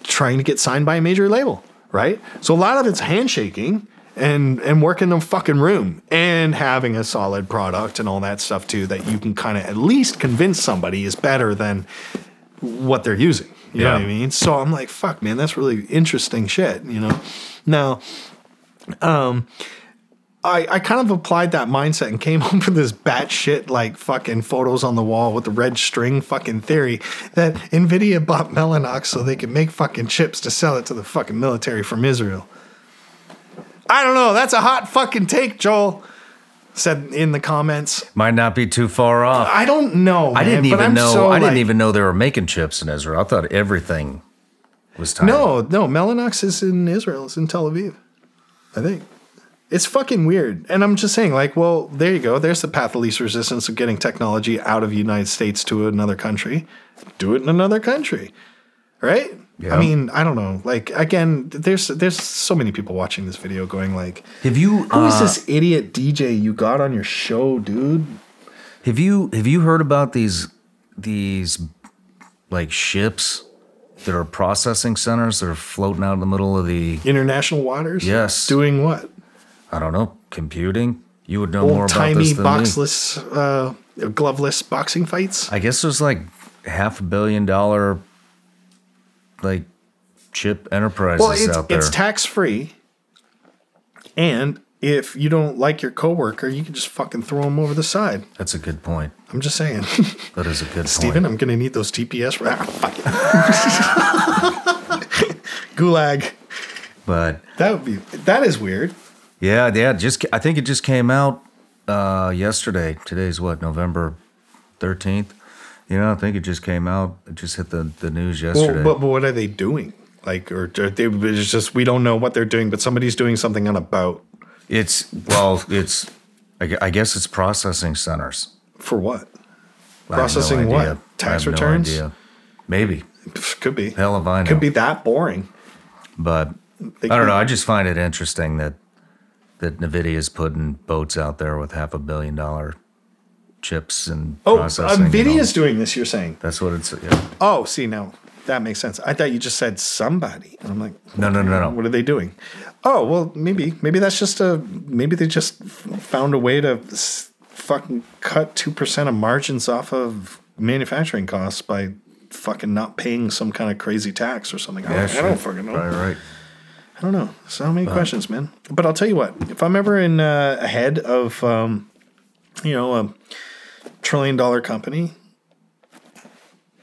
trying to get signed by a major label, right? So a lot of it's handshaking. And work in a fucking room and having a solid product and all that stuff too that you can kind of at least convince somebody is better than what they're using. You know what I mean? So I'm like, fuck, man, that's really interesting shit, you know? Now, I kind of applied that mindset and came up with this batshit like fucking photos on the wall with the red string fucking theory that NVIDIA bought Mellanox so they could make fucking chips to sell it to the fucking military from Israel. I don't know. That's a hot fucking take, Joel said in the comments. Might not be too far off. I don't know. Man, I didn't even know. I didn't even know they were making chips in Israel. I thought everything was tied. No. Mellanox is in Israel. It's in Tel Aviv, I think. It's fucking weird. And I'm just saying, like, well, there you go. There's the path of least resistance of getting technology out of the United States to another country. Do it in another country, right? Yeah. I mean, I don't know. Like, again, there's so many people watching this video going like, who is this idiot DJ you got on your show, dude? Have you heard about these like ships that are processing centers that are floating out in the middle of the international waters? Yes. Doing what? I don't know. Computing? You would know more about this than boxless, gloveless boxing fights? I guess there's like $500 million like chip enterprises out there. It's tax-free. And if you don't like your coworker, you can just fucking throw them over the side. That's a good point. I'm just saying. That is a good point. Steven, I'm going to need those TPS. Fuck it. Gulag. But that is weird. Yeah. I think it just came out yesterday. Today's what, November 13th? You know, I think it just came out. It just hit the news yesterday. Well, but what are they doing? Like, it's just we don't know what they're doing, but somebody's doing something on a boat. I guess it's processing centers. For what? Processing what? Tax returns? No idea. Maybe. Could be. Hell if I know. Could be that boring. But I don't know. I just find it interesting that NVIDIA is putting boats out there with $500 million chips and processing. NVIDIA's doing this, you're saying? That's what it's, yeah. Oh, see, now that makes sense. I thought you just said somebody. And I'm like, no. What are they doing? Oh, well, maybe that's just maybe they just found a way to fucking cut 2% of margins off of manufacturing costs by fucking not paying some kind of crazy tax or something. I don't fucking know. Right. I don't know. So many questions, man. But I'll tell you what, if I'm ever in ahead of, a $1 trillion company,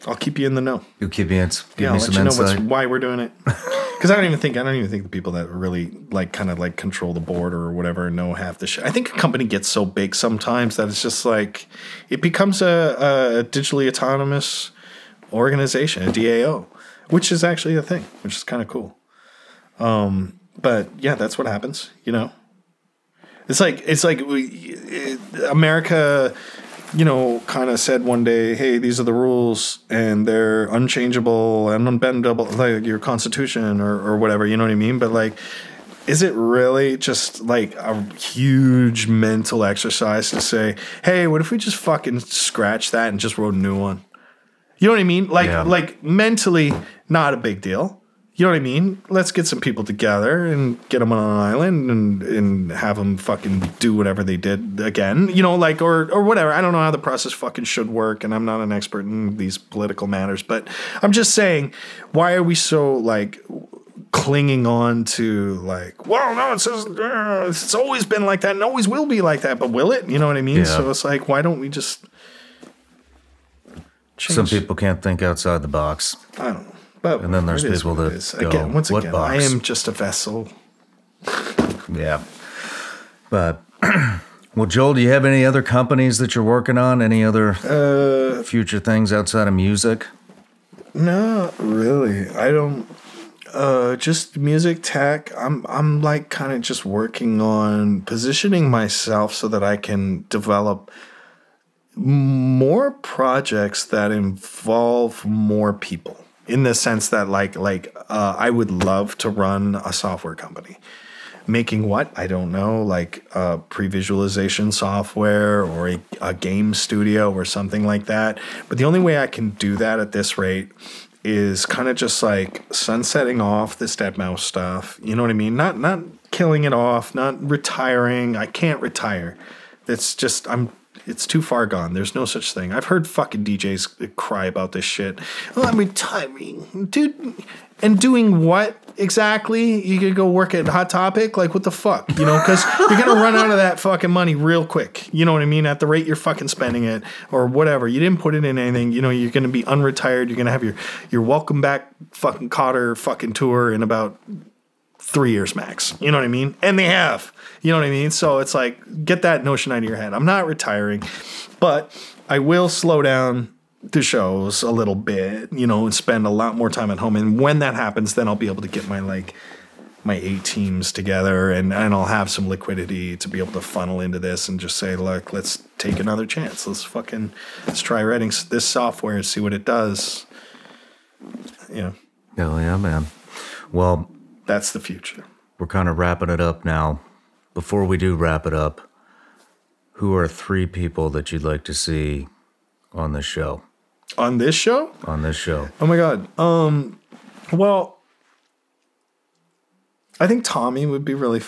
I'll keep you in the know. You'll keep me in. I'll let you know why we're doing it. Because I don't even think the people that really control the board or whatever know half the shit. I think a company gets so big sometimes that it's just like it becomes a digitally autonomous organization, a DAO, which is actually a thing, which is kind of cool. But yeah, that's what happens, you know. It's like America, you know, kind of said one day, hey, these are the rules and they're unchangeable and unbendable, like your constitution or whatever, you know what I mean? But like, is it really just like a huge mental exercise to say, hey, what if we just fucking scratch that and just wrote a new one? You know what I mean? Like mentally, not a big deal. You know what I mean? Let's get some people together and get them on an island and have them fucking do whatever they did again. You know, like, or whatever. I don't know how the process fucking should work, and I'm not an expert in these political matters, but I'm just saying, why are we so, like, clinging on to, like, well, no, it's always been like that and always will be like that, but will it? You know what I mean? Yeah. So it's like, why don't we just change? Some people can't think outside the box. I don't know. But and then there's people that go, once what again, box? I am just a vessel. Yeah. But, well, Joel, do you have any other companies that you're working on? Any other future things outside of music? No, really. I don't. Just music tech. I'm like kind of just working on positioning myself so that I can develop more projects that involve more people. In the sense that, I would love to run a software company. Making what? I don't know, like pre-visualization software or a game studio or something like that. But the only way I can do that at this rate is kind of just like sunsetting off this Deadmau5 stuff. You know what I mean? Not killing it off, not retiring. I can't retire. That's just, it's too far gone. There's no such thing. I've heard fucking DJs cry about this shit. Oh, I'm retiring. Dude, and doing what exactly? You could go work at Hot Topic? Like, what the fuck? You know, because you're going to run out of that fucking money real quick. You know what I mean? At the rate you're fucking spending it or whatever. You didn't put it in anything. You know, you're going to be unretired. You're going to have your welcome back fucking Cotter fucking tour in about 3 years max. You know what I mean? And they have. You know what I mean? So it's like, get that notion out of your head. I'm not retiring, but I will slow down the shows a little bit, you know, and spend a lot more time at home. And when that happens, then I'll be able to get my A teams together and I'll have some liquidity to be able to funnel into this and just say, look, let's take another chance. Let's try writing this software and see what it does. You know? Hell yeah, man. Well, that's the future. We're kind of wrapping it up now. Before we do wrap it up, who are 3 people that you'd like to see on this show? On this show? On this show. Oh my God. Well, I think Tommy would be really